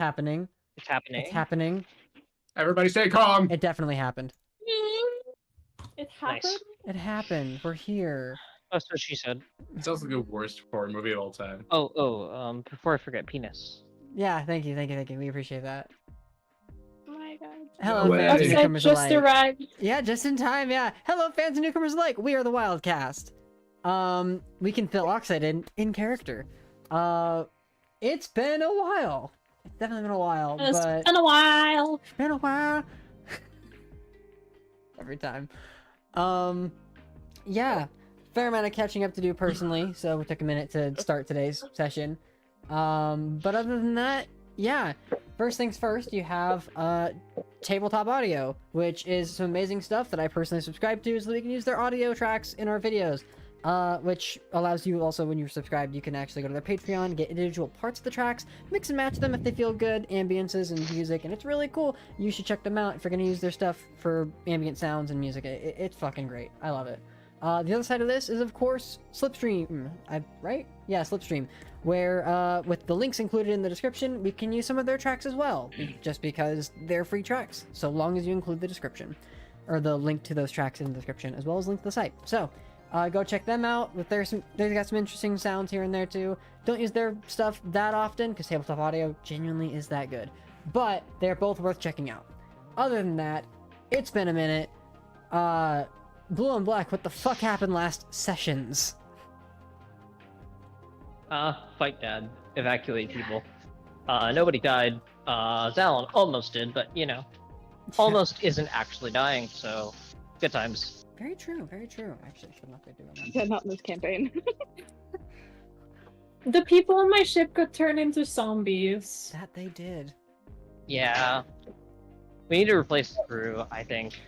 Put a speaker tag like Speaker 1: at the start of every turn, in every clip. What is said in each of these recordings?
Speaker 1: Happening.
Speaker 2: It's happening.
Speaker 1: It's happening.
Speaker 3: Everybody stay calm.
Speaker 1: It definitely happened.
Speaker 4: It happened?
Speaker 2: Nice.
Speaker 1: It happened. We're here.
Speaker 2: That's what she said.
Speaker 3: It's also the worst horror movie of all time.
Speaker 2: Before I forget, penis.
Speaker 1: Yeah, thank you. We appreciate that.
Speaker 4: Oh my god.
Speaker 1: Hello,
Speaker 3: No
Speaker 1: fans
Speaker 3: way.
Speaker 1: and
Speaker 4: I
Speaker 1: newcomers
Speaker 4: just
Speaker 1: alike.
Speaker 4: arrived.
Speaker 1: Yeah, just in time, yeah. Hello, fans and newcomers alike. We are the Wyld Cast. We can fill Oxide in character. It's been a while. It's definitely been a while,
Speaker 4: It's
Speaker 1: but...
Speaker 4: been a while.
Speaker 1: It's been a while. Every time. Yeah. Fair amount of catching up to do personally, so we took a minute to start today's session. But other than that, yeah. First things first, you have Tabletop Audio, which is some amazing stuff that I personally subscribe to, so that we can use their audio tracks in our videos. Which allows you also, when you're subscribed, you can actually go to their Patreon, get individual parts of the tracks, mix and match them if they feel good, ambiences and music, and it's really cool. You should check them out if you're going to use their stuff for ambient sounds and music. It's fucking great. I love it. The other side of this is, of course, Slipstream. Right? Yeah, Slipstream. Where, with the links included in the description, we can use some of their tracks as well. Just because they're free tracks, so long as you include the description. Or the link to those tracks in the description, as well as link to the site. So, go check them out. They've got some interesting sounds here and there too. Don't use their stuff that often, because Tabletop Audio genuinely is that good. But they're both worth checking out. Other than that, it's been a minute. Blue and Black, what the fuck happened last sessions?
Speaker 2: Fight dad. Evacuate people. Nobody died. Zalon almost did, but, you know. Almost isn't actually dying, so... Good times.
Speaker 1: Very true, very true. Actually, should not be doing that.
Speaker 5: Yeah, not in this campaign.
Speaker 4: The people on my ship got turned into zombies.
Speaker 1: That they did.
Speaker 2: Yeah. We need to replace the crew, I think.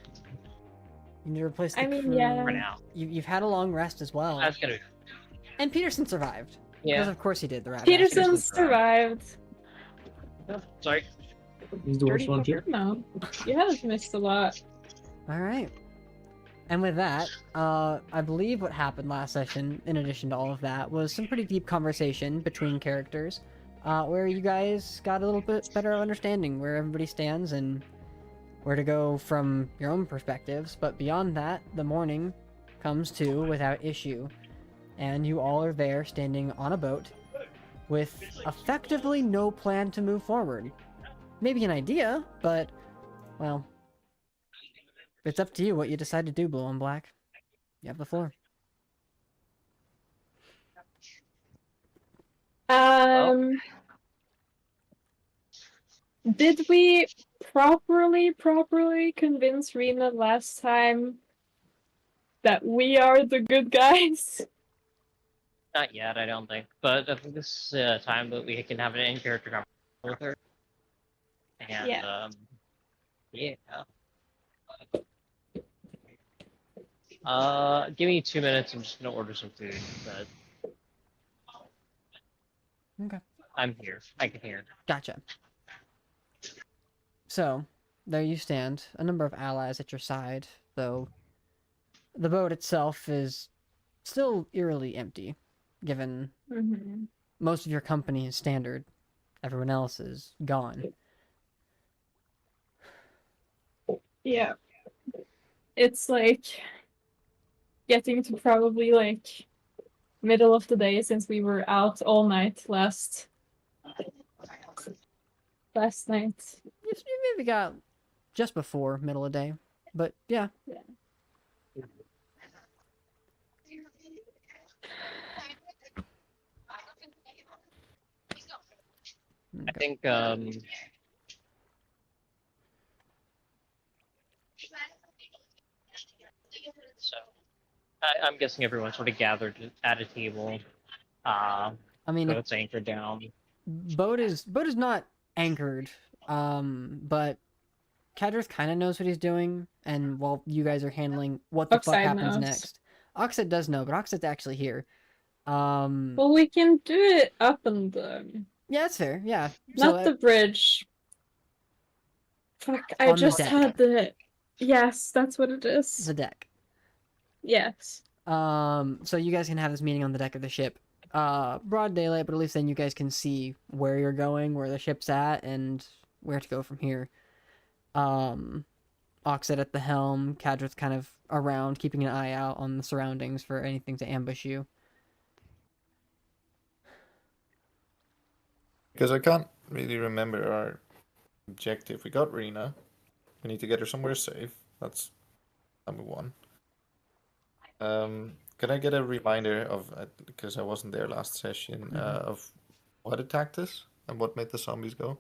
Speaker 1: You need to replace the
Speaker 4: I mean,
Speaker 1: crew.
Speaker 4: yeah.
Speaker 2: For now.
Speaker 1: You've had a long rest as well.
Speaker 2: That's gonna be...
Speaker 1: And Peterson survived.
Speaker 2: Yeah.
Speaker 1: Because of course he did, the rat.
Speaker 4: Peterson
Speaker 1: bastard.
Speaker 4: survived.
Speaker 2: Oh, sorry.
Speaker 3: He's the worst one too.
Speaker 4: No. You have missed a lot.
Speaker 1: Alright. And with that, I believe what happened last session, in addition to all of that, was some pretty deep conversation between characters, where you guys got a little bit better understanding where everybody stands and where to go from your own perspectives. But beyond that, the morning comes to without issue, and you all are there standing on a boat with effectively no plan to move forward. Maybe an idea, but, well... it's up to you what you decide to do, Blue and Black. You have the floor.
Speaker 4: Did we properly convince Rena last time that we are the good guys?
Speaker 2: Not yet, I don't think. But I think this time that we can have an in-character conversation with her. And,
Speaker 4: Yeah.
Speaker 2: Yeah. Give me 2 minutes, I'm just gonna order some food, but...
Speaker 1: Okay.
Speaker 2: I'm here. I can hear.
Speaker 1: Gotcha. So, there you stand. A number of allies at your side, though the boat itself is still eerily empty, given most of your company is standard. Everyone else is gone.
Speaker 4: Yeah. It's like getting to probably like middle of the day since we were out all night last night.
Speaker 1: You maybe got just before middle of day, but yeah.
Speaker 2: I think, so, I'm guessing everyone sort of gathered at a table.
Speaker 1: I mean,
Speaker 2: So it's anchored down.
Speaker 1: boat is not anchored, but Kadrith kind of knows what he's doing, and while you guys are handling what the fuck
Speaker 4: Oxide
Speaker 1: happens
Speaker 4: knows.
Speaker 1: next. Oxide does know, but Oxide's actually here.
Speaker 4: Well, we can do it up and
Speaker 1: Yeah, that's fair, yeah.
Speaker 4: not the bridge. Fuck, I
Speaker 1: On the
Speaker 4: just
Speaker 1: deck.
Speaker 4: had the... Yes, that's what it is.
Speaker 1: the deck.
Speaker 4: Yes.
Speaker 1: So you guys can have this meeting on the deck of the ship. broad daylight, but at least then you guys can see where you're going, where the ship's at, and where to go from here. Oxid at the helm, Kadrith's kind of around, keeping an eye out on the surroundings for anything to ambush you.
Speaker 5: Because I can't really remember our objective. We got Rena. We need to get her somewhere safe. That's number one. Can I get a reminder of, because I wasn't there last session, of what attacked us and what made the zombies go?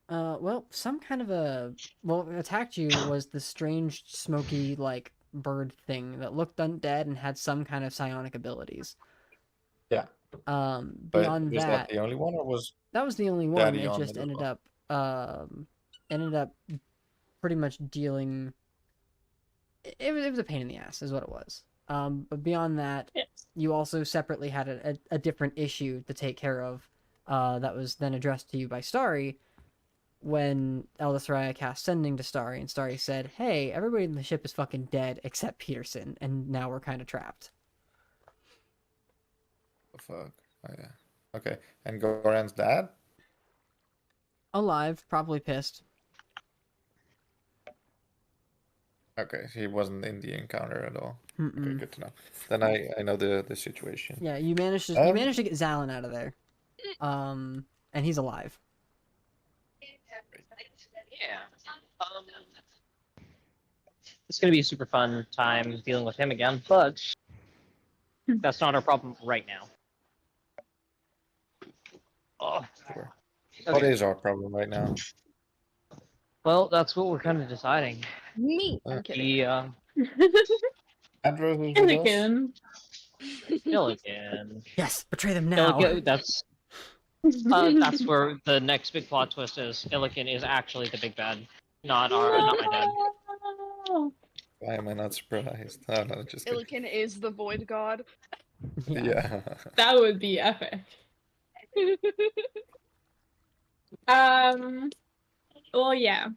Speaker 1: Well, some kind of what attacked you was the strange, smoky, like, bird thing that looked undead and had some kind of psionic abilities.
Speaker 5: Yeah.
Speaker 1: Beyond
Speaker 5: But was
Speaker 1: that,
Speaker 5: the only one, or was
Speaker 1: that was the only one.
Speaker 5: Daddy
Speaker 1: It
Speaker 5: on
Speaker 1: just
Speaker 5: it as
Speaker 1: ended
Speaker 5: well?
Speaker 1: up pretty much dealing. It was a pain in the ass, is what it was. But beyond that,
Speaker 4: Yes.
Speaker 1: you also separately had a different issue to take care of, that was then addressed to you by Starry, when Eldasraya cast Sending to Starry, and Starry said, "Hey, everybody in the ship is fucking dead except Peterson, and now we're kind of trapped."
Speaker 5: Oh, fuck. Oh, yeah. Okay. And Goran's dad?
Speaker 1: Alive, probably pissed.
Speaker 5: Okay, he wasn't in the encounter at all. Okay,
Speaker 1: Mm-mm.
Speaker 5: good to know. Then I know the situation.
Speaker 1: Yeah, you managed to get Zalin out of there, and he's alive.
Speaker 2: Yeah. It's gonna be a super fun time dealing with him again, but that's not our problem right now. Oh,
Speaker 5: Sure.
Speaker 2: okay.
Speaker 5: What is our problem right now?
Speaker 2: Well, that's what we're kind of deciding.
Speaker 6: Me. I'm kidding.
Speaker 2: The
Speaker 5: Andrew, who's with us?
Speaker 4: Again.
Speaker 2: Illigan.
Speaker 1: Yes, betray them now.
Speaker 2: Illigan, that's where the next big plot twist is. Illigan is actually the big bad, not my dad.
Speaker 5: Why am I not surprised? Oh, no, just kidding.
Speaker 6: Illican is the void god.
Speaker 5: Yeah.
Speaker 4: That would be epic. Well, yeah.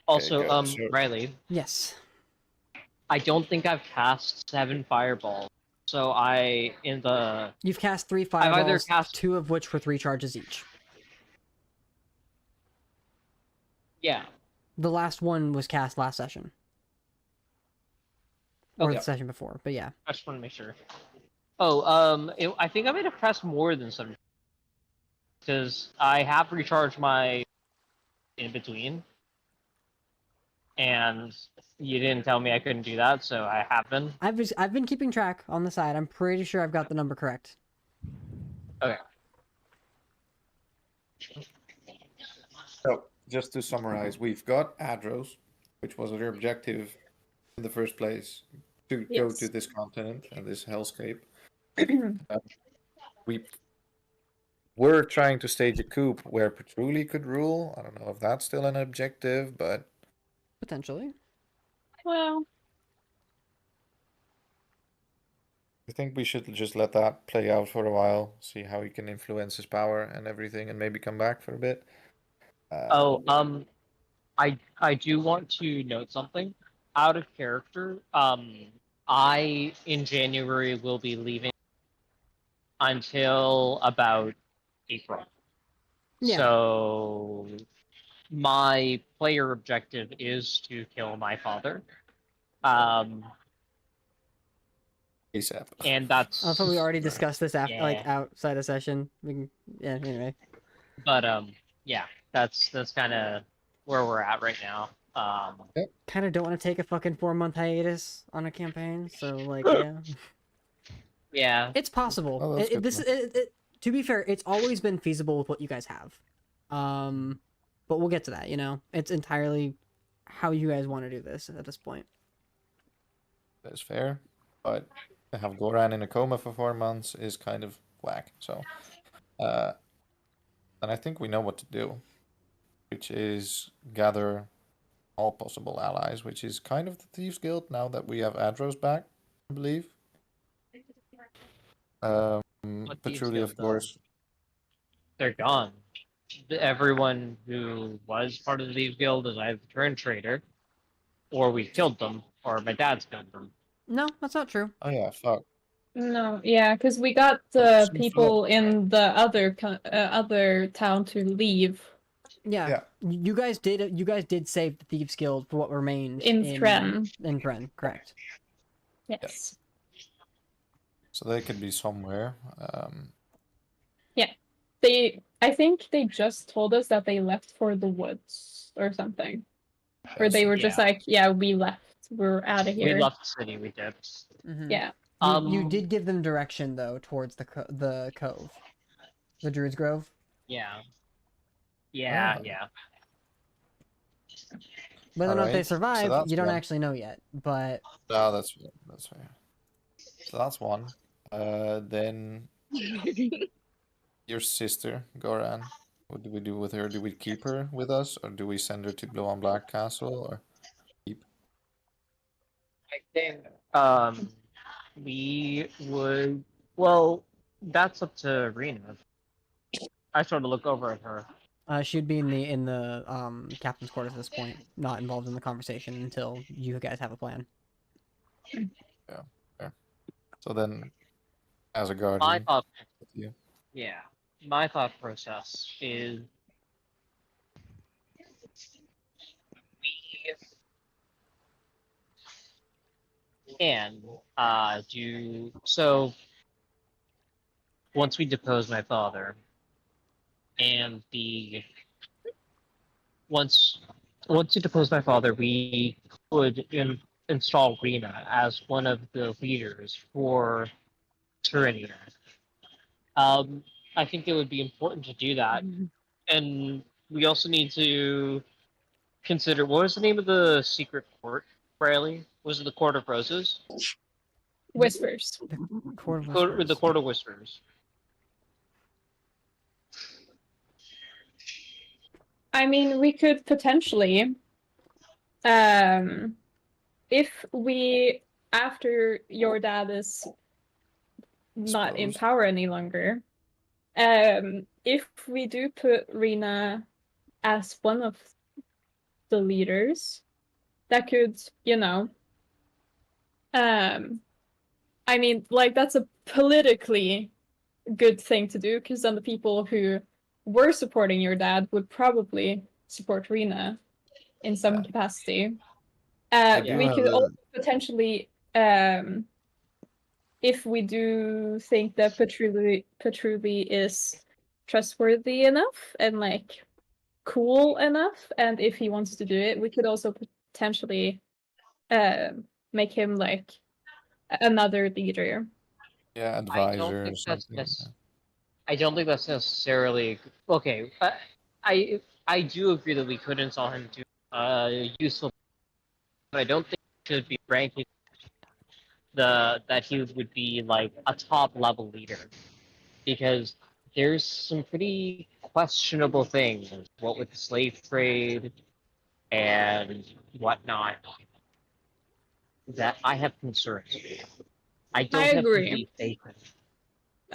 Speaker 2: Also,
Speaker 5: go, so-
Speaker 2: Riley,
Speaker 1: Yes.
Speaker 2: I don't think I've cast 7 fireballs. So
Speaker 1: You've cast 3
Speaker 2: either
Speaker 1: fireballs,
Speaker 2: cast-
Speaker 1: 2 of which were 3 charges each.
Speaker 2: yeah.
Speaker 1: The last one was cast last session. Or
Speaker 2: Okay.
Speaker 1: the session before, but yeah.
Speaker 2: I just want to make sure. Oh, I think I might have pressed more than 7 because I have recharged my in between, and you didn't tell me I couldn't do that, so I have been.
Speaker 1: I've been keeping track on the side. I'm pretty sure I've got the number correct.
Speaker 2: Okay.
Speaker 5: So, just to summarize, we've got Adros, which was our objective in the first place, to go
Speaker 4: Yes.
Speaker 5: to this continent and this hellscape. We were trying to stage a coup where Petruli could rule. I don't know if that's still an objective, but
Speaker 1: Potentially.
Speaker 4: Well,
Speaker 5: I think we should just let that play out for a while, see how he can influence his power and everything, and maybe come back for a bit.
Speaker 2: I do want to note something out of character. I in January will be leaving until about April.
Speaker 1: Yeah.
Speaker 2: So my player objective is to kill my father.
Speaker 5: ASAP.
Speaker 2: And that's
Speaker 1: I thought we already discussed this after, like,
Speaker 2: Yeah.
Speaker 1: outside of session. We can, yeah. Anyway.
Speaker 2: But yeah, that's kind of where we're at right now.
Speaker 1: Kind of don't want to take a fucking 4-month hiatus on a campaign, so like, yeah.
Speaker 2: Yeah.
Speaker 1: It's possible.
Speaker 5: Oh, that's good to
Speaker 1: To be fair, it's always been feasible with what you guys have. But we'll get to that, you know? It's entirely how you guys want to do this at this point.
Speaker 5: That's fair, but to have Goran in a coma for 4 months is kind of whack. So, and I think we know what to do, which is gather all possible allies, which is kind of the Thieves Guild now that we have Adros back, I believe.
Speaker 2: What Thieves
Speaker 5: Petruli,
Speaker 2: Guild,
Speaker 5: of course.
Speaker 2: They're gone. Everyone who was part of the Thieves Guild is either turned traitor, or we killed them, or my dad's killed them.
Speaker 1: No, that's not true.
Speaker 5: Oh yeah, fuck.
Speaker 4: No, yeah, because we got
Speaker 5: Seems
Speaker 4: the people in the other town to leave
Speaker 1: Yeah.
Speaker 5: Yeah.
Speaker 1: You guys did save the Thieves Guild for what remained
Speaker 4: in Thren.
Speaker 1: in Thren, correct.
Speaker 4: Yes.
Speaker 5: So they could be somewhere.
Speaker 4: I think they just told us that they left for the woods or something. Or they were just
Speaker 2: Yeah.
Speaker 4: like, yeah, we left. We're out of
Speaker 2: We
Speaker 4: here.
Speaker 2: left the city, we dipped.
Speaker 4: Yeah.
Speaker 1: You did give them direction though towards the cove, the Druid's Grove.
Speaker 2: Yeah. Yeah,
Speaker 5: Oh.
Speaker 2: yeah.
Speaker 1: Whether or not they
Speaker 5: Alright, so
Speaker 1: survive,
Speaker 5: that's
Speaker 1: you don't
Speaker 5: one.
Speaker 1: actually know yet. But
Speaker 5: No, that's fair. So that's one. Then your sister, Goran. What do we do with her? Do we keep her with us, or do we send her to Blue on Black Castle, or keep?
Speaker 2: I think we would, well, that's up to Rena. I sort of look over at her.
Speaker 1: she'd be in the captain's quarters at this point, not involved in the conversation until you guys have a plan.
Speaker 5: Yeah, fair. So then, as a
Speaker 2: My
Speaker 5: guardian,
Speaker 2: thought,
Speaker 5: you.
Speaker 2: yeah, my thought process is we can do so once we depose my father, and once you depose my father, we could install Rena as one of the leaders for Tyrannia. I think it would be important to do that, and we also need to consider what was the name of the secret court, Riley? Was it the Court of Roses?
Speaker 4: Whispers.
Speaker 1: Court of
Speaker 2: The
Speaker 1: Whispers.
Speaker 2: Court of Whispers.
Speaker 4: I mean, we could potentially, if we, after your dad is not in
Speaker 5: Disposed.
Speaker 4: power any longer, if we do put Rena as one of the leaders, that could, I mean, like, that's a politically good thing to do, because then the people who were supporting your dad would probably support Rena in some capacity.
Speaker 5: do
Speaker 4: We
Speaker 5: have
Speaker 4: could
Speaker 5: a-
Speaker 4: also potentially, if we do think that Petruli is trustworthy enough and like cool enough, and if he wants to do it, we could also potentially make him like another leader.
Speaker 5: Yeah,
Speaker 2: I don't
Speaker 5: advisor or
Speaker 2: think that's
Speaker 5: something.
Speaker 2: I don't think that's necessarily okay. I do agree that we could install him to useful, but I don't think he should be ranking that he would be like a top level leader, because there's some pretty questionable things, what with the slave trade and whatnot, that I have concerns with. I don't have
Speaker 4: agree.
Speaker 2: complete faith in him.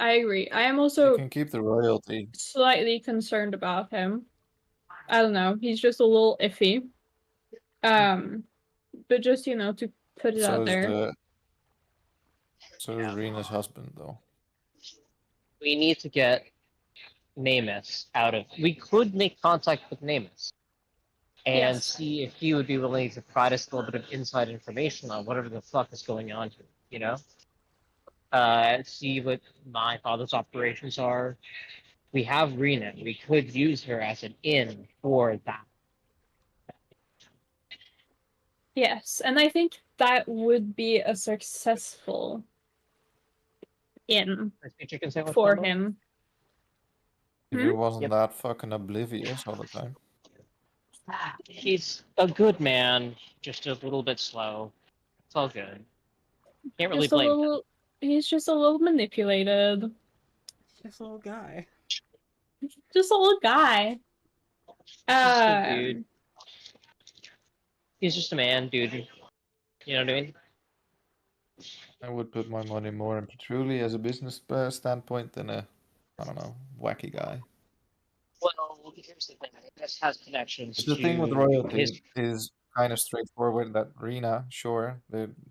Speaker 4: I agree. I am
Speaker 5: You
Speaker 4: also
Speaker 5: can keep the royalty.
Speaker 4: slightly concerned about him. I don't know. He's just a little iffy. But just to put it out there.
Speaker 5: So is Rena's husband though.
Speaker 2: We need to get Namus out of. We could make contact with Namus and
Speaker 4: Yes.
Speaker 2: see if he would be willing to provide us a little bit of inside information on whatever the fuck is going on here, see what my father's operations are. We have Rena. We could use her as an in for that.
Speaker 4: Yes, and I think that would be a successful in for him.
Speaker 5: If he wasn't that fucking oblivious all the time.
Speaker 2: He's a good man, just a little bit slow. It's all good. Can't really blame him.
Speaker 4: He's just a little manipulated.
Speaker 1: Just a little guy.
Speaker 4: Just a little guy.
Speaker 2: Just a dude. He's just a man, dude. You know what I mean?
Speaker 5: I would put my money more in Petruli as a business standpoint than a, I don't know, wacky guy.
Speaker 2: Well, here's the thing. This has connections
Speaker 5: The
Speaker 2: to
Speaker 5: thing with royalty
Speaker 2: his...
Speaker 5: is kind of straightforward. That Rena, sure,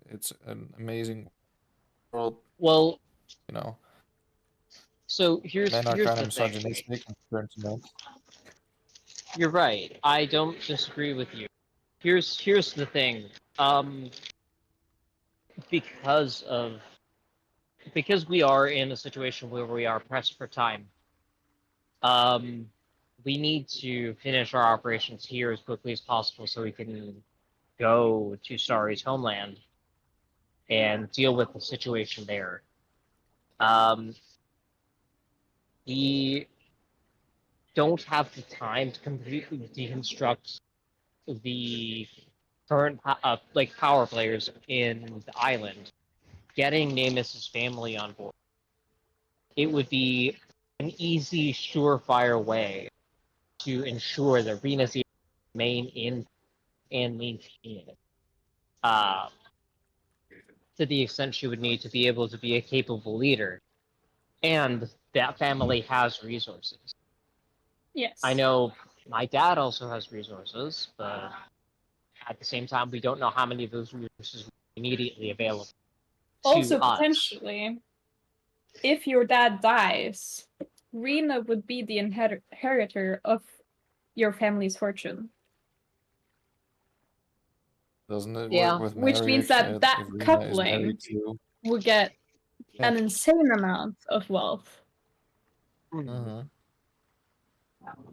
Speaker 5: it's an amazing world
Speaker 2: Well,
Speaker 5: You know,
Speaker 2: so here's
Speaker 5: men are
Speaker 2: here's
Speaker 5: kind
Speaker 2: the
Speaker 5: of
Speaker 2: thing.
Speaker 5: misogynistic in terms of men.
Speaker 2: You're right. I don't disagree with you. Here's the thing. Um, because of because we are in a situation where we are pressed for time. Um, we need to finish our operations here as quickly as possible so we can go to Starry's homeland and deal with the situation there. Um, we don't have the time to completely deconstruct the current power players in the island. Getting Namus's family on board, it would be an easy, surefire way to ensure that Rena's remain in and maintain it. Uh, to the extent she would need to be able to be a capable leader. And that family has resources.
Speaker 4: Yes.
Speaker 2: I know my dad also has resources, but at the same time, we don't know how many of those resources are immediately available to
Speaker 4: Also,
Speaker 2: us.
Speaker 4: potentially, if your dad dies, Rena would be the inheritor of your family's fortune.
Speaker 5: Doesn't it
Speaker 2: Yeah.
Speaker 5: work with
Speaker 4: Which means
Speaker 5: marriage?
Speaker 4: that
Speaker 5: If Rina is
Speaker 4: coupling
Speaker 5: married to...
Speaker 4: would get
Speaker 5: Yeah.
Speaker 4: an insane amount of wealth.
Speaker 5: Mm-hmm.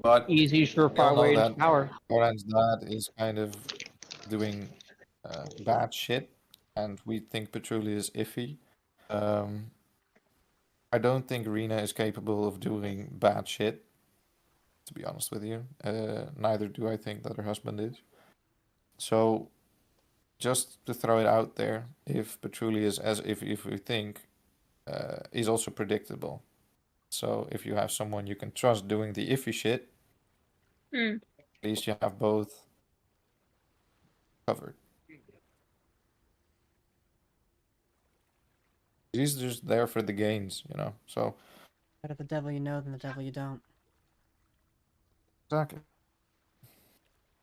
Speaker 5: But
Speaker 2: Easy,
Speaker 5: we all
Speaker 2: surefire
Speaker 5: know
Speaker 2: way to
Speaker 5: that
Speaker 2: power.
Speaker 5: Oran's dad is kind of doing bad shit, and we think Patchouli is iffy. I don't think Rena is capable of doing bad shit, to be honest with you. Neither do I think that her husband is. So, just to throw it out there, if Patchouli is as if we think, is also predictable. So if you have someone you can trust doing the iffy shit,
Speaker 4: Hmm.
Speaker 5: at least you have both covered. He's just there for the gains, you know. So
Speaker 1: Better the devil you know than the devil you don't.
Speaker 5: exactly.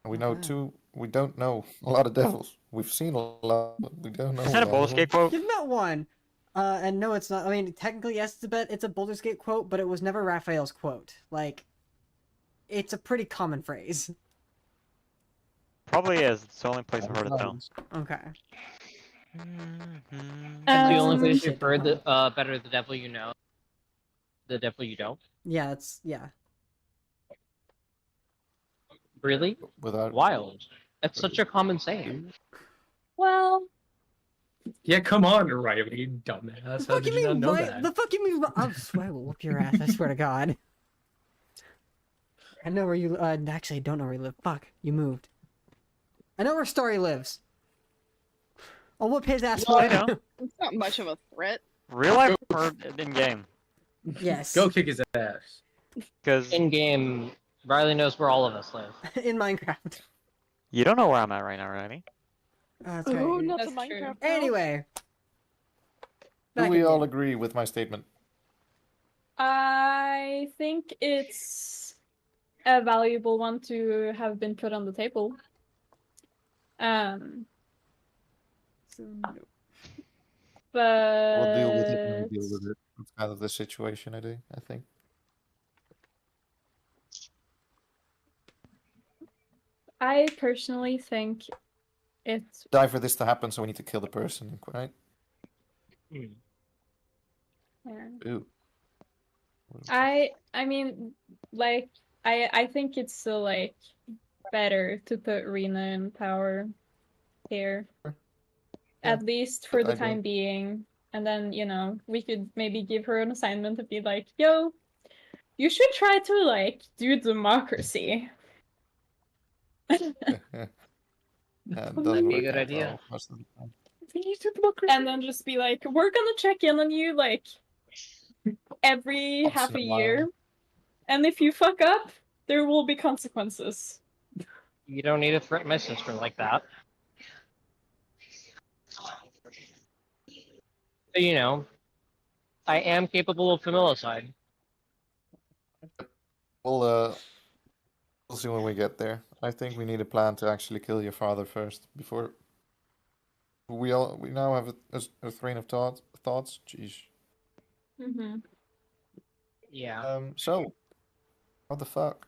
Speaker 5: We
Speaker 1: Not
Speaker 5: know
Speaker 1: bad.
Speaker 5: two. We don't know a lot of devils. We've seen a lot, but we don't know.
Speaker 7: Is that a Baldur's Gate quote?
Speaker 1: You've met one. And no, it's not. I mean, technically, yes, it's a Baldur's Gate quote, but it was never Raphael's quote. Like, it's a pretty common phrase.
Speaker 7: Probably is. It's the only place I've heard it though.
Speaker 1: Okay.
Speaker 2: That's the only place
Speaker 1: Shit,
Speaker 2: you've heard the better the devil you know, the devil you don't.
Speaker 1: Yeah, yeah.
Speaker 2: Really?
Speaker 5: Without
Speaker 2: Wild. That's such a common saying.
Speaker 4: Well,
Speaker 3: Yeah, come on, Riley, you dumbass. How
Speaker 1: The fuck
Speaker 3: did
Speaker 1: you
Speaker 3: you not
Speaker 1: mean,
Speaker 3: know
Speaker 1: right?
Speaker 3: that?
Speaker 1: The fuck you mean? I swear I will whoop your ass. I swear to God. I know where you. Actually, I don't know where you live. Fuck, you moved. I know where Story lives. I'll whoop his ass
Speaker 7: Well,
Speaker 1: for
Speaker 7: I know.
Speaker 1: you.
Speaker 6: It's not much of a threat.
Speaker 7: Real life or in game?
Speaker 1: Yes.
Speaker 3: Go kick his ass.
Speaker 7: Because
Speaker 2: In game, Riley knows where all of us live.
Speaker 1: In Minecraft.
Speaker 7: you don't know where I'm at right now, Riley.
Speaker 1: That's
Speaker 6: Oh,
Speaker 1: right.
Speaker 6: not
Speaker 4: That's
Speaker 6: the
Speaker 4: true.
Speaker 6: Minecraft. house.
Speaker 1: Anyway.
Speaker 5: do
Speaker 1: Back
Speaker 5: we
Speaker 1: in
Speaker 5: all
Speaker 1: game.
Speaker 5: agree with my statement?
Speaker 4: I think it's a valuable one to have been put on the table.
Speaker 1: So, no.
Speaker 4: But
Speaker 5: We'll deal with it when we deal with it. It's kind of the situation, I think.
Speaker 4: I personally think it's
Speaker 5: Die for this to happen, so we need to kill the person, right?
Speaker 4: yeah.
Speaker 5: Ooh.
Speaker 4: I mean, like, I think it's still like better to put Rena in power here, at least for the
Speaker 5: I agree.
Speaker 4: time being. And then, you know, we could maybe give her an assignment to be like, yo, you should try to like do democracy.
Speaker 5: It
Speaker 2: Might
Speaker 5: doesn't
Speaker 2: be a
Speaker 5: work
Speaker 2: good
Speaker 5: out
Speaker 2: idea.
Speaker 5: well most of the time.
Speaker 4: And then just be like, we're gonna check in on you like every
Speaker 5: Once
Speaker 4: half
Speaker 5: in
Speaker 4: a
Speaker 5: a while.
Speaker 4: year. And if you fuck up, there will be consequences.
Speaker 2: You don't need to threaten my sister like that. But, you know, I am capable of familicide.
Speaker 5: We'll see when we get there. I think we need a plan to actually kill your father first before we now have a train of thoughts. Jeez.
Speaker 4: Mm-hmm.
Speaker 2: Yeah.
Speaker 5: So, what the fuck?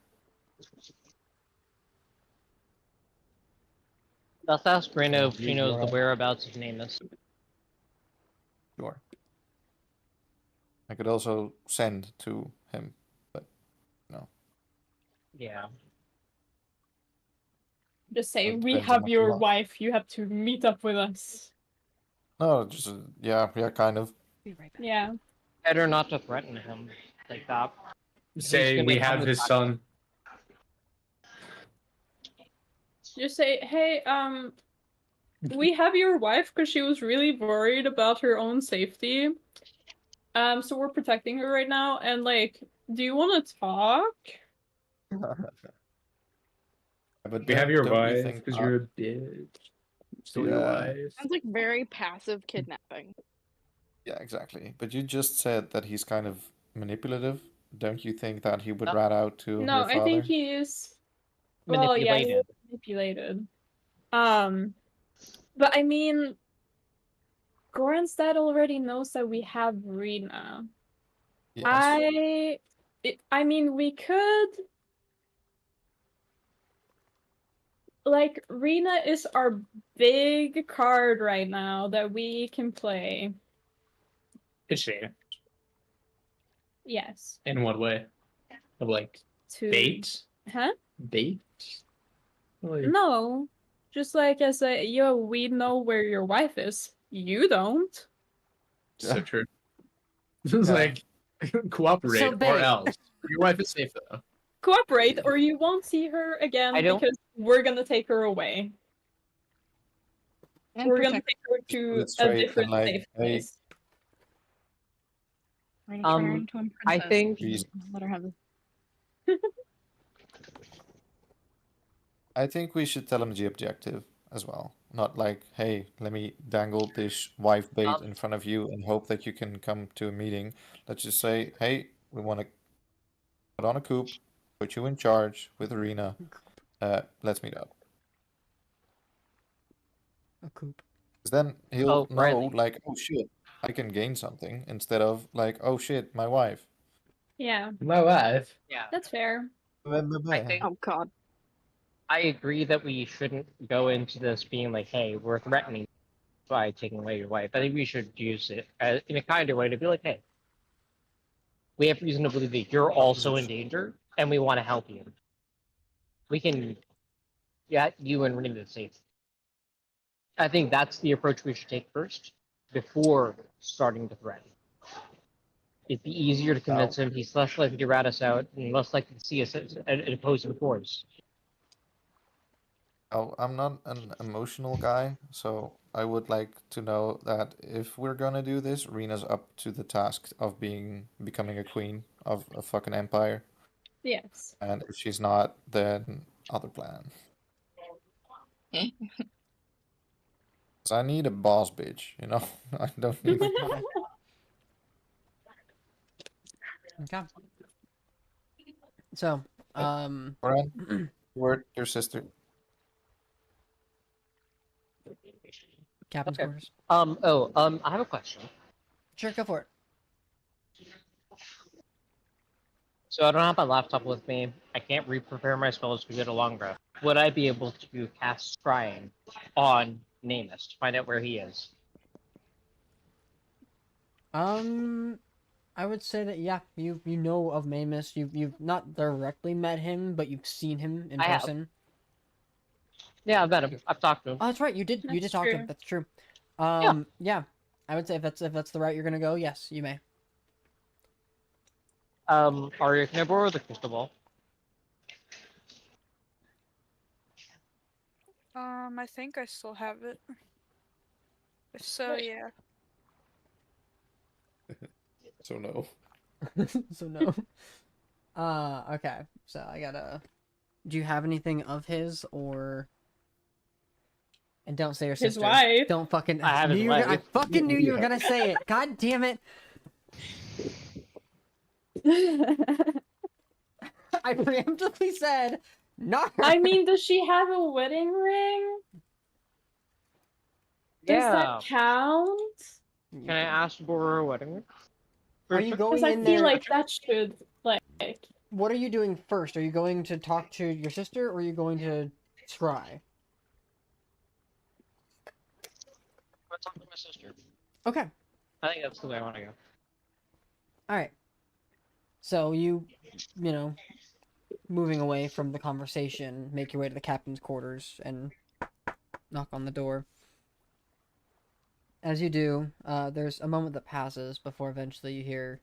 Speaker 2: Let's ask Reno if
Speaker 5: You-
Speaker 2: she knows
Speaker 5: you're
Speaker 2: the
Speaker 5: on.
Speaker 2: whereabouts of Namus.
Speaker 5: Sure. I could also send to him, but no.
Speaker 2: Yeah.
Speaker 4: Just say,
Speaker 5: It
Speaker 4: we
Speaker 5: depends how
Speaker 4: have
Speaker 5: much you
Speaker 4: your
Speaker 5: want.
Speaker 4: wife. You have to meet up with us.
Speaker 5: No, just yeah, kind of.
Speaker 1: Be right back.
Speaker 4: Yeah.
Speaker 2: Better not to threaten him like that.
Speaker 3: Say
Speaker 2: gonna
Speaker 3: we
Speaker 2: come
Speaker 3: have
Speaker 2: with
Speaker 3: his
Speaker 2: us.
Speaker 3: son.
Speaker 4: Just say, hey, we have your wife because she was really worried about her own safety. So we're protecting her right now, and like, do you want to talk?
Speaker 5: But
Speaker 3: We have your
Speaker 5: don't you
Speaker 3: wife
Speaker 5: think
Speaker 3: because you're a bitch. Still your
Speaker 5: Yeah.
Speaker 3: wife.
Speaker 6: Sounds like very passive kidnapping.
Speaker 5: Yeah, exactly. But you just said that he's kind of manipulative. Don't you think that he would
Speaker 2: Oh.
Speaker 5: rat out to
Speaker 4: No,
Speaker 5: her
Speaker 4: I
Speaker 5: father?
Speaker 4: think he is. Well, yeah, he
Speaker 2: Manipulated.
Speaker 4: is manipulated. But I mean, Goran's dad already knows that we have Rena.
Speaker 5: Yes.
Speaker 4: I mean, we could. Like, Rena is our big card right now that we can play.
Speaker 3: Is she?
Speaker 4: Yes.
Speaker 3: In what way? Of like
Speaker 4: To
Speaker 3: bait?
Speaker 4: Huh?
Speaker 3: Bait? Like,
Speaker 4: No. Just like as a yo, we know where your wife is. You don't.
Speaker 3: so
Speaker 5: Yeah.
Speaker 3: true. It's
Speaker 5: Yeah.
Speaker 3: like cooperate
Speaker 1: So
Speaker 3: or
Speaker 1: bait.
Speaker 3: else. Your wife is safe though.
Speaker 4: Cooperate or you won't see her again
Speaker 2: I don't-
Speaker 4: because we're gonna take her away.
Speaker 6: And
Speaker 4: We're gonna
Speaker 6: protect
Speaker 4: take her
Speaker 5: Put
Speaker 4: to
Speaker 5: it
Speaker 4: a
Speaker 5: straight and
Speaker 4: different
Speaker 5: like,
Speaker 4: safe
Speaker 5: hey,
Speaker 4: place.
Speaker 6: We're gonna turn her
Speaker 2: Um,
Speaker 6: into a
Speaker 2: I
Speaker 6: princess.
Speaker 2: think-
Speaker 5: Jeez.
Speaker 6: Let her have the
Speaker 5: I think we should tell him the objective as well. Not like, hey, let me dangle this wife bait in front of you and hope that you can come to a meeting. Let's just say, hey, we want to put on a coup, put you in charge with Arena. Let's meet up.
Speaker 1: A coop.
Speaker 5: Because then he'll
Speaker 2: Oh,
Speaker 5: know,
Speaker 2: Riley.
Speaker 5: like, oh shit, I can gain something instead of like, oh shit, my wife.
Speaker 4: Yeah,
Speaker 3: My wife.
Speaker 2: Yeah.
Speaker 4: that's fair.
Speaker 2: I think
Speaker 6: Oh god.
Speaker 2: I agree that we shouldn't go into this being like, hey, we're threatening by taking away your wife. I think we should use it in a kinder way to be like, hey, we have reason to believe that you're also in danger and we want to help you. We can get you and Renee to safety. I think that's the approach we should take first before starting to threaten. It'd be easier to convince him he's less likely to rat us out and less likely to see us as an opposing force.
Speaker 5: Oh, I'm not an emotional guy, so I would like to know that if we're gonna do this, Rena's up to the task of becoming a queen of a fucking empire.
Speaker 4: Yes.
Speaker 5: And if she's not, then other plan. 'Cause I need a boss bitch, you know? I don't need
Speaker 1: Okay. So,
Speaker 5: Oren, word your sister.
Speaker 1: captain's
Speaker 2: Okay.
Speaker 1: quarters.
Speaker 2: I have a question.
Speaker 1: Sure, go for it.
Speaker 2: So I don't have my laptop with me. I can't re-prepare my spells to get a long rest. Would I be able to cast Scrying on Namus to find out where he is?
Speaker 1: I would say that yeah, you know of Mamus. You've not directly met him, but you've seen him in
Speaker 2: I have.
Speaker 1: person.
Speaker 2: Yeah, I've met him. I've talked to him.
Speaker 1: Oh, that's right. You did
Speaker 4: That's
Speaker 1: talk to him.
Speaker 4: true.
Speaker 1: That's true. Yeah. I would say if that's the route you're gonna go, yes, you may.
Speaker 2: Arya, can I borrow the crystal ball?
Speaker 8: I think I still have it. If so, yeah.
Speaker 5: So no.
Speaker 1: So no. Okay. So I gotta. Do you have anything of his or? And don't say your
Speaker 4: His
Speaker 1: sister.
Speaker 4: wife.
Speaker 1: Don't fucking.
Speaker 2: I have his
Speaker 1: knew you were
Speaker 2: wife.
Speaker 1: I fucking knew you were gonna say it. God damn it! I preemptively said not her.
Speaker 4: I mean, does she have a wedding ring? Does
Speaker 2: Yeah.
Speaker 4: that count?
Speaker 2: Can I ask for a wedding ring?
Speaker 1: Are you
Speaker 4: Because
Speaker 1: going
Speaker 4: I
Speaker 1: in
Speaker 4: feel
Speaker 1: there?
Speaker 4: like that should like.
Speaker 1: What are you doing first? Are you going to talk to your sister, or are you going to scry?
Speaker 2: I'll talk to my sister.
Speaker 1: Okay.
Speaker 2: I think that's the way I want to go.
Speaker 1: All right. So you know, moving away from the conversation, make your way to the captain's quarters and knock on the door. As you do, there's a moment that passes before eventually you hear,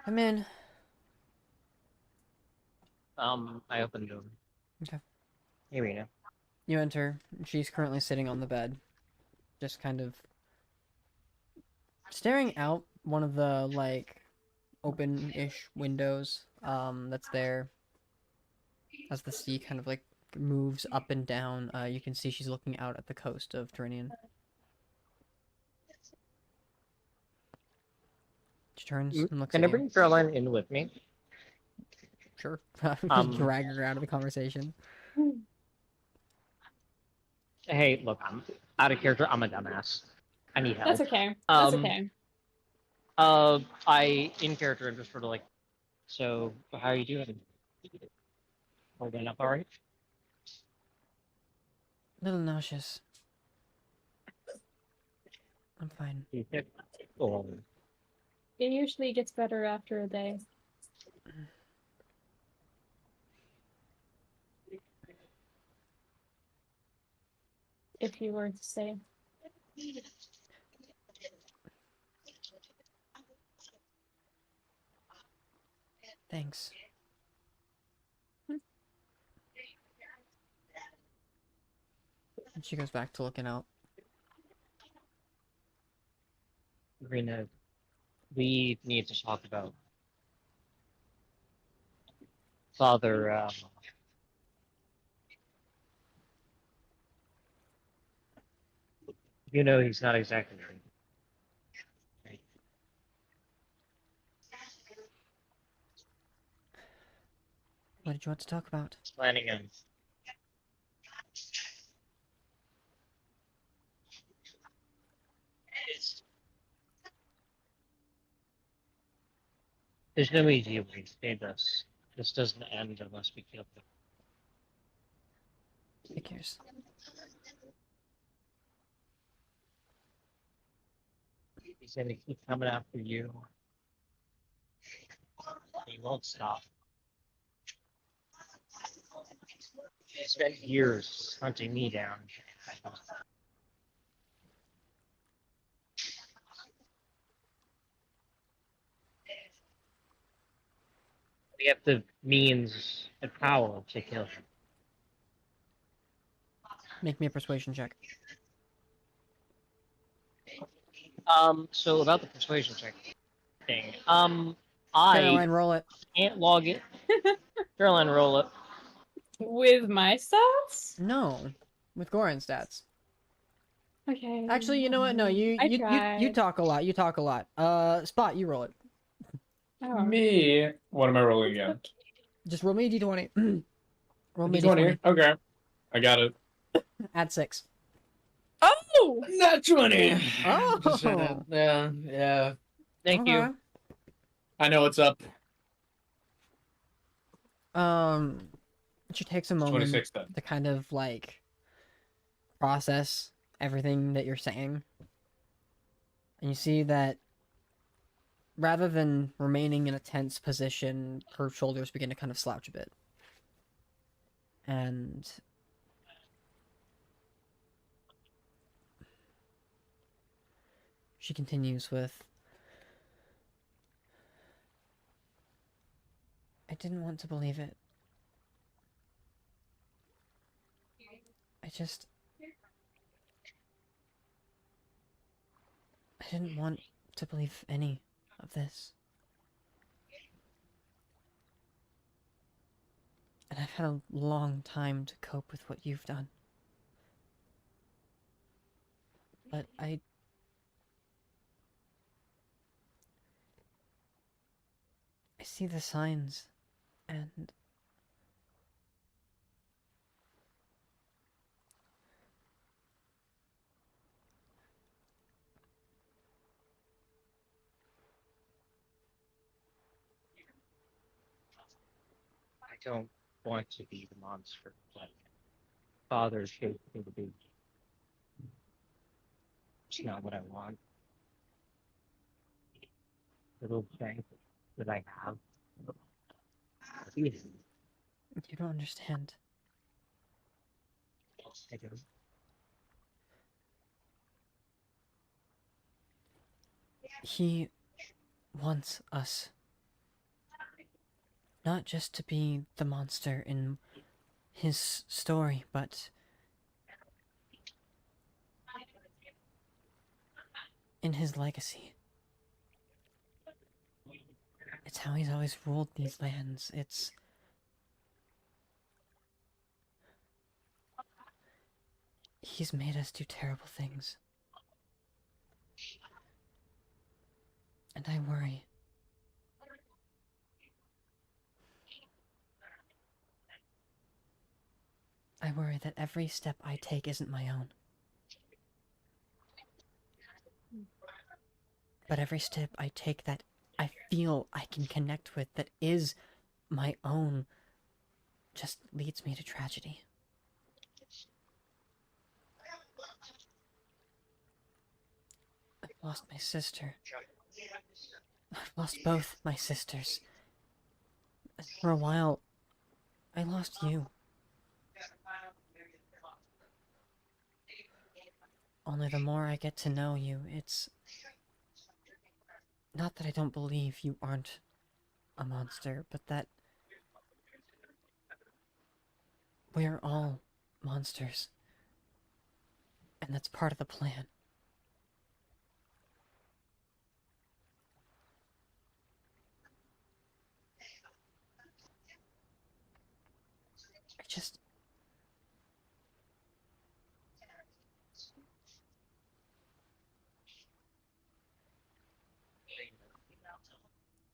Speaker 1: "Come in."
Speaker 2: I opened the door.
Speaker 1: Okay.
Speaker 2: Hey, Rena.
Speaker 1: You enter. She's currently sitting on the bed, just kind of staring out one of the like open-ish windows that's there. As the sea kind of like moves up and down, you can see she's looking out at the coast of Tyrrhenian. She turns and looks
Speaker 2: Can
Speaker 1: at
Speaker 2: I
Speaker 1: you.
Speaker 2: bring Caroline in with me?
Speaker 1: Sure. Just drag her out of the conversation.
Speaker 2: Hey, look, I'm out of character. I'm a dumbass. I need help.
Speaker 4: That's okay. That's
Speaker 2: Um,
Speaker 4: okay.
Speaker 2: I in character. I'm just sort of like, so how are you doing? Holding up, all right?
Speaker 1: Little nauseous. I'm fine.
Speaker 2: Oh,
Speaker 4: It usually gets better after a day. If you were to say.
Speaker 1: Thanks. And she goes back to looking out.
Speaker 2: Rena, we need to talk about Father. You know he's not exactly right.
Speaker 1: What did you want to talk about?
Speaker 2: Planning on. There's no easy way to say this. This doesn't end unless we kill him.
Speaker 1: Figures.
Speaker 2: He's gonna keep coming after you. He won't stop. He spent years hunting me down. We have the means and power to kill him.
Speaker 1: Make me a persuasion check.
Speaker 2: So about the persuasion check thing.
Speaker 1: Caroline,
Speaker 2: I
Speaker 1: roll it.
Speaker 2: can't log it. Caroline, roll it.
Speaker 4: With my stats?
Speaker 1: No. With Goran stats.
Speaker 4: Okay.
Speaker 1: Actually, you know what? No, you
Speaker 4: I
Speaker 1: you
Speaker 4: tried.
Speaker 1: talk a lot. You talk a lot. Spot, you roll it.
Speaker 4: Oh.
Speaker 3: Me. What am I rolling again?
Speaker 1: Just roll me a d20. Roll me a
Speaker 3: D20.
Speaker 1: d20.
Speaker 3: Okay. I got it.
Speaker 1: Add 6.
Speaker 4: Oh!
Speaker 3: Not 20.
Speaker 1: Oh!
Speaker 3: Just saying it. Yeah.
Speaker 2: Thank you.
Speaker 1: Okay.
Speaker 3: I know what's up.
Speaker 1: She takes a moment
Speaker 3: 26 then.
Speaker 1: to kind of like process everything that you're saying. And you see that rather than remaining in a tense position, her shoulders begin to kind of slouch a bit. And she continues with, I didn't want to believe it. I didn't want to believe any of this. And I've had a long time to cope with what you've done. But I see the signs, and
Speaker 2: don't want to be the monster that father shaped me to be. It's not what I want. Little thing that I have.
Speaker 1: You don't understand.
Speaker 2: I do.
Speaker 1: He wants us not just to be the monster in his story, but in his legacy. It's how he's always ruled these lands. He's made us do terrible things. And I worry. I worry that every step I take isn't my own. But every step I take that I feel I can connect with, that is my own, just leads me to tragedy. I've lost my sister. I've lost both my sisters. And for a while, I lost you. Only the more I get to know you, it's not that I don't believe you aren't a monster, but that we're all monsters. And that's part of the plan.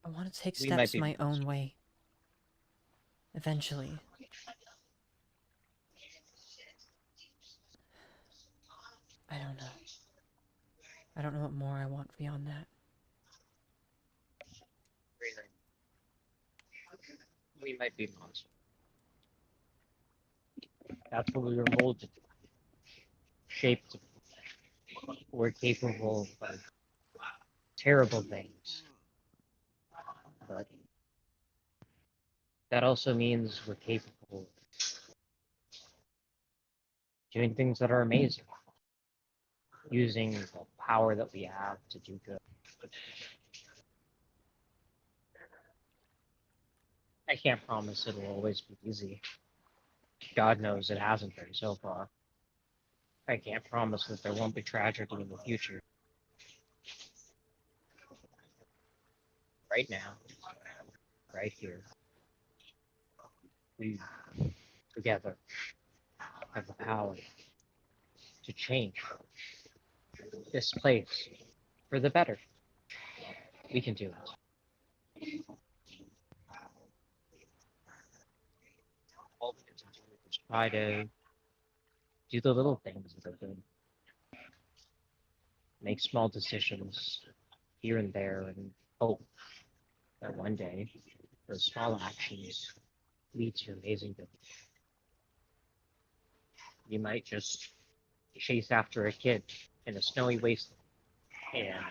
Speaker 1: I want to take
Speaker 2: We might
Speaker 1: steps
Speaker 2: be
Speaker 1: my own
Speaker 2: monsters.
Speaker 1: way. Eventually. I don't know. I don't know what more I want beyond that.
Speaker 2: We might be monsters. That's what we were molded to. Shaped to. We're capable of terrible things. But that also means we're capable of doing things that are amazing. Using the power that we have to do good. I can't promise it'll always be easy. God knows it hasn't been so far. I can't promise that there won't be tragedy in the future. Right now, right here, we together have the power to change this place for the better. We can do it. All we have to do is try to do the little things that are good. Make small decisions here and there and hope that one day those small actions lead to amazing things. You might just chase after a kid in a snowy wasteland and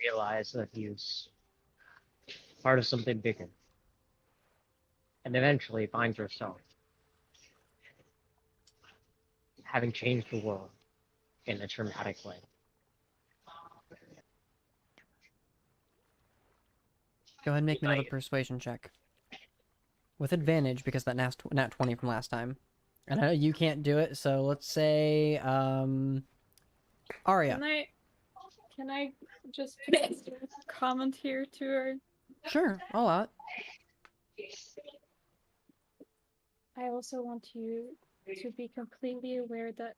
Speaker 2: realize that he's part of something bigger. And eventually find yourself having changed the world in a dramatic way.
Speaker 1: Go ahead and make me another persuasion check. With advantage, because that nat 20 from last time. And I know you can't do it, so let's say, Arya.
Speaker 4: Can I just put a comment here to her?
Speaker 1: Sure, I'll allow it.
Speaker 4: I also want you to be completely aware that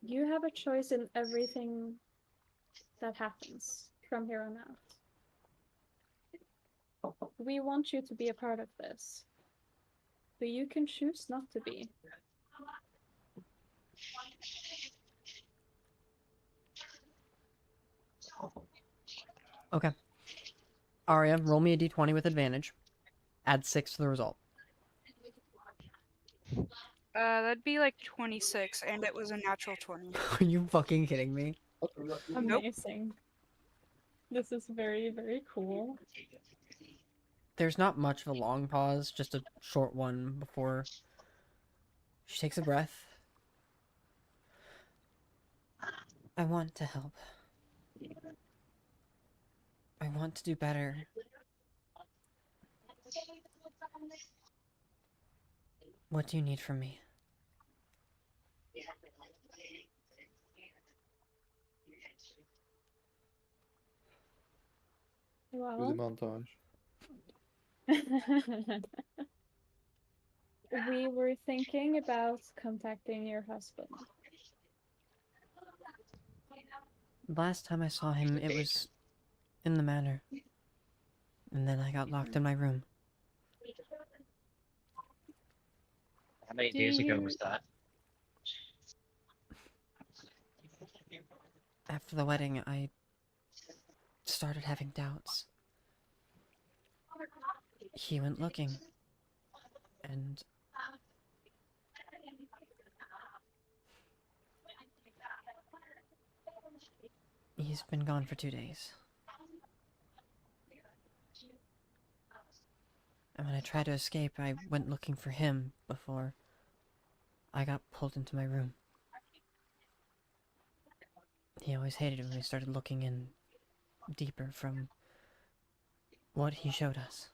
Speaker 4: you have a choice in everything that happens from here on out. We want you to be a part of this, but you can choose not to be.
Speaker 1: Okay. Arya, roll me a d20 with advantage. Add 6 to the result.
Speaker 8: That'd be like 26, and it was a natural 20.
Speaker 1: Are you fucking kidding me?
Speaker 8: Nope.
Speaker 4: Amazing. This is very, very cool.
Speaker 1: There's not much of a long pause, just a short one before she takes a breath. I want to help. I want to do better. What do you need from me?
Speaker 5: Do the
Speaker 4: Well,
Speaker 5: montage.
Speaker 4: we were thinking about contacting your husband.
Speaker 1: Last time I saw him, it was in the manor. And then I got locked in my room.
Speaker 2: How many
Speaker 4: Do
Speaker 2: days ago
Speaker 4: you-
Speaker 2: was that?
Speaker 1: After the wedding, I started having doubts. He went looking. And he's been gone for 2 days. And when I tried to escape, I went looking for him before I got pulled into my room. He always hated it when we started looking in deeper from what he showed us.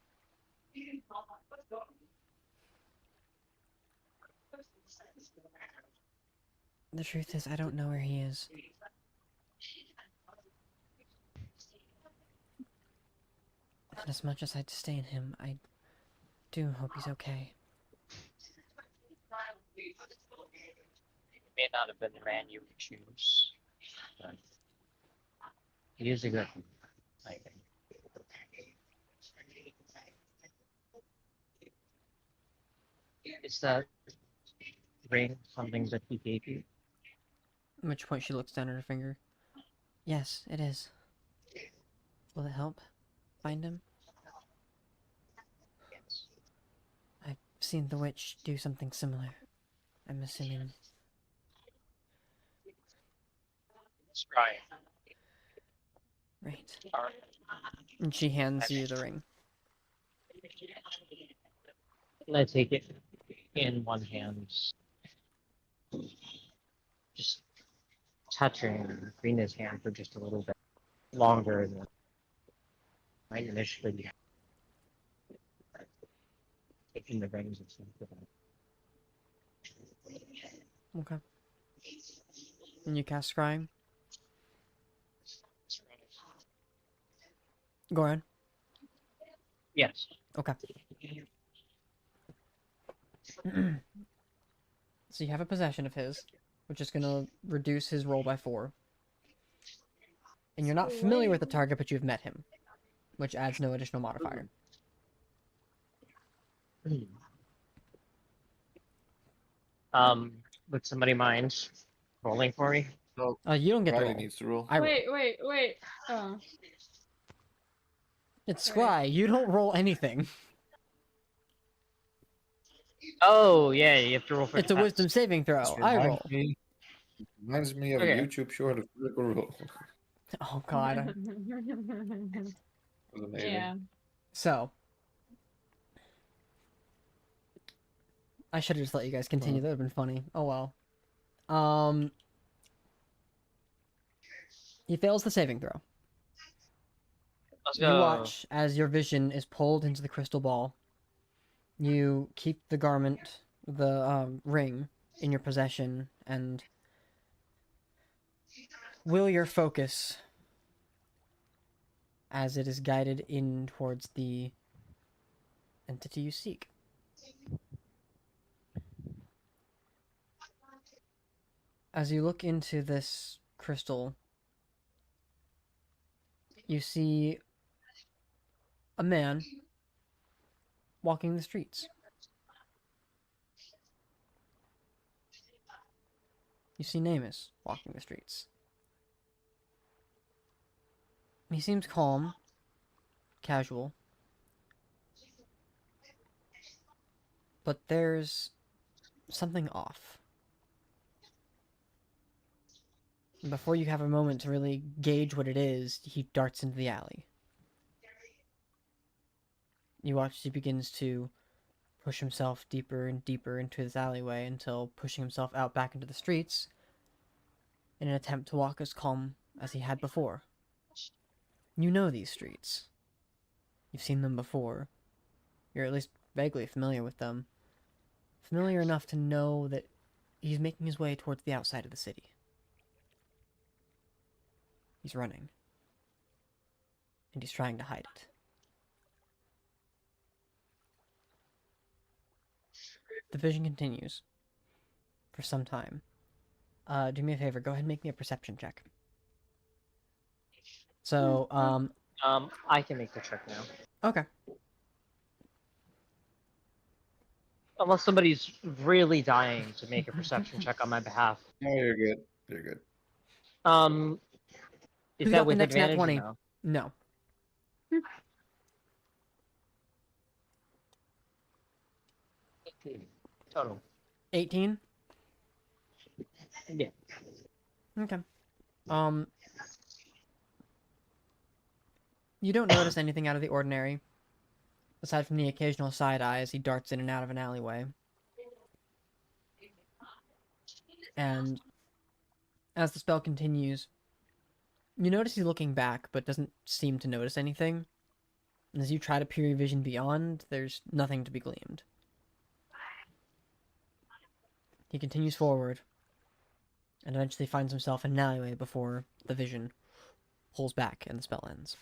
Speaker 1: The truth is, I don't know where he is. And as much as I'd stay in him, I do hope he's okay.
Speaker 2: It may not have been the man you would choose, but he is a good one, I think. Is that ring something that he gave you?
Speaker 1: At which point she looks down at her finger. Yes, it is. Will it help find him?
Speaker 2: Yes.
Speaker 1: I've seen the witch do something similar. I'm assuming.
Speaker 2: Scry.
Speaker 1: Right.
Speaker 2: Alright.
Speaker 1: And she hands you the ring.
Speaker 2: And I take it in one hand, just touching Rina's hand for just a little bit longer than I initially taking the rings and stuff.
Speaker 1: Okay. And you cast scrying? Go ahead.
Speaker 2: Yes.
Speaker 1: Okay. So you have a possession of his, which is going to reduce his roll by 4. And you're not familiar with the target, but you've met him, which adds no additional modifier.
Speaker 2: Would somebody mind rolling for me?
Speaker 5: So
Speaker 1: You don't get to
Speaker 5: Riley
Speaker 1: roll.
Speaker 5: needs to roll.
Speaker 1: I roll.
Speaker 4: Wait. Oh.
Speaker 1: It's
Speaker 4: Right.
Speaker 1: Scry. You don't roll anything.
Speaker 2: Oh, yeah, you have to roll for
Speaker 1: It's a
Speaker 2: defense.
Speaker 1: wisdom saving throw.
Speaker 5: This
Speaker 1: I roll.
Speaker 5: reminds me of
Speaker 2: Okay.
Speaker 5: a YouTube short of Critical Role.
Speaker 1: Oh, God.
Speaker 5: It was amazing.
Speaker 4: Yeah.
Speaker 1: So. I should have just let you guys continue. That would have been funny. Oh, well. He fails the saving throw.
Speaker 2: Let's
Speaker 1: You
Speaker 2: go.
Speaker 1: watch as your vision is pulled into the crystal ball. You keep the garment, the ring, in your possession, and will your focus as it is guided in towards the entity you seek. As you look into this crystal, you see a man walking the streets. You see Namus walking the streets. He seems calm, casual. But there's something off. Before you have a moment to really gauge what it is, he darts into the alley. You watch as he begins to push himself deeper and deeper into this alleyway until pushing himself out back into the streets in an attempt to walk as calm as he had before. You know these streets. You've seen them before. You're at least vaguely familiar with them. Familiar enough to know that he's making his way towards the outside of the city. He's running. And he's trying to hide it. The vision continues. For some time. Do me a favor, go ahead and make me a perception check. So,
Speaker 2: I can make the check now.
Speaker 1: okay.
Speaker 2: Unless somebody's really dying to make a perception check on my behalf.
Speaker 5: No, you're good. You're good.
Speaker 2: Is
Speaker 1: Who
Speaker 2: that
Speaker 1: got the
Speaker 2: with
Speaker 1: next nat
Speaker 2: advantage?
Speaker 1: 20?
Speaker 2: Or no?
Speaker 1: No.
Speaker 2: Total.
Speaker 1: 18?
Speaker 2: Yeah.
Speaker 1: Okay. You don't notice anything out of the ordinary, aside from the occasional side eye as he darts in and out of an alleyway. And as the spell continues, you notice he's looking back, but doesn't seem to notice anything. And as you try to peer your vision beyond, there's nothing to be gleaned. He continues forward, and eventually finds himself in an alleyway before the vision pulls back and the spell ends.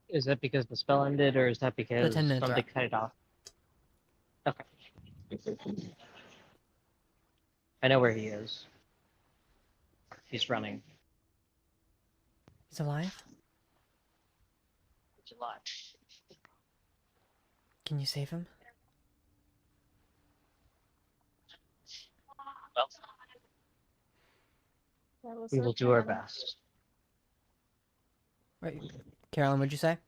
Speaker 2: Is that because the spell ended, or is that because
Speaker 1: 10 minutes are
Speaker 2: something
Speaker 1: up.
Speaker 2: cut it off? Okay. I know where he is. He's running.
Speaker 1: He's alive?
Speaker 2: He's alive.
Speaker 1: Can you save him?
Speaker 2: Well,
Speaker 4: That was
Speaker 2: we
Speaker 4: our
Speaker 2: will do our
Speaker 4: plan.
Speaker 2: best.
Speaker 1: Wait, Carolyn, what'd you say?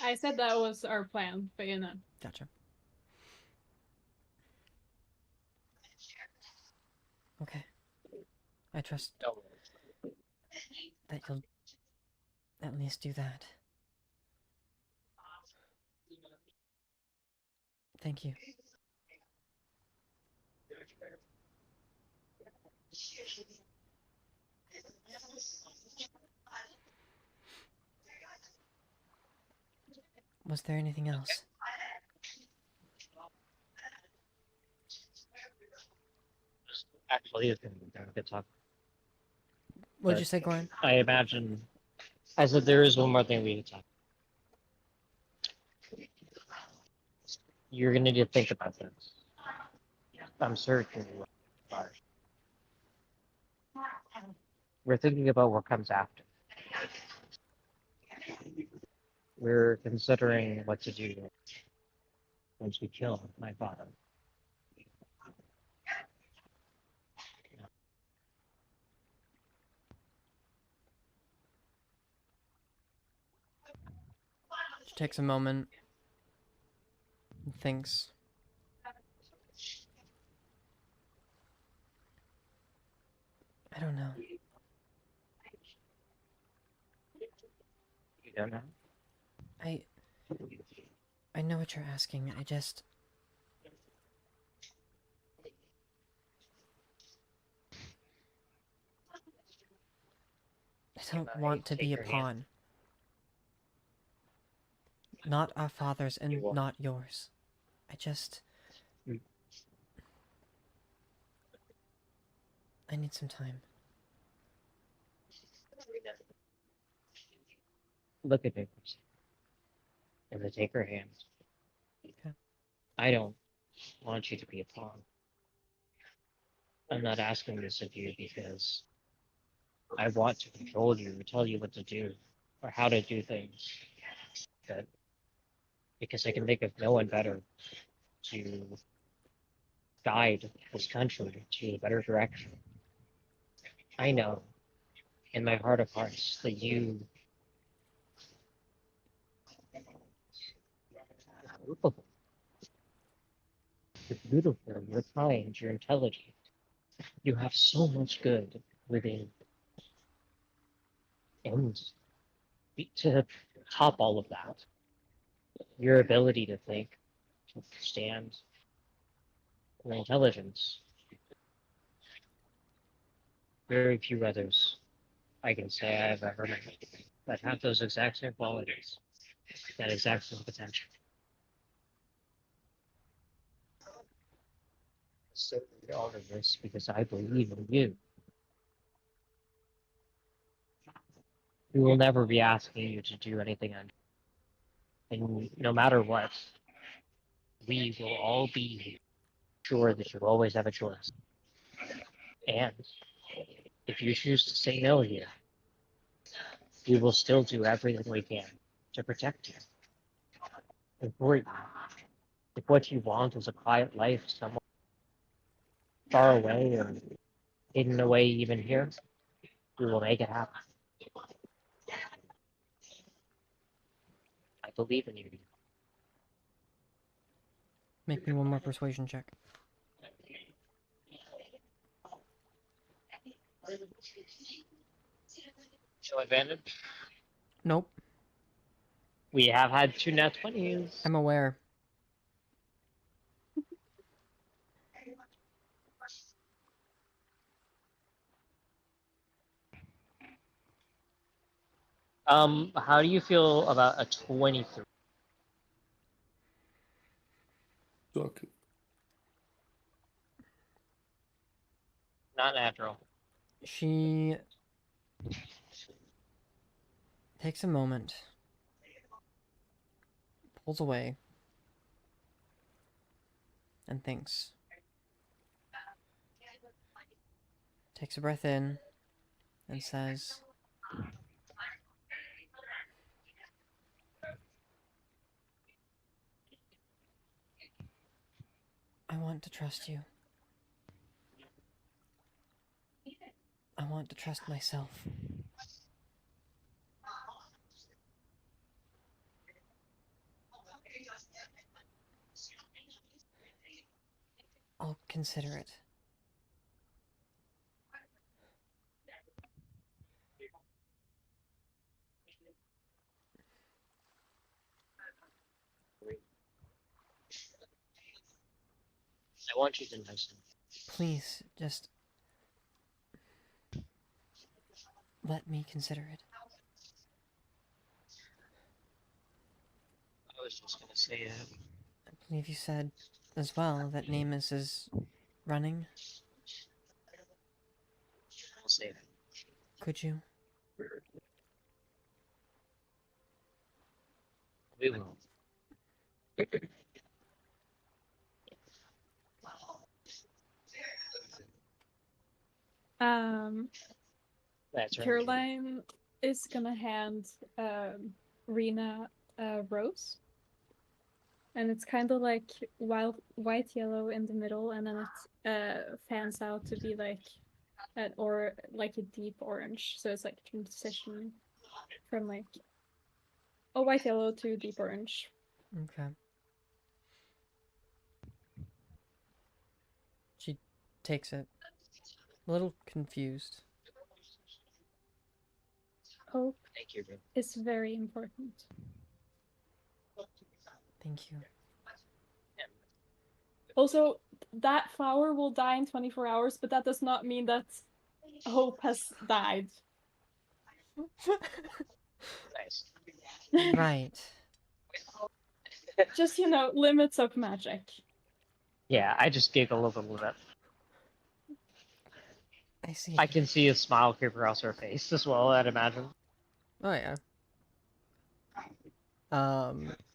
Speaker 4: I said that was our plan, but you know.
Speaker 1: Gotcha. Okay. I trust that you'll at least do that. Thank you. Was there anything else?
Speaker 2: Actually, it's going to be a good talk.
Speaker 1: What'd you say, Glenn?
Speaker 2: I imagine. I said there is one more thing we need to talk. You're going to need to think about this. I'm certain you are. We're thinking about what comes after. We're considering what to do once we kill my father.
Speaker 1: She takes a moment and thinks. I don't know.
Speaker 2: You don't know?
Speaker 1: I know what you're asking. I just... I don't want to be a pawn. Not our father's and not yours. I just... I need some time.
Speaker 2: Look at it. And then take her hand.
Speaker 1: Okay.
Speaker 2: I don't want you to be a pawn. I'm not asking this of you because I want to control you or tell you what to do or how to do things. But because I can think of no one better to guide this country to a better direction. I know in my heart of hearts that you capable. You're beautiful, you're kind, you're intelligent. You have so much good within. And to top all of that, your ability to think, to understand, your intelligence. Very few others I can say I've ever met that have those exact same qualities, that exact same potential. So all of this because I believe in you. We will never be asking you to do anything and no matter what, we will all be sure that you always have a choice. And if you choose to say no here, we will still do everything we can to protect you and for you. If what you want is a quiet life somewhere far away or hidden away even here, we will make it happen. I believe in you.
Speaker 1: Make me one more persuasion check.
Speaker 2: Show advantage.
Speaker 1: Nope.
Speaker 2: We have had 2 nat 20s.
Speaker 1: I'm aware.
Speaker 2: How do you feel about a 23?
Speaker 5: Suck.
Speaker 2: Not natural.
Speaker 1: She takes a moment, pulls away, and thinks. Takes a breath in and says, I want to trust you. I want to trust myself. I'll consider it.
Speaker 2: I want you to know something.
Speaker 1: Please, just let me consider it.
Speaker 2: I was just gonna say that.
Speaker 1: I believe you said as well that Namus is running.
Speaker 2: I'll say that.
Speaker 1: Could you?
Speaker 2: We will. That's right.
Speaker 4: Caroline is gonna hand Rena a rose. And it's kind of like white yellow in the middle, and then it fans out to be like a deep orange. So it's like a transition from like a white yellow to deep orange.
Speaker 1: Okay. She takes it, a little confused.
Speaker 4: Hope
Speaker 2: Thank you, Ruth.
Speaker 4: is very important.
Speaker 1: Thank you.
Speaker 4: Also, that flower will die in 24 hours, but that does not mean that Hope has died.
Speaker 2: Nice.
Speaker 1: Right.
Speaker 4: Just, limits of magic.
Speaker 2: Yeah, I just giggle a little bit.
Speaker 1: I see.
Speaker 2: I can see a smile creep across her face as well, I'd imagine.
Speaker 1: Oh yeah.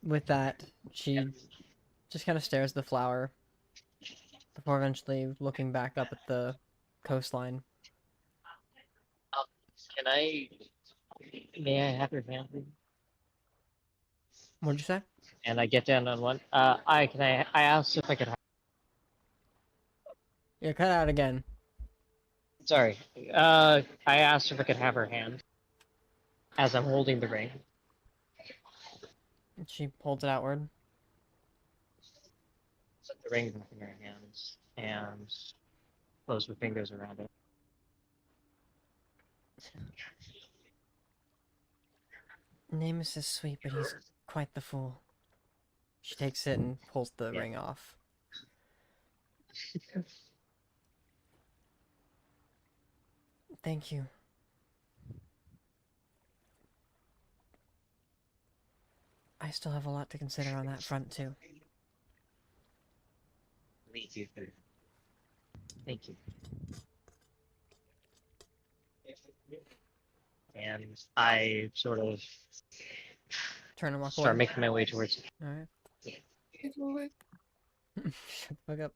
Speaker 1: With that, she just kind of stares at the flower before eventually looking back up at the coastline.
Speaker 2: May I have your hand, please?
Speaker 1: What'd you say?
Speaker 2: And I get down on one. I asked if I could have.
Speaker 1: Yeah, cut out again.
Speaker 2: Sorry. I asked if I could have her hand as I'm holding the ring.
Speaker 1: She holds it outward.
Speaker 2: the ring back in her hands and close her fingers around it.
Speaker 1: Namus is sweet, but he's quite the fool. She takes it and pulls the
Speaker 2: Yeah.
Speaker 1: ring off. Thank you. I still have a lot to consider on that front, too.
Speaker 2: Thank you. Thank you. And I sort of
Speaker 1: Turn and walk
Speaker 2: start
Speaker 1: away.
Speaker 2: making my way towards.
Speaker 1: Alright. Shut the fuck up.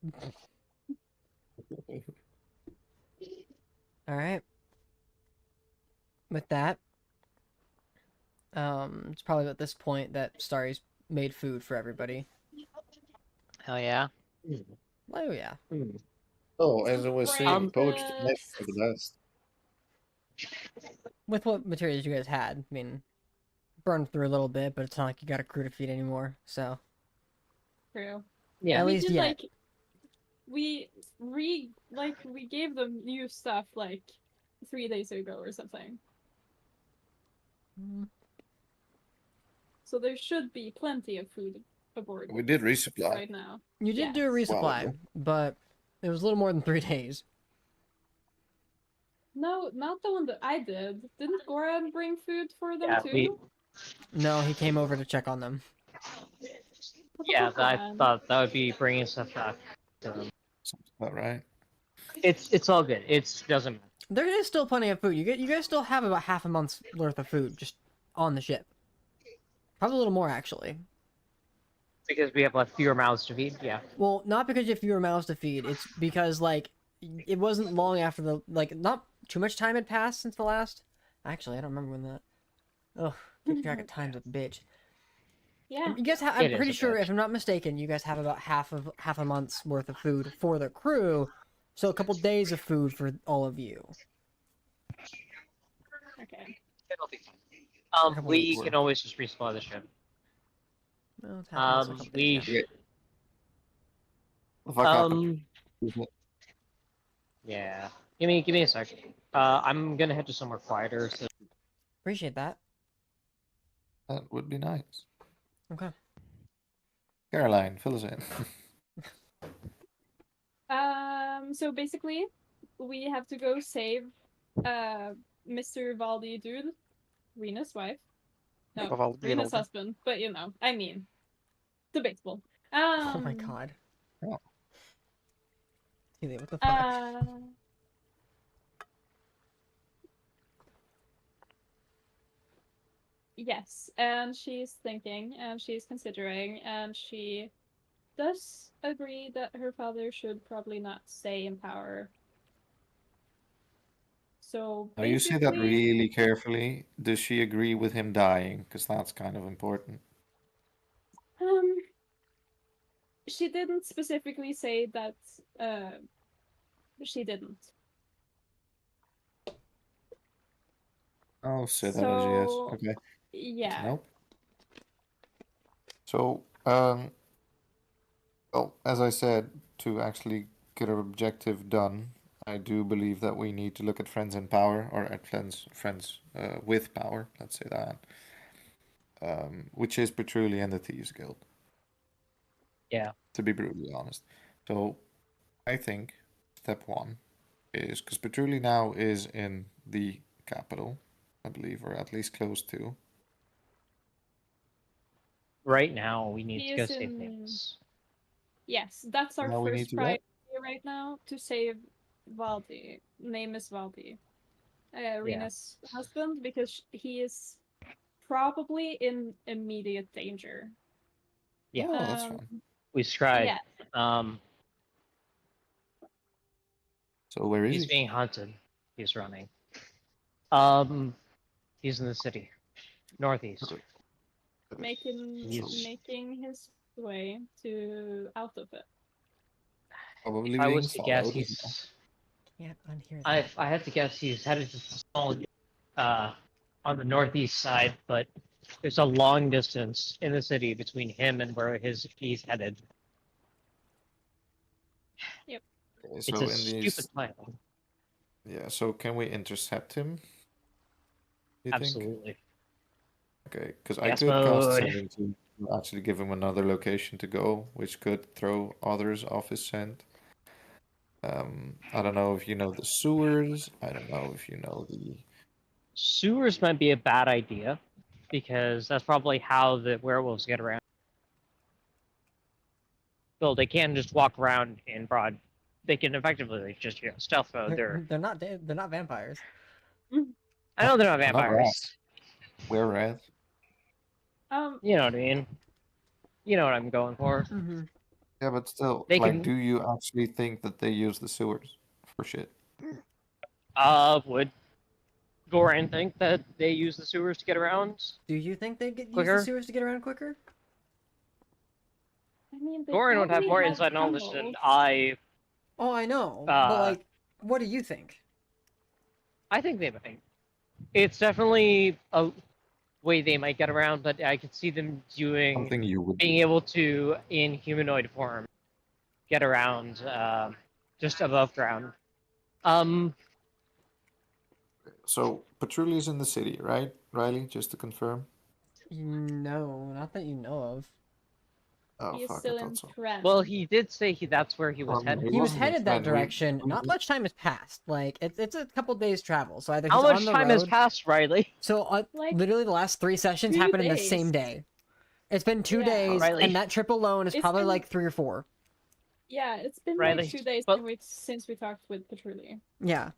Speaker 1: Alright. With that, it's probably at this point that Starry's made food for everybody.
Speaker 7: Hell yeah.
Speaker 1: Oh yeah.
Speaker 5: Oh, as I was saying, poached
Speaker 4: Breakfast.
Speaker 5: eggs are the best.
Speaker 1: With what materials you guys had, I mean, burned through a little bit, but it's not like you got a crew to feed anymore, so.
Speaker 4: True.
Speaker 2: Yeah.
Speaker 1: At
Speaker 4: we
Speaker 1: least
Speaker 4: did,
Speaker 1: yet.
Speaker 4: we gave them new stuff like 3 days ago or something.
Speaker 1: Mm,
Speaker 4: So there should be plenty of food aboard
Speaker 5: We did resupply.
Speaker 4: right now.
Speaker 1: You did do a
Speaker 4: Yes.
Speaker 1: resupply,
Speaker 5: Well,
Speaker 1: but it was a little more than 3 days.
Speaker 4: No, not the one that I did. Didn't Goran bring food for them
Speaker 2: Yeah,
Speaker 4: too?
Speaker 1: No, he came over to check on them.
Speaker 4: What the
Speaker 2: Yeah,
Speaker 4: fuck,
Speaker 2: I
Speaker 4: man?
Speaker 2: thought that would be bringing stuff back.
Speaker 5: Sounds about right.
Speaker 2: It's all good. It doesn't matter.
Speaker 1: There is still plenty of food. You guys still have about half a month's worth of food just on the ship. Probably a little more, actually.
Speaker 2: Because we have like fewer mouths to feed. Yeah.
Speaker 1: Well, not because you have fewer mouths to feed. It's because, like, it wasn't long after the, like, not too much time had passed since the last. Actually, I don't remember when that. Ugh, keep track of time's a bitch.
Speaker 4: Yeah.
Speaker 1: You guys have,
Speaker 2: It
Speaker 1: I'm
Speaker 2: is
Speaker 1: pretty
Speaker 2: a
Speaker 1: sure,
Speaker 2: bitch.
Speaker 1: if I'm not mistaken, you guys have about half a month's worth of food for the crew. So a couple days of food for all of you.
Speaker 4: Okay.
Speaker 2: It'll be fine.
Speaker 1: A couple
Speaker 2: We
Speaker 1: weeks.
Speaker 2: can always just resupply the ship.
Speaker 1: Well, it's half a month, so a couple days,
Speaker 2: We
Speaker 1: yeah.
Speaker 5: The fuck happened?
Speaker 2: yeah. Give me a sec. I'm gonna head to somewhere quieter. So
Speaker 1: Appreciate that.
Speaker 5: That would be nice.
Speaker 1: Okay.
Speaker 5: Caroline, fill us in.
Speaker 4: So basically, we have to go save Mr. Valdi dude, Rena's wife. No,
Speaker 7: Valdi
Speaker 4: Rena's
Speaker 7: dude.
Speaker 4: husband, but you know, I mean, debatable.
Speaker 1: Oh my god.
Speaker 5: Oh.
Speaker 1: What the fuck?
Speaker 4: Yes, and she's thinking, and she's considering, and she does agree that her father should probably not stay in power. So
Speaker 5: Now you say that
Speaker 4: basically,
Speaker 5: really carefully. Does she agree with him dying? Because that's kind of important.
Speaker 4: she didn't specifically say that she didn't.
Speaker 5: I'll say that as yes.
Speaker 4: So,
Speaker 5: Okay.
Speaker 4: yeah.
Speaker 5: Nope. So, well, as I said, to actually get our objective done, I do believe that we need to look at friends in power, or at friends with power. Let's say that. Which is Petruli and the Thieves Guild.
Speaker 2: yeah.
Speaker 5: To be brutally honest. So, I think step one is because Petruli now is in the capital, I believe, or at least close to.
Speaker 2: Right now, we need
Speaker 4: He
Speaker 2: to go
Speaker 4: is
Speaker 2: save
Speaker 4: in-
Speaker 2: Namus.
Speaker 4: Yes, that's our
Speaker 5: Now we need
Speaker 4: first
Speaker 5: to what?
Speaker 4: priority right now, to save Valdi. Name is Valdi. Rena's husband, because he is probably in immediate danger.
Speaker 2: Yeah.
Speaker 5: Oh, that's
Speaker 4: Um,
Speaker 5: fine.
Speaker 2: We tried.
Speaker 4: Yeah.
Speaker 5: So where is
Speaker 2: He's
Speaker 5: he?
Speaker 2: being hunted. He's running. He's in the city, northeast.
Speaker 4: making his way to out of it.
Speaker 5: Probably
Speaker 2: If I
Speaker 5: being
Speaker 2: was to guess,
Speaker 5: followed.
Speaker 2: he's.
Speaker 1: Can't unhear that.
Speaker 2: I had to guess he's headed to small, on the northeast side, but there's a long distance in the city between him and where he's headed.
Speaker 5: Okay,
Speaker 2: It's
Speaker 5: so
Speaker 2: a
Speaker 5: in
Speaker 2: stupid
Speaker 5: these,
Speaker 2: plan.
Speaker 5: yeah. So can we intercept him? You think?
Speaker 2: Absolutely.
Speaker 5: Okay, because I
Speaker 2: Yes,
Speaker 5: could cast
Speaker 2: mode.
Speaker 5: sending to actually give him another location to go, which could throw others off his scent. I don't know if you know the sewers. I don't know if you know the.
Speaker 2: Sewers might be a bad idea, because that's probably how the werewolves get around. Well, they can't just walk around in broad. They can effectively just stealth mode.
Speaker 1: They're not vampires.
Speaker 2: I know they're not
Speaker 5: They're not
Speaker 2: vampires.
Speaker 5: rats. We're rats.
Speaker 2: You know what I mean. You know what I'm going for.
Speaker 1: Mm-hmm.
Speaker 5: Yeah, but still,
Speaker 2: They
Speaker 5: like,
Speaker 2: can.
Speaker 5: do you actually think that they use the sewers for shit?
Speaker 2: Would Goran think that they use the sewers to get around
Speaker 1: Do you think they use the
Speaker 2: quicker?
Speaker 1: sewers to get around quicker?
Speaker 4: I mean, they
Speaker 2: Goran would have
Speaker 4: probably
Speaker 2: more
Speaker 4: have
Speaker 2: inside knowledge than
Speaker 4: tunnels.
Speaker 2: I.
Speaker 1: Oh, I know, but
Speaker 2: Uh,
Speaker 1: like, what do you think?
Speaker 2: I think they might. It's definitely a way they might get around, but I could see them doing
Speaker 5: Something you would
Speaker 2: being
Speaker 5: do.
Speaker 2: able to, in humanoid form, get around just above ground.
Speaker 5: So, Patrouille's in the city, right, Riley? Just to confirm.
Speaker 1: No, not that you know of.
Speaker 5: Oh,
Speaker 4: He is
Speaker 5: fuck, I
Speaker 4: still in
Speaker 5: thought so.
Speaker 4: Tren.
Speaker 2: Well, he did say that's where he was headed.
Speaker 1: He was
Speaker 5: wasn't in
Speaker 1: headed that
Speaker 5: Tren.
Speaker 1: direction.
Speaker 5: we
Speaker 1: Not much time has passed. Like it's a couple days travel. So either
Speaker 2: How
Speaker 1: he's
Speaker 2: much
Speaker 1: on the
Speaker 2: time
Speaker 1: road.
Speaker 2: has passed, Riley?
Speaker 1: So
Speaker 4: Like,
Speaker 1: literally the last 3 sessions
Speaker 4: 2
Speaker 1: happened in the same
Speaker 4: days.
Speaker 1: day. It's been 2
Speaker 4: Yeah.
Speaker 1: days,
Speaker 2: Riley.
Speaker 1: and that trip alone is
Speaker 4: It's
Speaker 1: probably
Speaker 4: been-
Speaker 1: like 3 or 4.
Speaker 4: Yeah, it's been
Speaker 2: Riley,
Speaker 4: like 2 days
Speaker 2: but-
Speaker 4: since we talked with Patrouille.
Speaker 1: Yeah.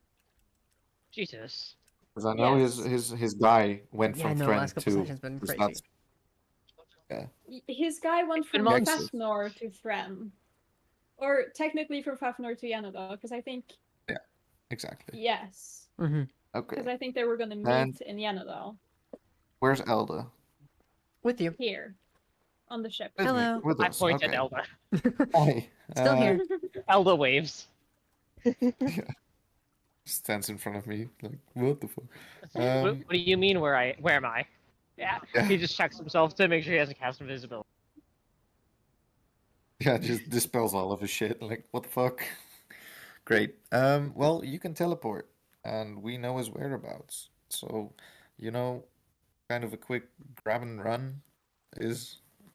Speaker 2: Jesus.
Speaker 5: Because I know
Speaker 4: Yes.
Speaker 5: his guy went
Speaker 1: Yeah,
Speaker 5: from
Speaker 1: no,
Speaker 5: Tren
Speaker 1: last couple
Speaker 5: to.
Speaker 1: sessions been
Speaker 5: 'cause
Speaker 1: crazy.
Speaker 5: that's-
Speaker 4: His guy went
Speaker 2: been
Speaker 4: from
Speaker 2: months.
Speaker 4: Fafnor to Thren. Or technically from Fafnor to Yanadal, because I think,
Speaker 5: Exactly.
Speaker 4: yes.
Speaker 1: Mm-hmm.
Speaker 5: Okay.
Speaker 4: Because I think they were going to meet
Speaker 5: And-
Speaker 4: in Yanadal.
Speaker 5: Where's Elda?
Speaker 1: With you.
Speaker 4: Here. On the ship.
Speaker 5: With me,
Speaker 1: Hello.
Speaker 5: with
Speaker 2: I
Speaker 5: us.
Speaker 2: point at
Speaker 5: Okay.
Speaker 2: Elda.
Speaker 5: Hi.
Speaker 1: Still here.
Speaker 2: Elda waves.
Speaker 5: Stands in front of me, like, what the fuck?
Speaker 2: What do you mean? Where am I? Yeah.
Speaker 5: Yeah.
Speaker 2: He just checks himself to make sure he hasn't cast invisibility.
Speaker 5: Yeah, just dispels all of his shit. Like, what the fuck? Great. Well, you can teleport, and we know his whereabouts. So, kind of a quick grab and run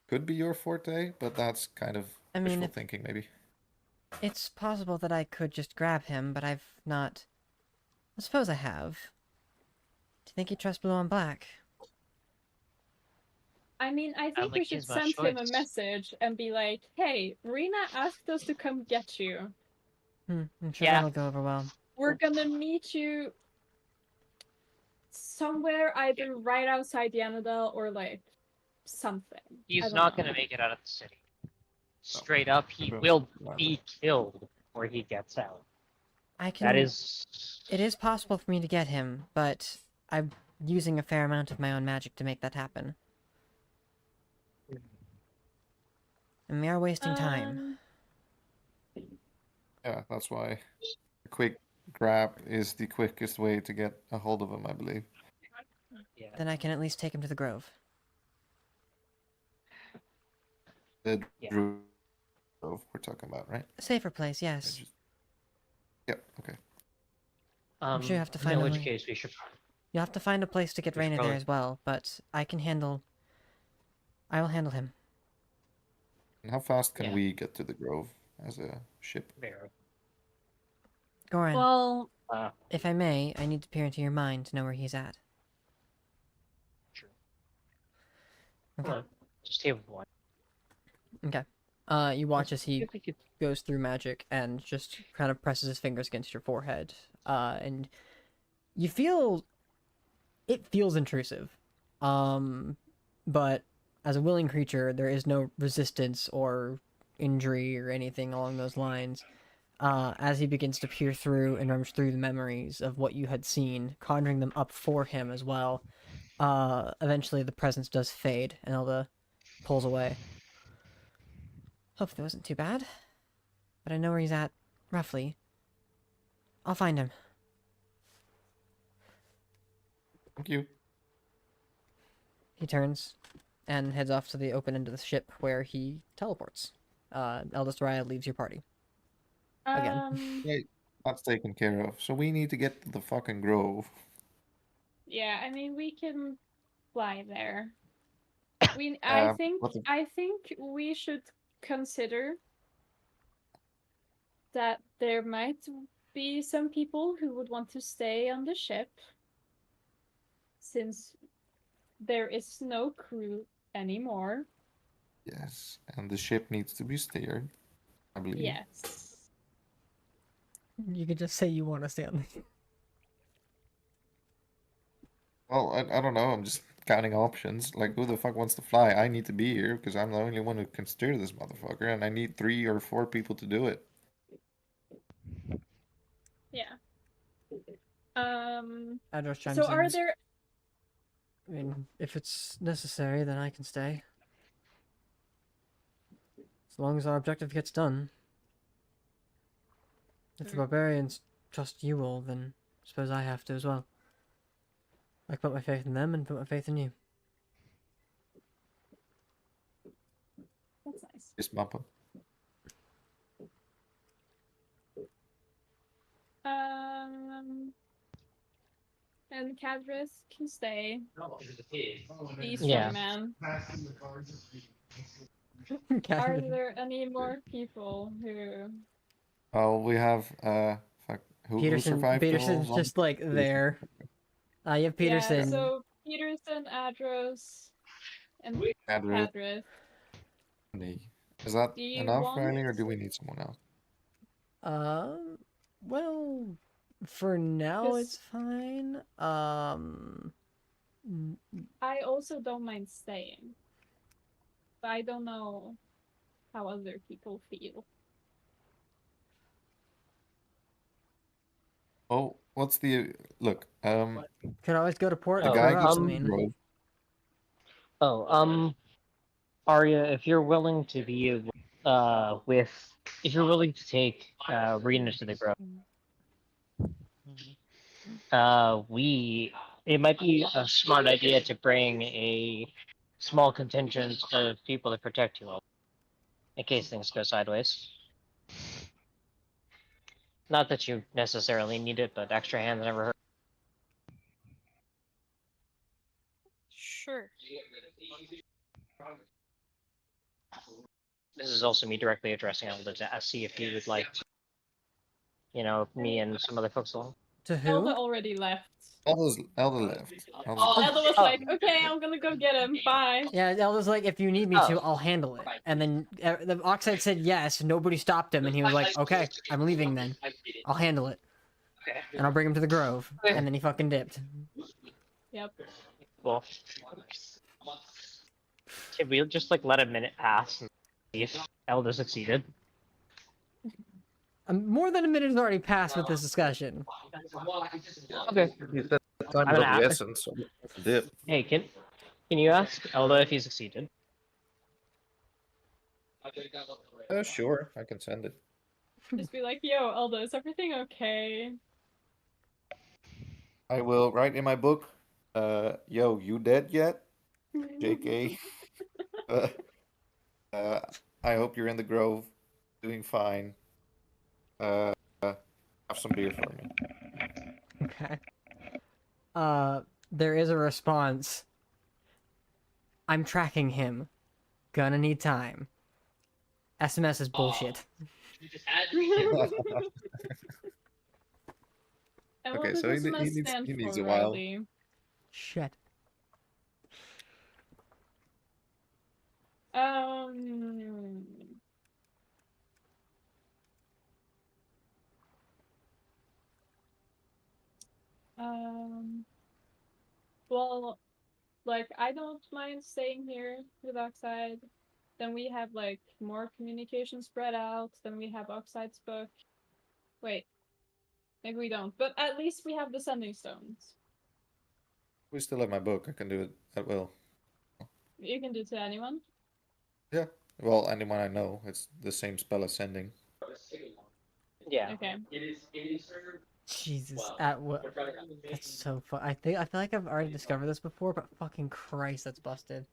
Speaker 5: could be your forte, but that's kind of
Speaker 1: I mean,
Speaker 5: wishful
Speaker 1: if-
Speaker 5: thinking, maybe.
Speaker 1: It's possible that I could just grab him, but I've not. I suppose I have. Do you think he trusts blue on black?
Speaker 4: I mean, I think we
Speaker 2: like
Speaker 4: should
Speaker 2: he's my
Speaker 4: send him a
Speaker 2: choice.
Speaker 4: message and be like, hey, Rena asked us to come get you.
Speaker 1: I'm sure
Speaker 2: Yeah.
Speaker 1: that'll go over well.
Speaker 4: We're gonna meet you somewhere either right outside Yanadal or like something. I
Speaker 2: He's
Speaker 4: don't
Speaker 2: not
Speaker 4: know.
Speaker 2: going to make it out of the city. Straight up, he
Speaker 5: Okay.
Speaker 2: will be killed before he gets out.
Speaker 1: I can.
Speaker 2: That is.
Speaker 1: It is possible for me to get him, but I'm using a fair amount of my own magic to make that happen. And we are wasting time.
Speaker 5: Yeah, that's why a quick grab is the quickest way to get a hold of him, I believe.
Speaker 2: Yeah.
Speaker 1: Then I can at least take him to the grove.
Speaker 5: The
Speaker 2: Yeah.
Speaker 5: Grove we're talking about, right?
Speaker 1: A safer place,
Speaker 5: I
Speaker 1: yes.
Speaker 5: just- Yep, okay.
Speaker 1: I'm sure you have to
Speaker 2: In
Speaker 1: find a
Speaker 2: which
Speaker 1: way.
Speaker 2: case we should.
Speaker 1: You'll have to find a place to get
Speaker 2: We should
Speaker 1: Raina there
Speaker 2: probably-
Speaker 1: as well, but I can handle. I will handle him.
Speaker 5: And how fast can
Speaker 2: Yeah.
Speaker 5: we get to the Grove as a ship?
Speaker 2: There.
Speaker 1: Goran,
Speaker 4: Well,
Speaker 1: if I may, I need to peer into your mind to know where he's at.
Speaker 2: Sure.
Speaker 1: Okay.
Speaker 2: Hold on. Just table one.
Speaker 1: Okay. You watch as he
Speaker 2: I think it's
Speaker 1: goes through magic and just kind of presses his fingers against your forehead. And you feel it feels intrusive. But as a willing creature, there is no resistance or injury or anything along those lines. As he begins to peer through and rummage through the memories of what you had seen, conjuring them up for him as well. Eventually the presence does fade, and Elda pulls away. Hope that wasn't too bad. But I know where he's at, roughly. I'll find him.
Speaker 5: Thank you.
Speaker 1: He turns and heads off to the open end of the ship where he teleports. Eldest Raya leaves your party. Again.
Speaker 5: Wait, that's taken care of. So we need to get to the fucking grove.
Speaker 4: Yeah, I mean we can fly there. I think
Speaker 5: what the-
Speaker 4: we should consider that there might be some people who would want to stay on the ship since there is no crew anymore.
Speaker 5: Yes, and the ship needs to be steered, I believe.
Speaker 4: Yes.
Speaker 1: You could just say you want to stay on the.
Speaker 5: Well, I don't know. I'm just counting options. Like, who the fuck wants to fly? I need to be here because I'm the only one who can steer this motherfucker, and I need 3 or 4 people to do it.
Speaker 4: Yeah.
Speaker 1: Adros chimes
Speaker 4: So
Speaker 1: in.
Speaker 4: are there
Speaker 1: I mean, if it's necessary, then I can stay. As long as our objective gets done. If the barbarians trust you all, then I suppose I have to as well. I put my faith in them and put my faith in you.
Speaker 4: That's nice.
Speaker 5: Just Mappa.
Speaker 4: And Cadris can stay. He's
Speaker 2: Yeah.
Speaker 4: man. Are
Speaker 1: Captain.
Speaker 4: there any more people who
Speaker 5: Oh, we have fuck. Who
Speaker 1: Peterson.
Speaker 5: survived the
Speaker 1: Peterson's
Speaker 5: whole
Speaker 1: just like there. You have Peterson.
Speaker 4: Yeah, so Peterson, Adros, and
Speaker 5: Adric.
Speaker 4: Cadris.
Speaker 5: Is that
Speaker 4: Do you
Speaker 5: enough,
Speaker 4: want-
Speaker 5: Riley, or do we need someone else?
Speaker 1: Well, for now
Speaker 4: Because-
Speaker 1: it's fine.
Speaker 4: I also don't mind staying. But I don't know how other people feel.
Speaker 5: Oh, what's the look?
Speaker 1: Could always go to port.
Speaker 5: The
Speaker 2: Oh,
Speaker 5: guy
Speaker 1: or
Speaker 5: goes
Speaker 1: else,
Speaker 5: to
Speaker 1: I
Speaker 5: the
Speaker 1: mean,
Speaker 5: grove.
Speaker 2: Arya, if you're willing to be if you're willing to take Rena to the grove, it might be a smart idea to bring a small contingent of people to protect you all, in case things go sideways. Not that you necessarily need it, but extra hands never hurt.
Speaker 8: Sure.
Speaker 2: This is also me directly addressing Elda to see if he would like, me and some other folks along.
Speaker 1: to who?
Speaker 4: Elda already left.
Speaker 5: Elder left.
Speaker 4: Elda was
Speaker 2: Oh.
Speaker 4: like, okay, I'm gonna go get him. Bye.
Speaker 1: Yeah, Elda's like, if you need me to, I'll handle it. And then the Oxide said yes, nobody stopped him, and he was like, okay, I'm leaving then. I'll handle it. And I'll bring him to the Grove. And then he fucking dipped.
Speaker 4: Yep.
Speaker 2: Well, can we just let a minute pass and see if Elda succeeded?
Speaker 1: More than a minute has already passed with this discussion.
Speaker 2: Okay.
Speaker 5: Time
Speaker 2: I'm
Speaker 5: of
Speaker 2: gonna
Speaker 5: the
Speaker 2: ask.
Speaker 5: essence. So dip.
Speaker 2: Hey, can you ask Elda if he succeeded?
Speaker 5: Sure, I can send it.
Speaker 4: Just be like, yo, Elda, is everything okay?
Speaker 5: I will write in my book. Yo, you dead yet? JK. I hope you're in the grove, doing fine. Have some beer for me.
Speaker 1: Okay. There is a response. I'm tracking him. Gonna need time. SMS is bullshit.
Speaker 4: And
Speaker 5: Okay,
Speaker 4: what does
Speaker 5: so he
Speaker 4: SMS
Speaker 5: needs-
Speaker 4: stand
Speaker 5: he needs
Speaker 4: for,
Speaker 5: a while.
Speaker 4: Riley?
Speaker 1: Shit.
Speaker 4: Well, like, I don't mind staying here with Oxide. Then we have, like, more communication spread out. Then we have Oxide's book. Wait. Maybe we don't. But at least we have the Sending Stones.
Speaker 5: We still have my book. I can do it at will.
Speaker 4: You can do to anyone.
Speaker 5: Yeah. Well, anyone I know. It's the same spell as sending.
Speaker 2: Yeah.
Speaker 4: Okay.
Speaker 1: Jesus, at what? That's so I feel like I've already discovered this before, but fucking Christ, that's busted.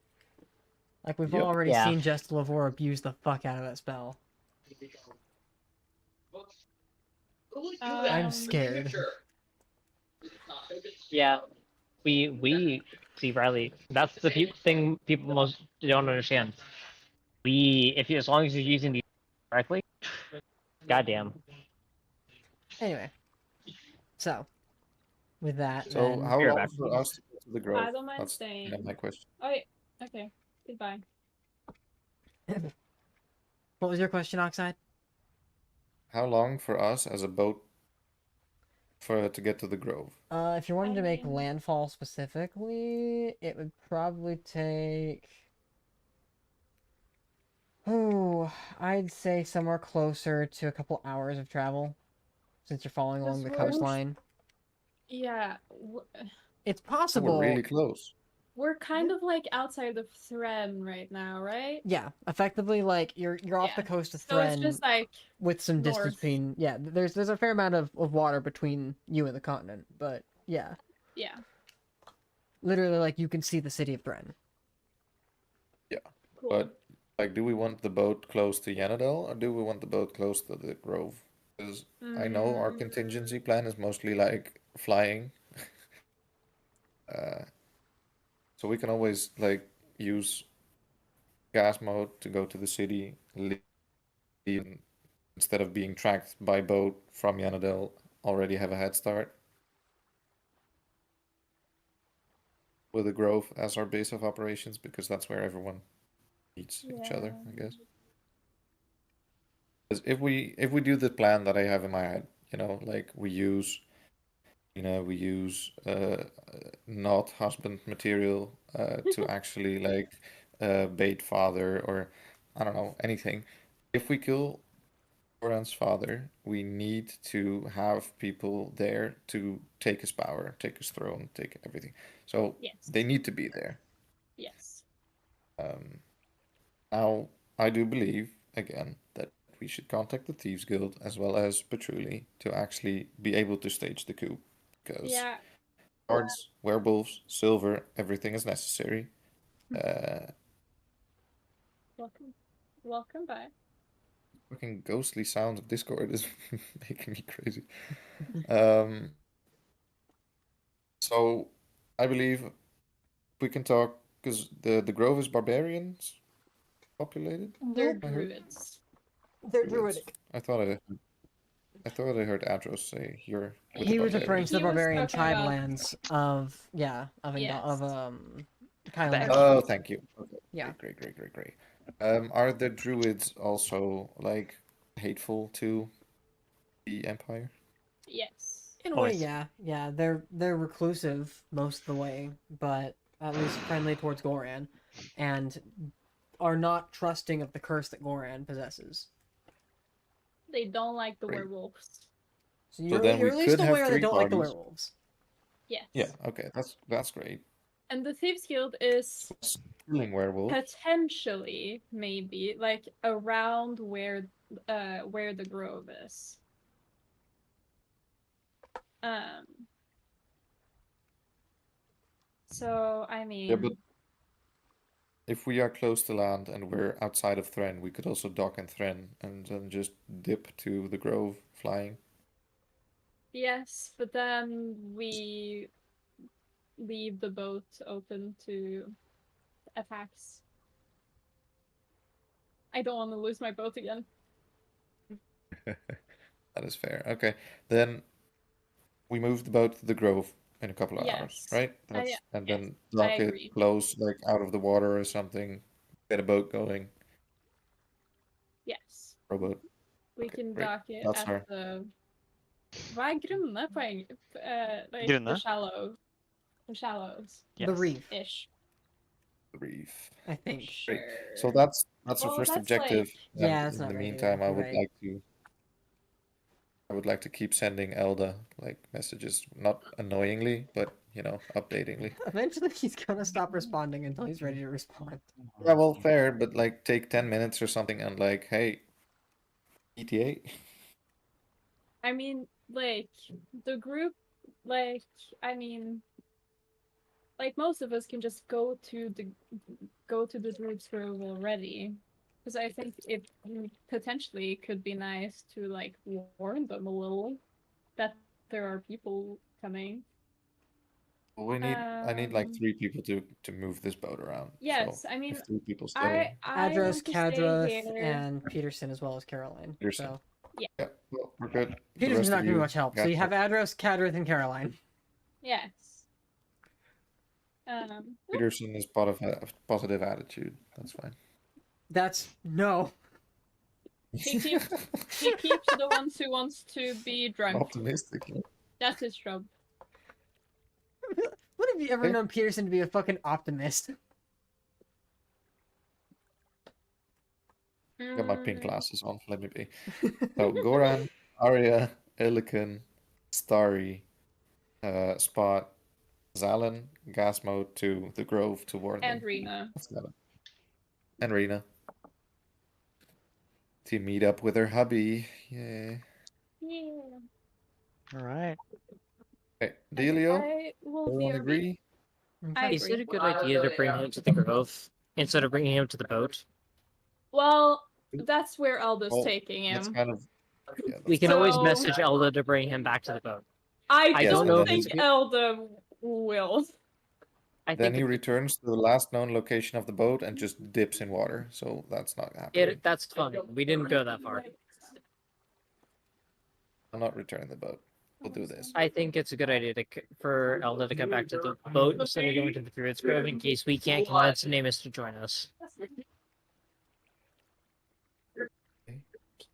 Speaker 1: Like we've
Speaker 5: Yep.
Speaker 1: already
Speaker 2: Yeah.
Speaker 1: seen Just Lavore abuse the fuck out of that spell. I'm scared.
Speaker 2: Yeah, we see Riley. That's the thing people most don't understand. If you, as long as you're using the correctly, goddamn.
Speaker 1: Anyway, so with that,
Speaker 5: So
Speaker 1: then
Speaker 5: how
Speaker 2: You're
Speaker 5: long
Speaker 2: back.
Speaker 5: for us to get to the grove?
Speaker 4: I don't mind
Speaker 5: That's
Speaker 4: staying.
Speaker 5: my question.
Speaker 4: Oh, yeah. Okay. Goodbye.
Speaker 1: what was your question, Oxide?
Speaker 5: How long for us as a boat for to get to the grove?
Speaker 1: If you're wanting
Speaker 4: I
Speaker 1: to make
Speaker 4: mean-
Speaker 1: landfall specifically, it would probably take. Oh, I'd say somewhere closer to a couple hours of travel, since you're following along the
Speaker 4: Because we're-
Speaker 1: coastline.
Speaker 4: Yeah,
Speaker 1: It's
Speaker 5: So we're
Speaker 1: possible.
Speaker 5: really close.
Speaker 4: we're kind of like outside of Thren right now, right?
Speaker 1: Yeah, effectively, like you're off the
Speaker 4: Yeah.
Speaker 1: coast of
Speaker 4: So it's
Speaker 1: Thren
Speaker 4: just like
Speaker 1: with some distance
Speaker 4: north.
Speaker 1: between. Yeah, there's a fair amount of water between you and the continent, but yeah,
Speaker 4: yeah.
Speaker 1: literally, like you can see the city of Thren.
Speaker 4: Cool.
Speaker 5: But like, do we want the boat close to Yanadel or do we want the boat close to the grove? Because I know our contingency plan is mostly like flying. So we can always like use gas mode to go to the city, instead of being tracked by boat from Yanadel, already have a head start. With the grove as our base of operations, because that's where everyone meets each other, I guess. 'Cause if we do the plan that I have in my head, like we use not husband material to actually like bait father, or I don't know, anything. If we kill Goran's father, we need to have people there to take his power, take his throne, take everything. So
Speaker 4: Yes.
Speaker 5: they need to be there.
Speaker 4: Yes.
Speaker 5: Now, I do believe, again, that we should contact the Thieves Guild as well as Patchouli to actually be able to stage the coup. Because
Speaker 4: Yeah.
Speaker 5: cards, werewolves, silver, everything is necessary.
Speaker 4: Welcome back.
Speaker 5: Fucking ghostly sounds of Discord is making me crazy. So, I believe we can talk, because the Grove is barbarians populated.
Speaker 4: They're
Speaker 5: I heard.
Speaker 4: druids.
Speaker 1: They're
Speaker 5: Druids.
Speaker 1: druidic.
Speaker 5: I thought I heard Adros say you're with
Speaker 1: He
Speaker 5: the
Speaker 1: was referring
Speaker 5: barbarians.
Speaker 1: to the
Speaker 4: He was
Speaker 1: barbarian
Speaker 4: talking about-
Speaker 1: tribelands of
Speaker 4: Yes.
Speaker 1: Kylen-Jaal.
Speaker 5: Oh, thank you. Okay.
Speaker 1: Yeah.
Speaker 5: Great. Are the druids also like hateful to the Empire?
Speaker 4: Yes.
Speaker 1: In a way,
Speaker 7: Always.
Speaker 1: yeah. They're reclusive most of the way, but at least friendly towards Goran, and are not trusting of the curse that Goran possesses.
Speaker 4: They don't like the
Speaker 5: Great.
Speaker 4: werewolves.
Speaker 1: So you're,
Speaker 5: then
Speaker 1: you're
Speaker 5: we
Speaker 1: at least
Speaker 5: could have
Speaker 1: aware they
Speaker 5: 3
Speaker 1: don't like the
Speaker 5: parties.
Speaker 1: werewolves.
Speaker 4: Yes.
Speaker 5: Yeah, okay, that's great.
Speaker 4: And the Thieves Guild is
Speaker 5: Killing werewolves.
Speaker 4: potentially maybe like around where the grove is. So I mean,
Speaker 5: Yeah, but if we are close to land and we're outside of Thren, we could also dock in Thren and then just dip to the Grove flying.
Speaker 4: yes, but then we leave the boat open to attacks. I don't want to lose my boat again.
Speaker 5: That is fair. Okay, then we move the boat to the Grove in a couple of hours,
Speaker 4: Yes.
Speaker 5: right? And
Speaker 4: yes,
Speaker 5: then
Speaker 4: I
Speaker 5: dock it
Speaker 4: agree.
Speaker 5: close, like out of the water or something. Get a boat going.
Speaker 4: Yes.
Speaker 5: Rowboat.
Speaker 4: We
Speaker 5: Okay,
Speaker 4: can
Speaker 5: great.
Speaker 4: dock it
Speaker 5: That's
Speaker 4: at
Speaker 5: fair.
Speaker 4: the... Hva er grunne poeng? Like
Speaker 7: Grunne?
Speaker 4: the shallows.
Speaker 1: The
Speaker 7: Yes.
Speaker 1: reef,
Speaker 4: Ish.
Speaker 5: Reef.
Speaker 1: I think.
Speaker 5: Great. So
Speaker 4: Sure.
Speaker 5: that's our
Speaker 4: Well,
Speaker 5: first
Speaker 4: that's
Speaker 5: objective.
Speaker 4: like-
Speaker 1: Yeah,
Speaker 5: And
Speaker 1: that's
Speaker 5: in
Speaker 1: not
Speaker 5: the
Speaker 1: right
Speaker 5: meantime,
Speaker 1: either.
Speaker 5: I
Speaker 1: You're
Speaker 5: would
Speaker 1: right.
Speaker 5: like to keep sending Elda like messages, not annoyingly, but updatingly.
Speaker 1: Eventually, he's gonna stop responding until he's ready to respond.
Speaker 5: Yeah, well, fair, but like take 10 minutes or something and like, hey, ETA.
Speaker 4: I mean, like, the group, like, I mean, like, most of us can just go to the group's grove already. Because I think it potentially could be nice to, like, warn them a little. there are people coming.
Speaker 5: Well, I need like 3 people to move this boat around.
Speaker 4: Yes,
Speaker 5: So
Speaker 4: I mean,
Speaker 5: if 3 people stay,
Speaker 4: I
Speaker 1: Adros,
Speaker 4: want to stay
Speaker 1: Kadrath,
Speaker 4: here.
Speaker 1: and Peterson as well as Caroline.
Speaker 5: Peterson.
Speaker 1: So
Speaker 5: yeah, well, we're good. The
Speaker 1: Peterson's
Speaker 5: rest
Speaker 1: not
Speaker 5: of
Speaker 1: gonna be
Speaker 5: you
Speaker 1: much help. So
Speaker 5: got
Speaker 1: you have Adros, Kadrath, and Caroline.
Speaker 4: Yes.
Speaker 5: Peterson is part of a positive attitude. That's fine.
Speaker 1: That's no.
Speaker 4: He keeps the ones who wants to be drunk.
Speaker 5: Optimistic.
Speaker 4: That's his job.
Speaker 1: When have you ever
Speaker 5: Okay.
Speaker 1: known Peterson to be a fucking optimist?
Speaker 5: Got my pink glasses on. Let me be. So Goran, Arya, Elikin, Starry, Spot, Zalen, gas mode to the Grove to warn
Speaker 4: And
Speaker 5: them.
Speaker 4: Rena.
Speaker 5: That's got it. And Rena. To meet up with her hubby. Yay.
Speaker 4: Yeah.
Speaker 7: Alright.
Speaker 5: Okay, Delio,
Speaker 4: I will
Speaker 5: everyone
Speaker 4: BRB.
Speaker 5: agree?
Speaker 4: I
Speaker 2: Is it
Speaker 4: agree.
Speaker 2: a good idea to bring him to the grove instead of bringing him to the boat?
Speaker 4: Well, that's where Aldo's
Speaker 5: Well,
Speaker 4: taking
Speaker 5: That's
Speaker 4: him.
Speaker 5: kind of. Yeah,
Speaker 2: We
Speaker 5: that's
Speaker 2: can
Speaker 5: fine.
Speaker 2: always
Speaker 4: So-
Speaker 2: message Elda to bring him back to the boat.
Speaker 4: I
Speaker 2: I
Speaker 5: Yes,
Speaker 4: don't
Speaker 5: and then
Speaker 4: think
Speaker 2: he's-
Speaker 4: Elda will.
Speaker 2: I
Speaker 5: Then
Speaker 2: think
Speaker 5: he returns to the last known location of the boat and just dips in water. So that's not happening.
Speaker 2: that's fine. We didn't go that far.
Speaker 5: I'm not returning the boat. We'll do this.
Speaker 2: I think it's a good idea for Elda to come back to the boat instead of going to the Druid's Grove in case we can't convince Namus to join us.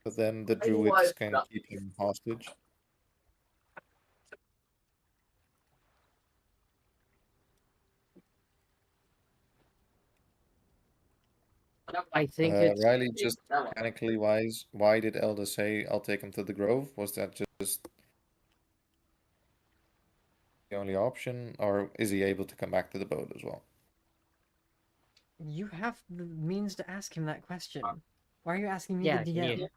Speaker 5: But then the druids can keep him hostage.
Speaker 2: I think it's
Speaker 5: Riley, just mechanically wise, why did Elda say I'll take him to the Grove? Was that just the only option, or is he able to come back to the boat as well?
Speaker 1: You have the means to ask him that question. Why are you asking me
Speaker 2: Yeah,
Speaker 1: the
Speaker 2: can
Speaker 1: DM?
Speaker 2: you-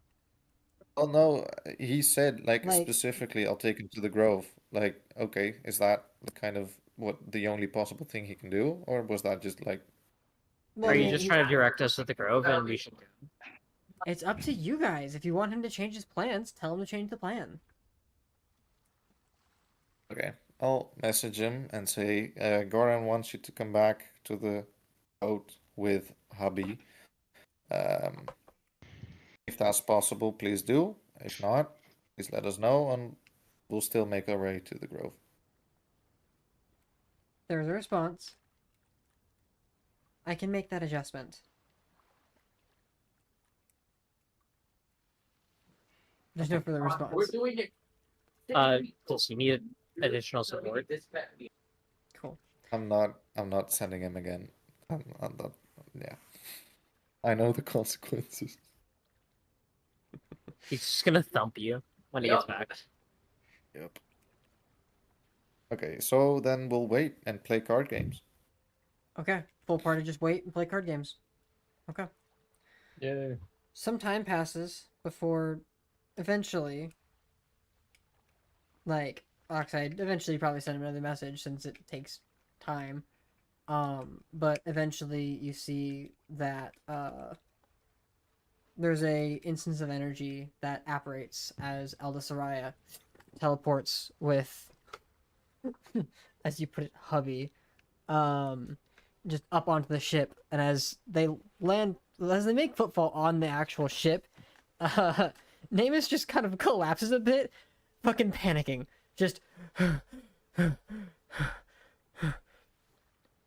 Speaker 5: Well, no, he said like
Speaker 1: Like-
Speaker 5: specifically, I'll take him to the Grove. Like, okay, is that kind of what the only possible thing he can do, or was that just like?
Speaker 1: Well,
Speaker 2: Are
Speaker 1: I
Speaker 2: you
Speaker 1: mean,
Speaker 2: just trying to direct us to the Grove and we should go?
Speaker 1: It's up to you guys. If you want him to change his plans, tell him to change the plan.
Speaker 5: Okay, I'll message him and say, Goran wants you to come back to the boat with hubby. If that's possible, please do. If not, please let us know, and we'll still make our way to the Grove.
Speaker 1: There's a response. I can make that adjustment. There's no further response.
Speaker 2: Does he need additional support?
Speaker 1: Cool.
Speaker 5: I'm not sending him again. I'm not. Yeah, I know the consequences.
Speaker 2: He's just gonna thump you when he gets back.
Speaker 5: Yep. Okay, so then we'll wait and play card games.
Speaker 1: Okay. Full party, just wait and play card games. Okay.
Speaker 2: Yeah.
Speaker 1: Some time passes before eventually, like, Oxide eventually probably send him another message since it takes time. But eventually you see that there's a instance of energy that apparates as Elda Soraya teleports with, as you put it, hubby, just up onto the ship, and as they make footfall on the actual ship, Namus just kind of collapses a bit, fucking panicking. Just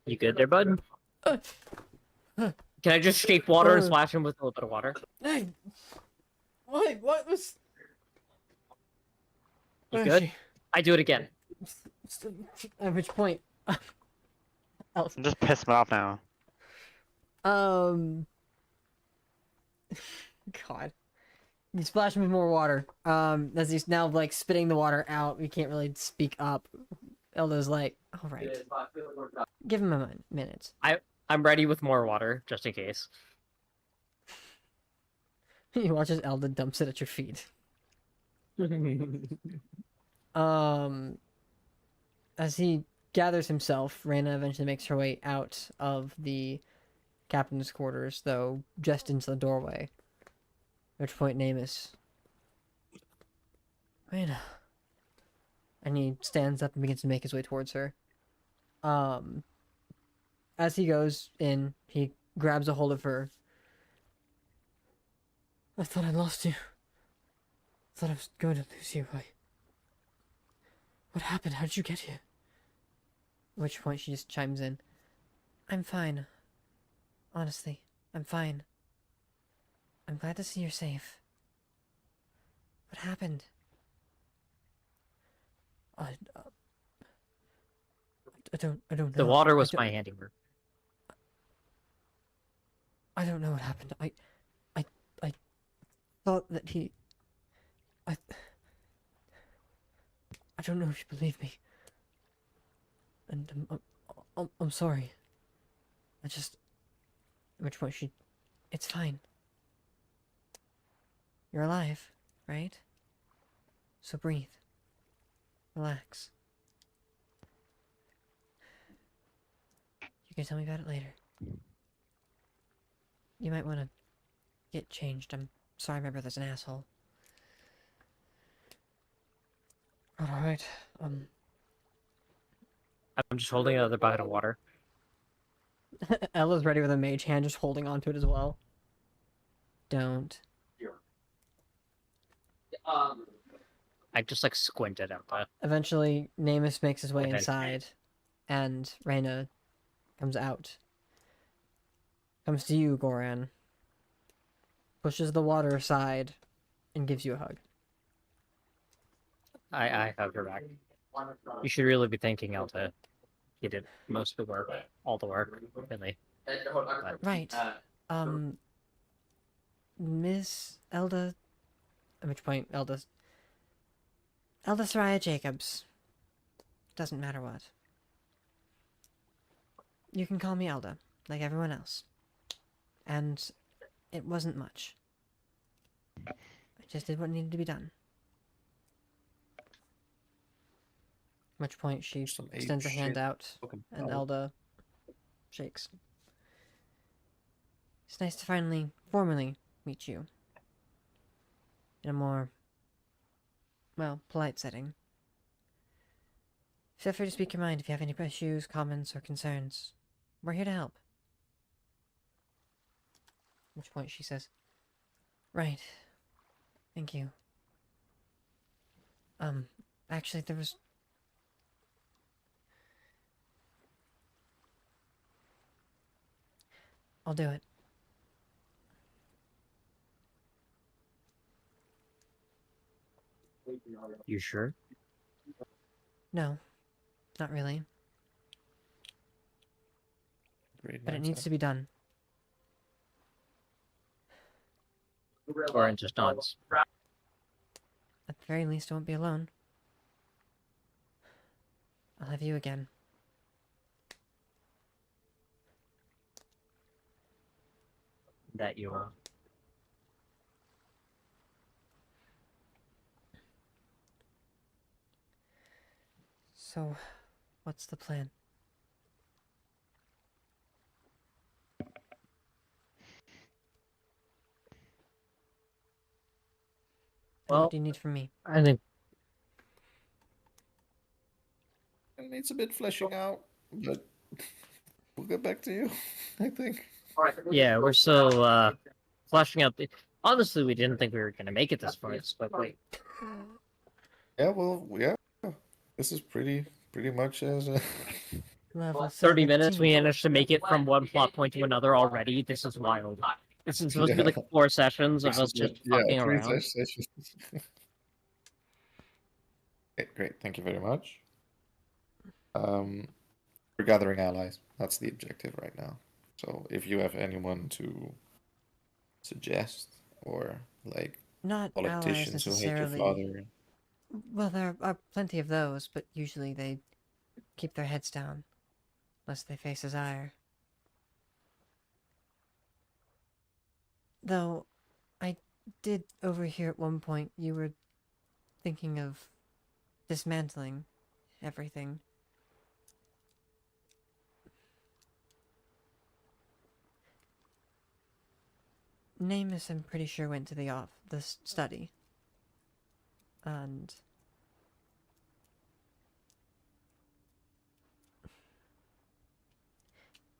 Speaker 2: You good there, bud? Can I just shape water and splash him with a little bit of water?
Speaker 1: hey, what was?
Speaker 2: You good? I do it again.
Speaker 1: At which point,
Speaker 7: I'm just pissed me off now.
Speaker 1: God, you splash him with more water. As he's now like spitting the water out, we can't really speak up. Elda's like, all right, give him a minute.
Speaker 2: I'm ready with more water, just in case.
Speaker 1: You watch as Elda dumps it at your feet. As he gathers himself, Reyna eventually makes her way out of the captain's quarters, though just into the doorway. At which point, Namus. Reyna. and he stands up and begins to make his way towards her. As he goes in, he grabs a hold of her. I thought I lost you. I thought I was going to lose you. What happened? How did you get here? At which point she just chimes in. I'm fine. Honestly, I'm fine. I'm glad to see you're safe. What happened? I don't know.
Speaker 2: The water was my handiwork.
Speaker 1: I don't know what happened. I thought that he... I don't know if you believe me. And I'm sorry. At which point it's fine. You're alive, right? So breathe. Relax. You can tell me about it later. You might want to get changed. I'm sorry my brother's an asshole. Alright,
Speaker 2: I'm just holding another bucket of water.
Speaker 1: Ella's ready with a mage hand, just holding onto it as well. Don't.
Speaker 2: I just like squinted at that.
Speaker 1: Eventually, Namus makes his way
Speaker 2: Okay.
Speaker 1: inside, and Reyna comes out. Comes to you, Goran. Pushes the water aside, and gives you a hug.
Speaker 2: I hug her back. You should really be thanking Elta. He did most of the work, all the work, really. But
Speaker 1: Right. Miss Elda... At which point, Elda Soraya Jacobs. Doesn't matter what. You can call me Elda, like everyone else. And it wasn't much. I just did what needed to be done. At which point she
Speaker 5: Some
Speaker 1: extends a
Speaker 5: ape
Speaker 1: hand
Speaker 5: shit.
Speaker 1: out,
Speaker 5: Fucking
Speaker 1: and
Speaker 5: power.
Speaker 1: Elda shakes. It's nice to finally, formally meet you. In a more, well, polite setting. Feel free to speak your mind if you have any issues, comments, or concerns. We're here to help. At which point she says, right. Thank you. Actually, there was... I'll do it.
Speaker 2: you sure?
Speaker 1: No, not really.
Speaker 5: Great
Speaker 1: But it
Speaker 5: mindset.
Speaker 1: needs to be done.
Speaker 2: Or just nods.
Speaker 1: At the very least, I won't be alone. I'll have you again.
Speaker 2: That you are.
Speaker 1: So, what's the plan? And
Speaker 2: Well,
Speaker 1: what do you need from me?
Speaker 2: I think
Speaker 5: It needs a bit fleshing out, but we'll get back to you, I think.
Speaker 2: yeah, we're still fleshing out the. Honestly, we didn't think we were gonna make it this far this quickly.
Speaker 5: Yeah, well, yeah. This is pretty much as
Speaker 1: Level
Speaker 2: 30 minutes, we
Speaker 1: 17.
Speaker 2: managed to make it from one plot point to another already. This is wild. This is supposed to be like 4 sessions of us just fucking
Speaker 5: three
Speaker 2: around.
Speaker 5: sessions. Okay, great, thank you very much. We're gathering allies. That's the objective right now. So if you have anyone to suggest, or like
Speaker 1: Not allies
Speaker 5: politicians who hate your
Speaker 1: necessarily.
Speaker 5: father,
Speaker 1: Well, there are plenty of those, but usually they keep their heads down, lest they face his ire. Though, I did overhear at one point you were thinking of dismantling everything. Namus, I'm pretty sure, went to the study. And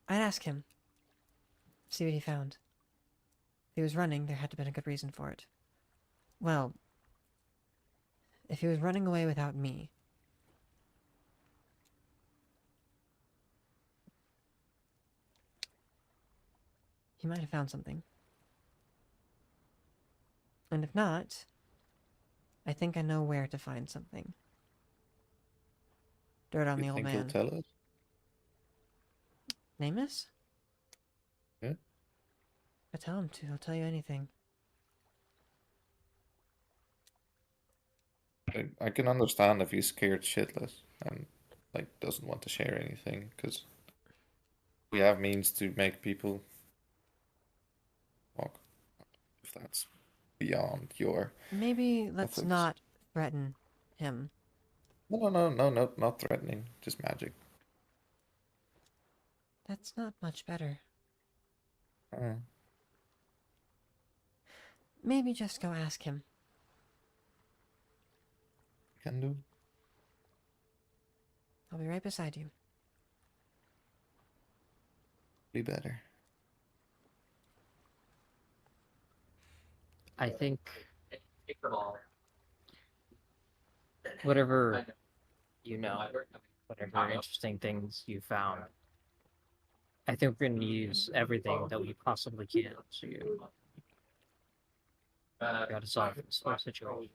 Speaker 1: I'd ask him. See what he found. If he was running, there had to have been a good reason for it. Well, if he was running away without me, he might have found something. And if not, I think I know where to find something. Dirt on
Speaker 5: You
Speaker 1: the old
Speaker 5: think he'll
Speaker 1: man.
Speaker 5: tell us?
Speaker 1: Namus?
Speaker 5: Yeah.
Speaker 1: I tell him to. He'll tell you anything.
Speaker 5: I can understand if he's scared shitless and like doesn't want to share anything, because we have means to make people walk. If that's beyond your
Speaker 1: Maybe let's
Speaker 5: ethics.
Speaker 1: not threaten him.
Speaker 5: No, not threatening, just magic.
Speaker 1: That's not much better.
Speaker 5: Uh,
Speaker 1: Maybe just go ask him.
Speaker 5: can do.
Speaker 1: I'll be right beside you.
Speaker 5: Be better.
Speaker 2: I think whatever you know, whatever interesting things you found, I think we're going to use everything that we possibly can to try to solve this whole situation.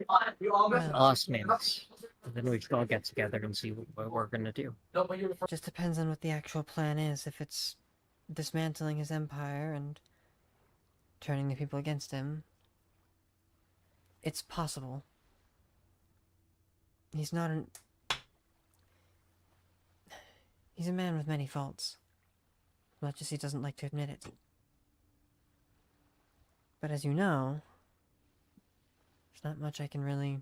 Speaker 2: I'll ask Namus, and then we can all get together and see what we're going to do.
Speaker 1: Just depends on what the actual plan is. If it's dismantling his empire and turning the people against him, it's possible. He's not an... He's a man with many faults. Much as he doesn't like to admit it. But as you know, there's not much I can really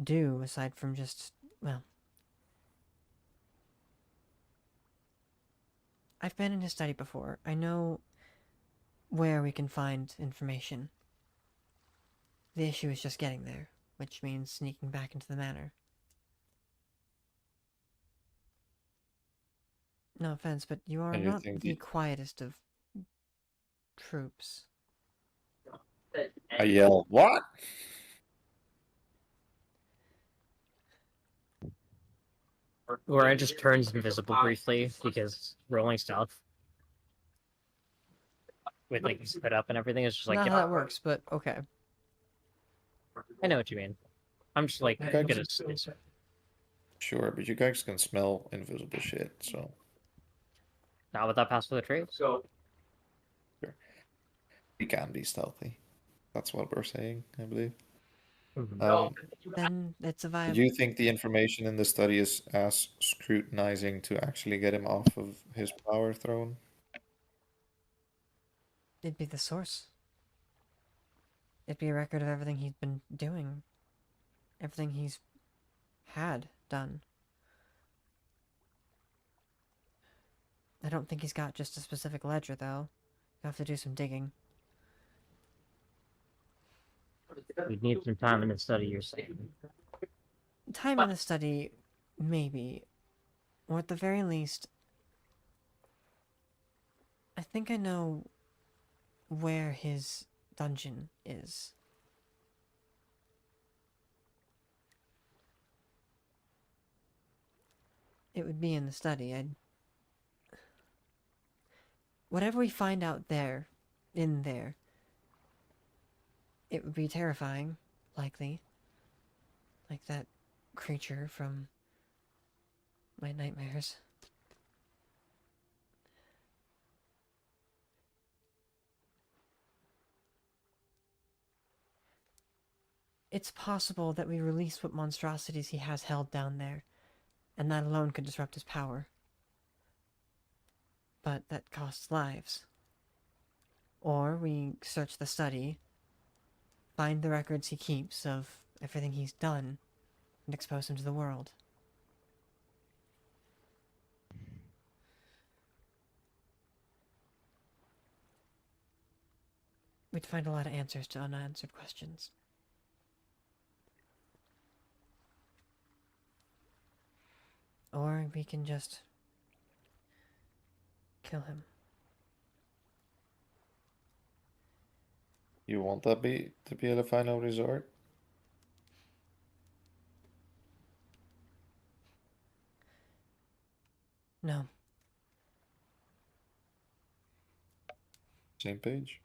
Speaker 1: do aside from just, well... I've been in his study before. I know where we can find information. The issue is just getting there, which means sneaking back into the manor. No offense, but you are
Speaker 5: And you
Speaker 1: not
Speaker 5: think
Speaker 1: the quietest of troops.
Speaker 5: I yell, what?
Speaker 2: Or just turns invisible briefly because rolling stealth with like his hood up and everything is just like
Speaker 1: Not
Speaker 2: yeah,
Speaker 1: how that works, but okay.
Speaker 2: I know what you mean. I'm just like
Speaker 5: Okay.
Speaker 2: good at
Speaker 5: Sure, but you guys can smell invisible shit, so
Speaker 2: not with that pass for the trade.
Speaker 5: we can be stealthy. That's what we're saying, I believe.
Speaker 1: Then it's a
Speaker 5: Do
Speaker 1: viable...
Speaker 5: you think the information in the study is as scrutinizing to actually get him off of his power throne?
Speaker 1: It'd be the source. It'd be a record of everything he's been doing. Everything he's had done. I don't think he's got just a specific ledger, though. You have to do some digging.
Speaker 2: We need some time in the study, you're saying.
Speaker 1: Time in the study, maybe. Or at the very least, I think I know where his dungeon is. It would be in the study. Whatever we find out there, in there, it would be terrifying, likely. Like that creature from my nightmares. It's possible that we release what monstrosities he has held down there, and that alone could disrupt his power. But that costs lives. Or we search the study, find the records he keeps of everything he's done, and expose him to the world. We'd find a lot of answers to unanswered questions. Or we can just kill him.
Speaker 5: You want that to be the final resort?
Speaker 1: No.
Speaker 5: Same page?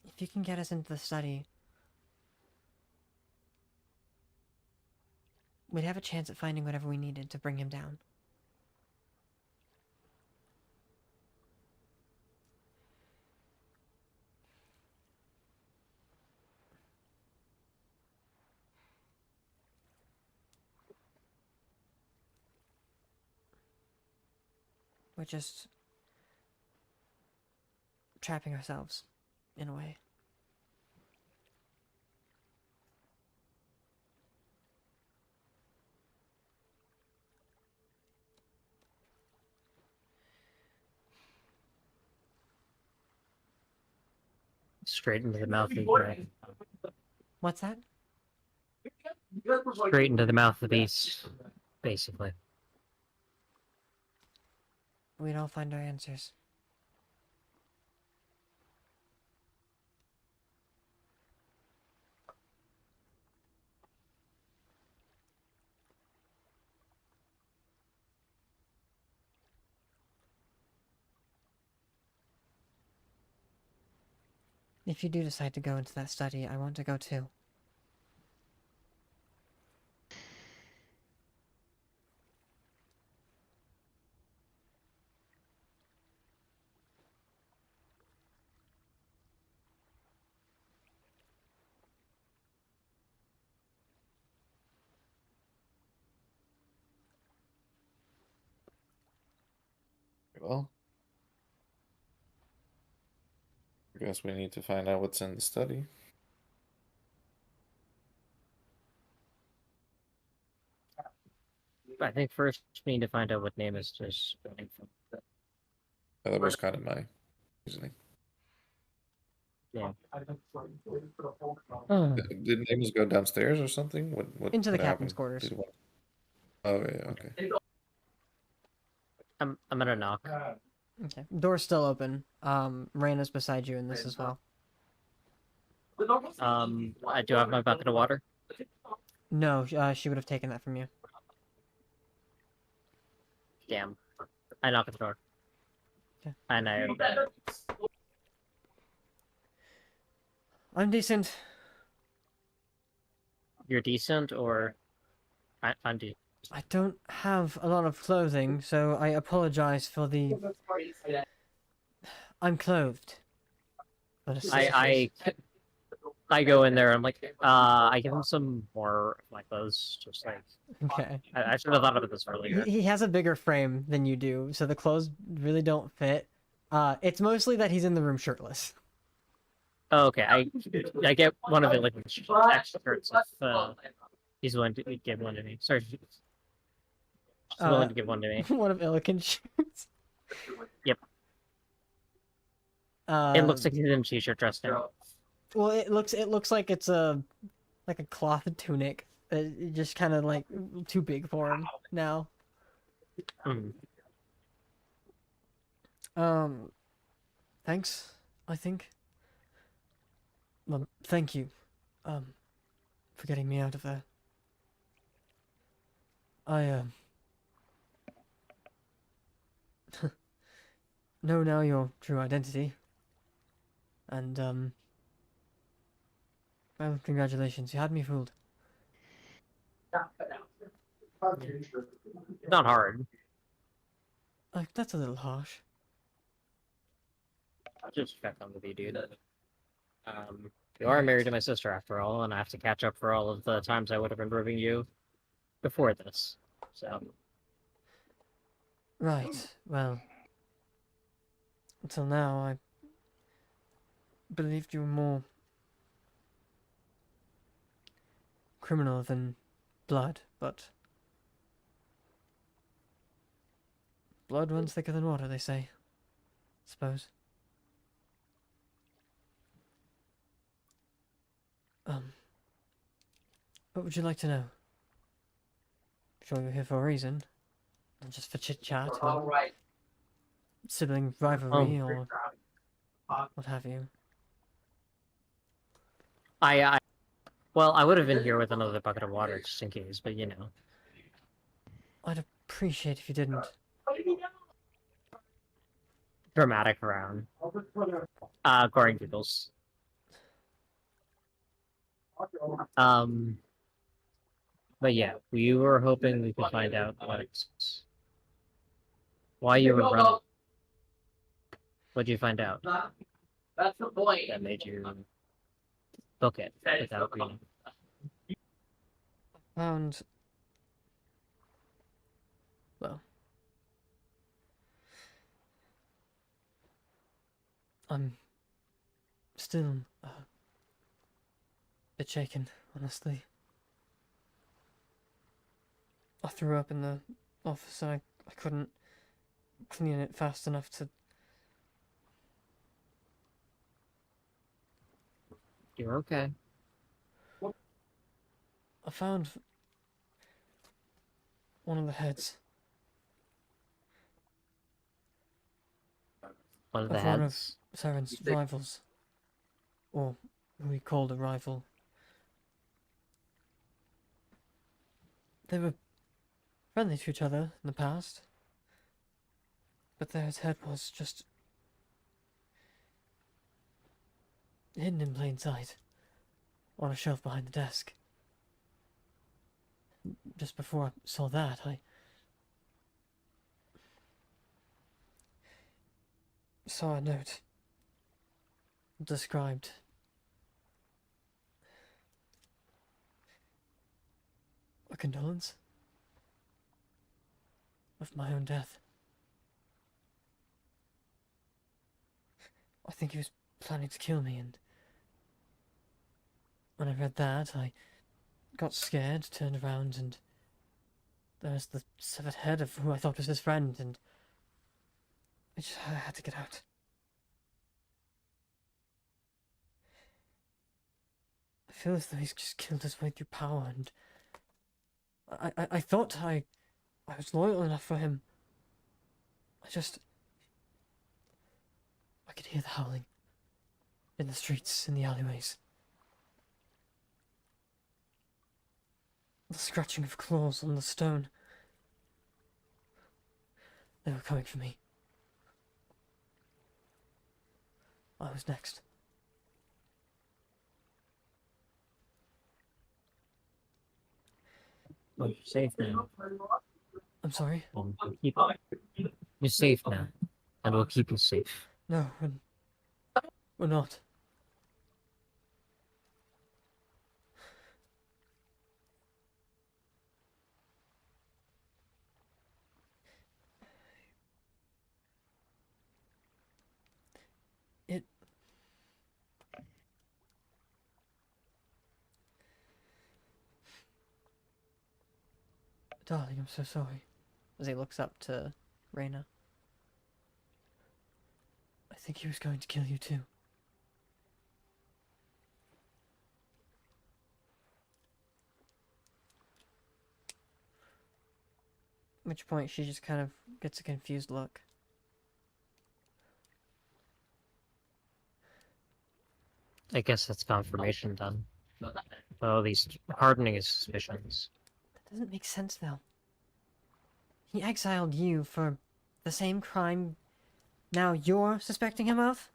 Speaker 1: If you can get us into the study, we'd have a chance at finding whatever we needed to bring him down. We're just trapping ourselves, in a way.
Speaker 2: Straight into the mouth of the dragon.
Speaker 1: What's that?
Speaker 2: Straight into the mouth of the beast, basically.
Speaker 1: We'd all find our answers. If you do decide to go into that study, I want to go too.
Speaker 5: Well, I guess we need to find out what's in the study.
Speaker 2: I think first we need to find out what name is just running from.
Speaker 5: That was kind of my reasoning.
Speaker 2: Yeah.
Speaker 5: Did Amos go downstairs or something? What
Speaker 1: Into the
Speaker 5: what
Speaker 1: captain's
Speaker 5: happened?
Speaker 1: quarters.
Speaker 5: Oh yeah, okay.
Speaker 2: I'm gonna knock.
Speaker 1: Okay. Door's still open. Raina's beside you in this as well.
Speaker 2: I do have my bucket of water.
Speaker 1: No, she would have taken that from you.
Speaker 2: Damn. I knock at the door.
Speaker 1: Okay.
Speaker 2: And
Speaker 1: I'm decent.
Speaker 2: you're decent, or I'm decent.
Speaker 1: I don't have a lot of clothing, so I apologize for the... I'm clothed. But
Speaker 2: I go in there. I'm like, I give him some more of my clothes. Just like
Speaker 1: Okay.
Speaker 2: I should have thought of this earlier.
Speaker 1: He has a bigger frame than you do, so the clothes really don't fit. It's mostly that he's in the room shirtless.
Speaker 2: Oh, okay, I get one of the like extra shirts if he's willing to give one to me. Sorry, she's willing to give one to me.
Speaker 1: One of Illiken's shirts.
Speaker 2: Yep. It looks like he's in a t-shirt dressed now.
Speaker 1: Well, it looks like it's a cloth tunic. Just kind of like too big for him now. Thanks, I think. Well, thank you, for getting me out of there. I, know now your true identity. And, well, congratulations, you had me fooled.
Speaker 2: Not hard.
Speaker 1: Like, that's a little harsh.
Speaker 2: I'll just check on with you, dude. You are married to my sister after all, and I have to catch up for all of the times I would have been proving you before this. So.
Speaker 1: Right, well... Until now, I believed you were more criminal than blood, but blood runs thicker than water, they say. Suppose. What would you like to know? Sure you're here for a reason. Not just for chit-chat or sibling rivalry or what have you.
Speaker 2: Well, I would have been here with another bucket of water just in case, but you know.
Speaker 1: I'd appreciate if you didn't.
Speaker 2: Dramatic round. Goring giggles. But yeah, we were hoping we could find out why you were running. What'd you find out? That's the point. That made you book it without reading.
Speaker 1: Found... Well... I'm... still... a bit shaken, honestly. I threw up in the office and I couldn't clean it fast enough to...
Speaker 2: You're okay.
Speaker 1: I found... one of the heads
Speaker 2: One of the
Speaker 1: of one of
Speaker 2: heads.
Speaker 1: Saren's rivals. Or who he called a rival. They were friendly to each other in the past. But their head was just hidden in plain sight on a shelf behind the desk. Just before I saw that, I saw a note described a condolence of my own death. I think he was planning to kill me, and when I read that, I got scared, turned around, and there's the severed head of who I thought was his friend, and I had to get out. I feel as though he's just killed his way through power, and I thought I was loyal enough for him. I could hear the howling in the streets, in the alleyways. The scratching of claws on the stone. They were coming for me. I was next.
Speaker 2: Well, you're safe now.
Speaker 1: I'm sorry?
Speaker 2: We'll keep You're safe now. And we'll keep you safe.
Speaker 1: No, we're not. Darling, I'm so sorry. As he looks up to Reyna. I think he was going to kill you too. At which point she just kind of gets a confused look.
Speaker 2: I guess that's confirmation done. Well, at least hardening his suspicions.
Speaker 1: That doesn't make sense though. He exiled you for the same crime now you're suspecting him of?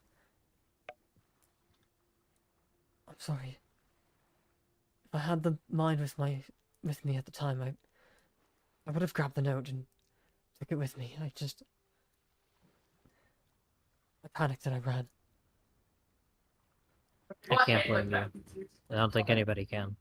Speaker 1: I'm sorry. If I had the mind with me at the time, I would have grabbed the note and took it with me. I panicked and I ran.
Speaker 2: I can't blame you. I don't think anybody can.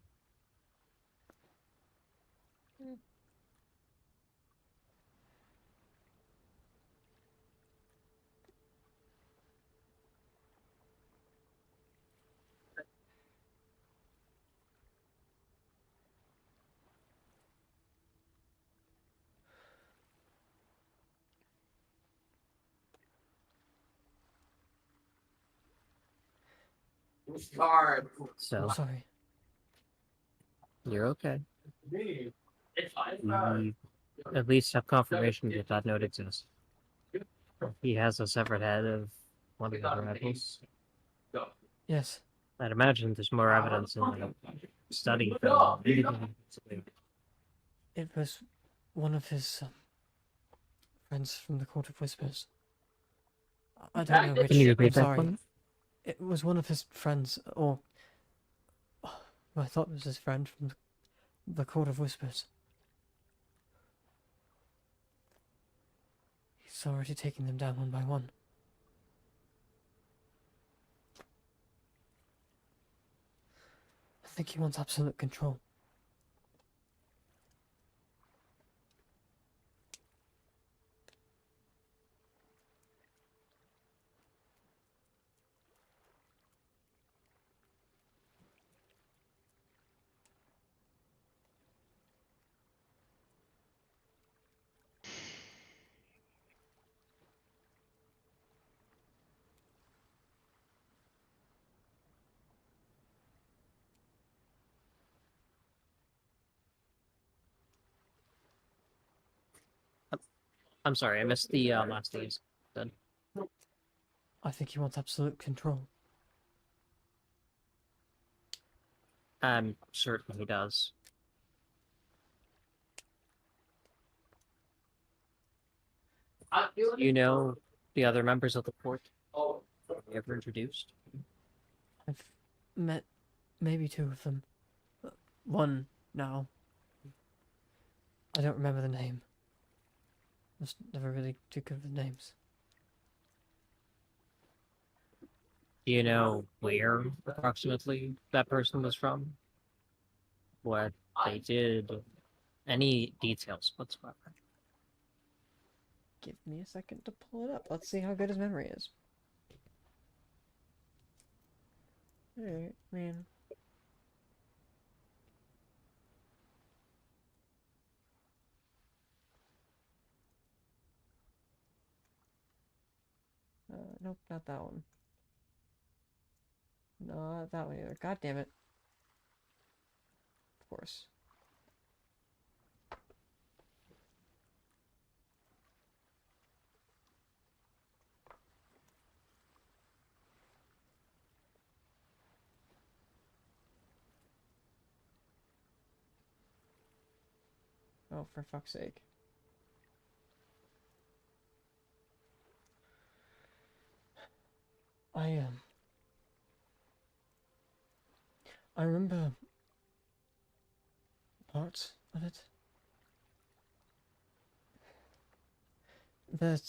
Speaker 2: So,
Speaker 1: Sorry.
Speaker 2: You're okay. We at least have confirmation that that note exists. He has a severed head of one of the other rebels.
Speaker 1: Yes.
Speaker 2: I'd imagine there's more evidence in the study from
Speaker 1: It was one of his friends from the Court of Whispers. I don't know which.
Speaker 2: Can you
Speaker 1: I'm
Speaker 2: repeat that
Speaker 1: sorry.
Speaker 2: for me?
Speaker 1: It was one of his friends, or I thought it was his friend from the Court of Whispers. He's already taking them down one by one. I think he wants absolute control.
Speaker 2: I'm sorry, I missed the last days. Then
Speaker 1: I think he wants absolute control.
Speaker 2: I'm certain he does. You know the other members of the court? Were you ever introduced?
Speaker 1: I've met maybe two of them. One now. I don't remember the name. Just never really too good with names.
Speaker 2: Do you know where approximately that person was from? What they did? Any details whatsoever?
Speaker 1: Give me a second to pull it up. Let's see how good his memory is. Alright, man. Nope, not that one. No, not that one either. God damn it. Of course. Oh, for fuck's sake. I remember parts of it. But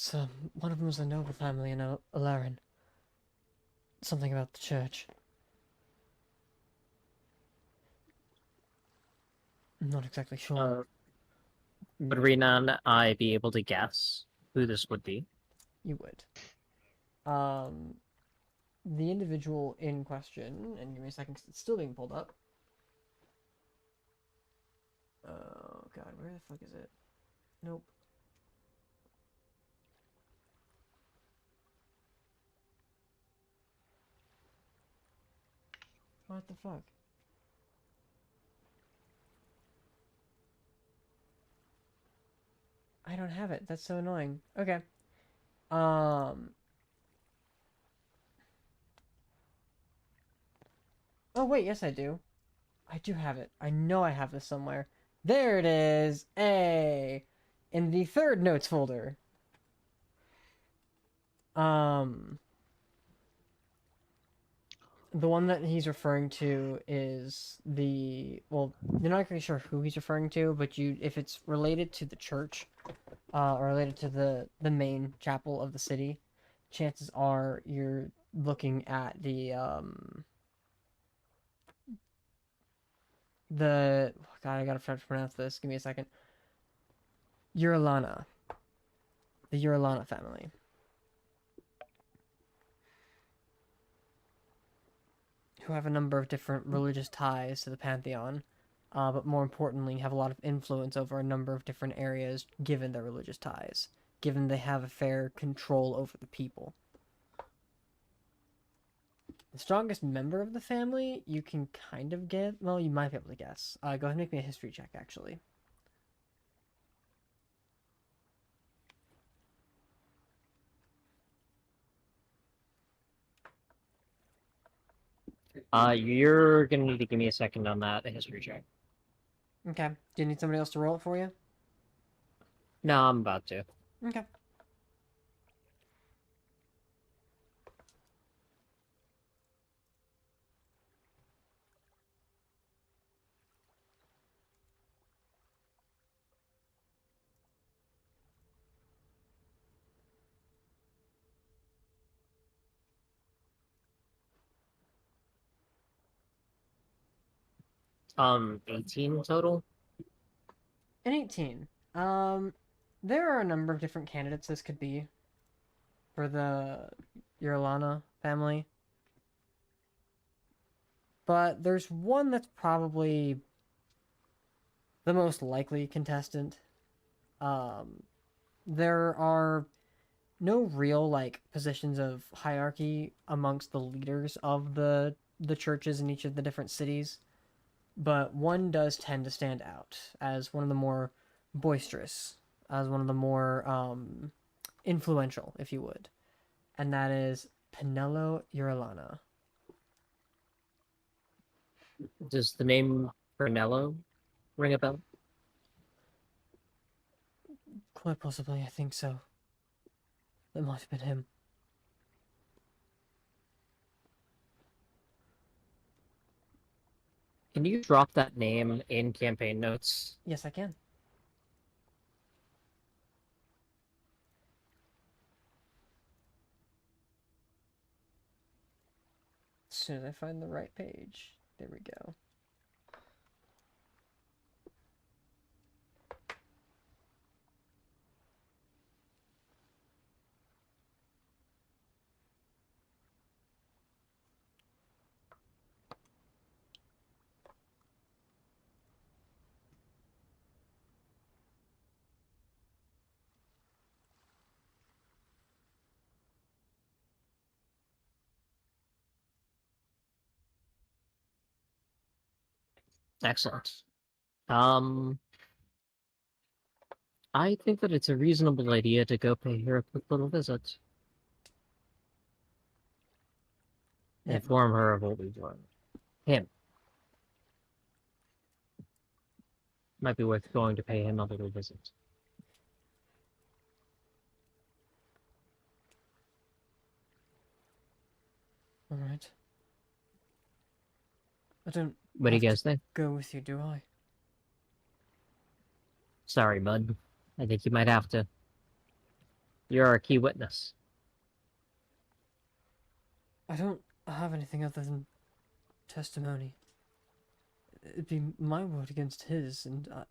Speaker 1: one of them was a noble family in Alarin. Something about the church. I'm not exactly sure.
Speaker 2: Would Rena and I be able to guess who this would be?
Speaker 1: You would. The individual in question, and give me a second 'cause it's still being pulled up. Oh god, where the fuck is it? Nope. What the fuck? I don't have it. That's so annoying. Okay. Oh wait, yes I do. I do have it. I know I have this somewhere. There it is. A in the third notes folder. The one that he's referring to is well, you're not really sure who he's referring to, but if it's related to the church, or related to the main chapel of the city, chances are you're looking at the God, I gotta try to pronounce this. Give me a second. Uralana. The Uralana family. Who have a number of different religious ties to the Pantheon, but more importantly, have a lot of influence over a number of different areas given their religious ties, given they have a fair control over the people. The strongest member of the family, you can kind of get. Well, you might be able to guess. Go ahead and make me a history check, actually.
Speaker 2: You're gonna need to give me a second on that history check.
Speaker 1: Okay. Do you need somebody else to roll it for you?
Speaker 2: No, I'm about to.
Speaker 1: Okay.
Speaker 2: 18 total.
Speaker 1: An 18. There are a number of different candidates this could be for the Urlana family. But there's one that's probably the most likely contestant. There are no real like positions of hierarchy amongst the leaders of the churches in each of the different cities, but one does tend to stand out as one of the more boisterous, as one of the more influential, if you would, and that is Penelo Urlana.
Speaker 2: Does the name Brunello ring a bell?
Speaker 1: Quite possibly, I think so. That might have been him.
Speaker 2: Can you drop that name in campaign notes?
Speaker 1: Yes, I can. As soon as I find the right page. There we go.
Speaker 2: Excellent. I think that it's a reasonable idea to go pay her a quick little visit.
Speaker 1: Yeah.
Speaker 2: Inform her of what we've learned. Him. Might be worth going to pay him a little visit.
Speaker 1: All right. I don't
Speaker 2: What do you
Speaker 1: have
Speaker 2: guys
Speaker 1: to
Speaker 2: think?
Speaker 1: go with you, do I?
Speaker 2: Sorry, bud. I think you might have to. You're our key witness.
Speaker 1: I don't have anything other than testimony. It'd be my word against his, and I... At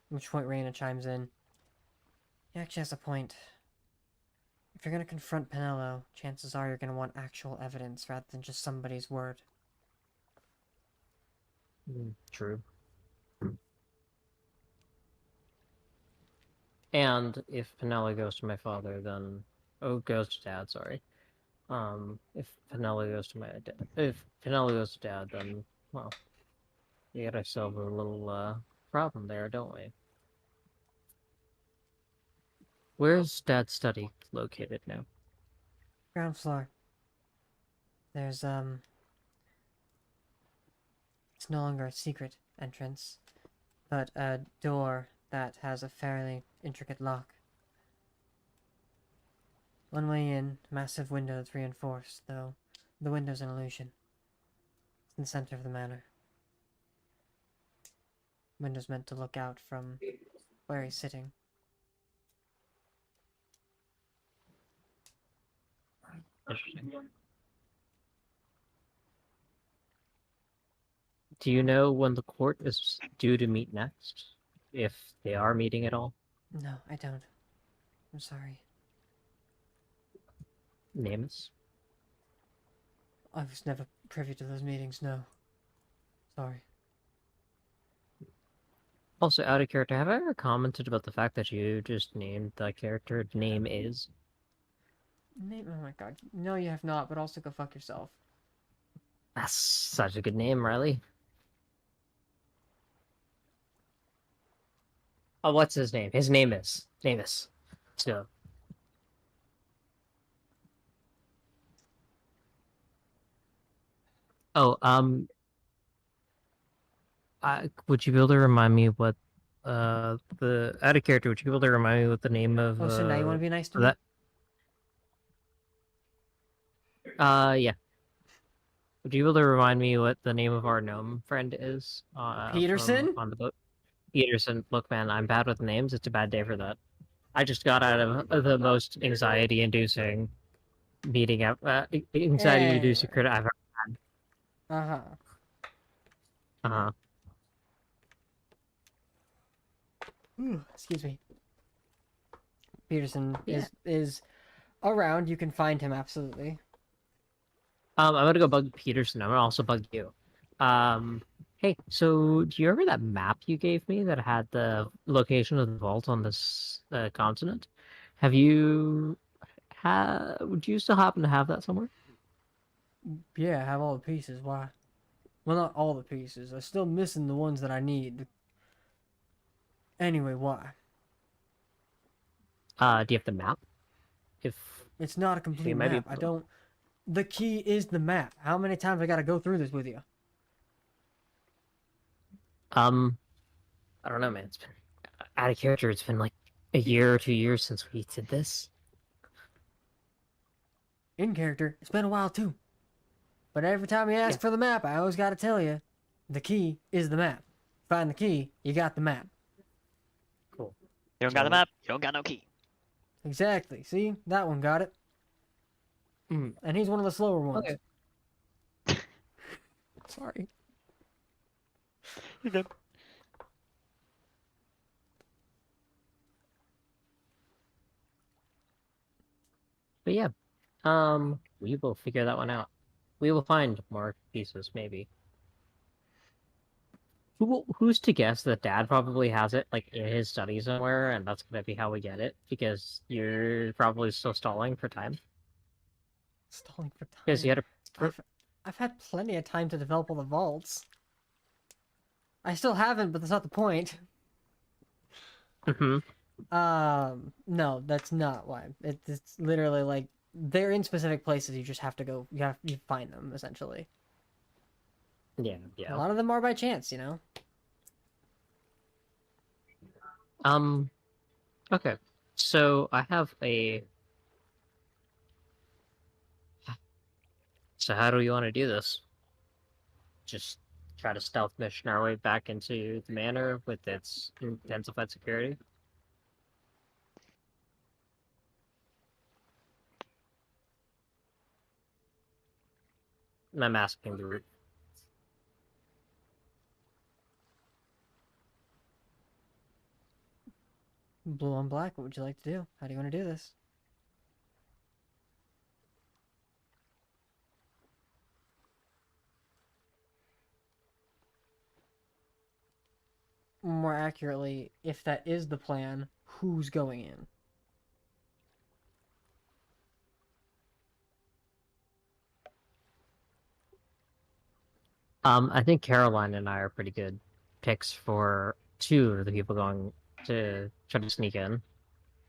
Speaker 1: which point Raina chimes in. He actually has a point. If you're gonna confront Penelo, chances are you're gonna want actual evidence rather than just somebody's word.
Speaker 2: True. And if Penelo goes to my father, then... Oh, goes to dad, sorry. If Penelo goes to my dad... If Penelo goes to dad, then, well... We got ourselves a little, problem there, don't we? Where's dad's study located now?
Speaker 1: Ground floor. There's, it's no longer a secret entrance, but a door that has a fairly intricate lock. One way in, massive window that's reinforced, though the window's an illusion. It's in the center of the manor. Window's meant to look out from where he's sitting.
Speaker 2: Interesting. Do you know when the court is due to meet next? If they are meeting at all?
Speaker 1: No, I don't. I'm sorry.
Speaker 2: Names?
Speaker 1: I was never privy to those meetings, no. Sorry.
Speaker 2: Also, out of character, have I ever commented about the fact that you just named the character name is?
Speaker 1: Oh my god. No, you have not, but also go fuck yourself.
Speaker 9: That's such a good name, Riley. Oh, what's his name? His name is Davis. So. Oh, would you be able to remind me what, the out of character? Would you be able to remind me what the name of?
Speaker 1: Oh, so now you want to be nice to me?
Speaker 9: that? Yeah. Would you be able to remind me what the name of our gnome friend is?
Speaker 1: Peterson?
Speaker 9: On the boat. Peterson. Look, man, I'm bad with names. It's a bad day for that. I just got out of the most anxiety-inducing meeting, anxiety-inducing crit I've ever had.
Speaker 1: Uh-huh.
Speaker 9: Uh-huh.
Speaker 1: Excuse me. Peterson
Speaker 9: Yeah.
Speaker 1: is around. You can find him, absolutely.
Speaker 9: I'm gonna go bug Peterson. I'm gonna also bug you. Hey, so do you remember that map you gave me that had the location of the vault on this continent? Would you still happen to have that somewhere?
Speaker 1: Yeah, I have all the pieces. Why? Well, not all the pieces. I'm still missing the ones that I need. Anyway, why?
Speaker 9: Do you have the map? If
Speaker 1: It's not a complete
Speaker 9: might be
Speaker 1: map. I don't... The key is the map. How many times I gotta go through this with you?
Speaker 9: I don't know, man. It's been out of character. It's been like a year or 2 years since we did this.
Speaker 1: In character, it's been a while too. But every time you ask for the map, I always gotta tell you, the key is the map. Find the key, you got the map.
Speaker 9: Cool.
Speaker 7: You don't got the map, you don't got no key.
Speaker 1: Exactly. See? That one got it. And he's one of the slower ones.
Speaker 9: Okay.
Speaker 1: Sorry.
Speaker 7: You're good.
Speaker 9: But yeah, we will figure that one out. We will find more pieces, maybe. Who's to guess that Dad probably has it like in his study somewhere, and that's gonna be how we get it? Because you're probably still stalling for time.
Speaker 1: Stalling for time.
Speaker 9: Because you had a.
Speaker 1: I've had plenty of time to develop all the vaults. I still haven't, but that's not the point.
Speaker 9: Mm-hmm.
Speaker 1: No, that's not why. It's literally like they're in specific places. You just have to go. You find them essentially.
Speaker 9: Yeah.
Speaker 1: A lot of them are by chance, you know.
Speaker 9: Okay. So I have a. So how do you want to do this? Just try to stealth mission our way back into the manor with its intensified security? And I'm asking the group.
Speaker 1: Blue on black. What would you like to do? How do you want to do this? More accurately, if that is the plan, who's going in?
Speaker 9: I think Caroline and I are pretty good picks for two of the people going to try to sneak in.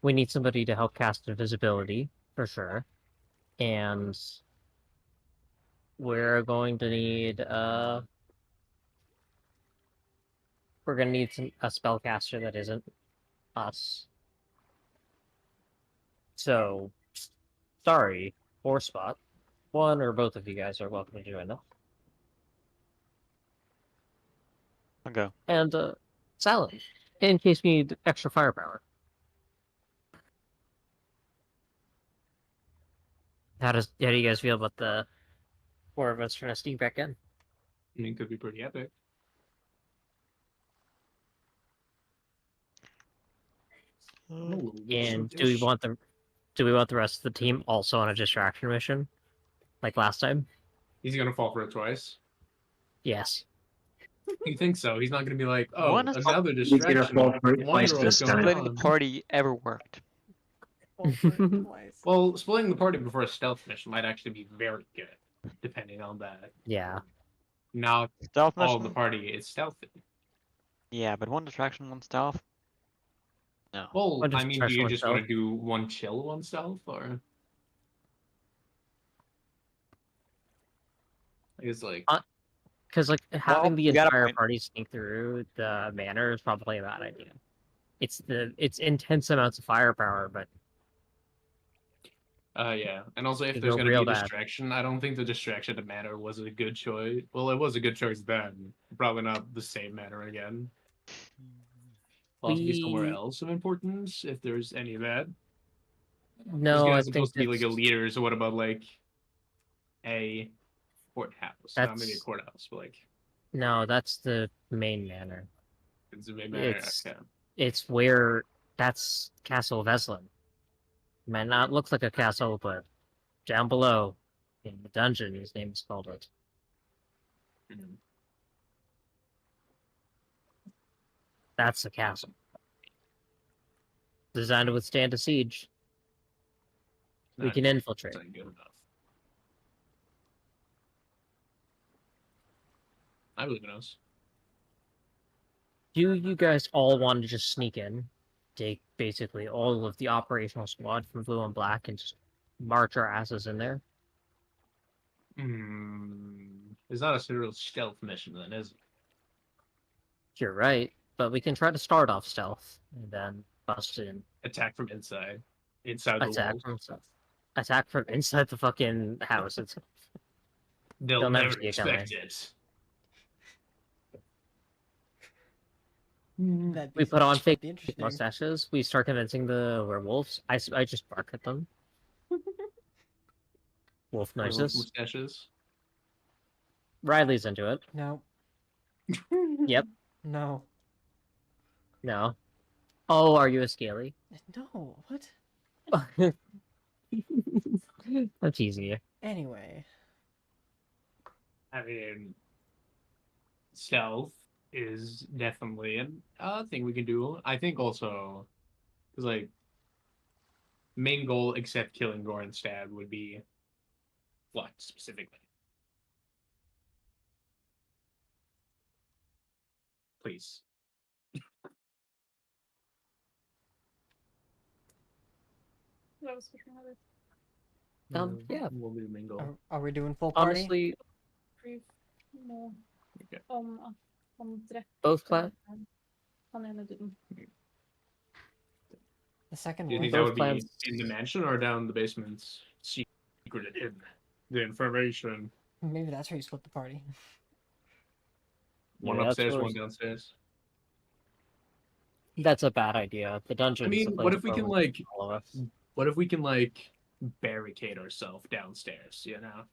Speaker 9: We need somebody to help cast invisibility, for sure. And we're going to need, we're going to need a spellcaster that isn't us. So, sorry, four spot. One or both of you guys are welcome to join us.
Speaker 7: I'll go.
Speaker 9: And, Silent, in case we need extra firepower. How do you guys feel about the four of us trying to sneak back in?
Speaker 3: I mean, it could be pretty epic.
Speaker 9: And do we want the rest of the team also on a distraction mission, like last time?
Speaker 3: He's gonna fall for it twice.
Speaker 9: Yes.
Speaker 3: You think so? He's not gonna be like, oh,
Speaker 7: When has
Speaker 3: another
Speaker 10: He's gonna
Speaker 3: distraction.
Speaker 10: fall for it
Speaker 3: Wonder
Speaker 10: twice
Speaker 3: what's
Speaker 10: this
Speaker 3: going
Speaker 10: time.
Speaker 7: Splitting the
Speaker 3: on.
Speaker 7: party ever worked?
Speaker 3: Well, splitting the party before a stealth mission might actually be very good, depending on that.
Speaker 9: Yeah.
Speaker 3: Not
Speaker 7: Stealth
Speaker 3: all of the
Speaker 7: mission?
Speaker 3: party is stealthy.
Speaker 7: Yeah, but one distraction, one stealth. No.
Speaker 3: Well,
Speaker 9: Or
Speaker 3: I
Speaker 9: just
Speaker 3: mean, do you
Speaker 9: threshold
Speaker 3: just want to
Speaker 9: stealth.
Speaker 3: do one chill, one stealth, or it's like
Speaker 9: Because like having the
Speaker 7: you got a
Speaker 9: entire
Speaker 7: point.
Speaker 9: party sneak through the manor is probably a bad idea. It's intense amounts of firepower, but
Speaker 3: yeah, and also if
Speaker 9: could
Speaker 3: there's
Speaker 9: go
Speaker 3: going to be
Speaker 9: real
Speaker 3: a
Speaker 9: bad.
Speaker 3: distraction, I don't think the distraction of manner was a good choice. Well, it was a good choice then. Probably not the same manner again. Possibly somewhere
Speaker 9: We
Speaker 3: else of importance, if there's any of that. This
Speaker 9: no, I
Speaker 3: guy's
Speaker 9: think
Speaker 3: supposed to be like a
Speaker 9: that's
Speaker 3: leader, so what about like a courthouse? Not maybe a
Speaker 9: that's
Speaker 3: courthouse, but like
Speaker 9: no, that's the main manor.
Speaker 3: it's a big manner.
Speaker 9: It's
Speaker 3: Okay.
Speaker 9: it's where that's Castle Veslin. Might not look like a castle, but down below in the dungeon, his name is called it.
Speaker 3: Mhm.
Speaker 9: That's the castle. Designed to withstand a siege. We
Speaker 3: Not
Speaker 9: can
Speaker 3: good.
Speaker 9: infiltrate.
Speaker 3: It's not good enough. I believe in us.
Speaker 9: Do you guys all want to just sneak in, take basically all of the operational squad from Blue and Black, and just march our asses in there?
Speaker 3: It's not a serial stealth mission then, is it?
Speaker 9: You're right, but we can try to start off stealth and then bust in.
Speaker 3: Attack from inside. Inside the
Speaker 9: Attack
Speaker 3: walls.
Speaker 9: from stealth. Attack from inside the fucking house.
Speaker 3: They'll
Speaker 9: never
Speaker 3: never
Speaker 9: see it coming.
Speaker 3: expect it.
Speaker 9: We put on fake
Speaker 1: interesting.
Speaker 9: mustaches. We start convincing the werewolves. I just bark at them. Wolf noises.
Speaker 3: Mustaches.
Speaker 9: Riley's into it.
Speaker 1: No.
Speaker 9: Yep.
Speaker 1: No.
Speaker 9: No. Oh, are you a scaly?
Speaker 1: No. What?
Speaker 9: I'm teasing you.
Speaker 1: Anyway.
Speaker 3: I mean, stealth is definitely a thing we can do. I think also, because like, main goal except killing Gore and Stab would be what specifically? Please.
Speaker 4: That was for another
Speaker 9: Yeah.
Speaker 3: What will be the main goal?
Speaker 1: Are we doing full party?
Speaker 9: Honestly,
Speaker 4: brief. No.
Speaker 3: Okay.
Speaker 4: Om
Speaker 9: both clans.
Speaker 4: Han ene duden.
Speaker 1: The second
Speaker 3: Do you
Speaker 1: one?
Speaker 3: think that
Speaker 9: Both
Speaker 3: would be
Speaker 9: plans-
Speaker 3: in the mansion or down the basement? Secret in the information.
Speaker 1: Maybe that's where you split the party.
Speaker 3: One
Speaker 9: Yeah, that's
Speaker 3: upstairs,
Speaker 9: where-
Speaker 3: one downstairs.
Speaker 9: That's a bad idea. The dungeon.
Speaker 3: I
Speaker 9: is the
Speaker 3: mean,
Speaker 9: place
Speaker 3: what if we
Speaker 9: where
Speaker 3: can like,
Speaker 9: all of us.
Speaker 3: what if we can like barricade ourselves downstairs? You know,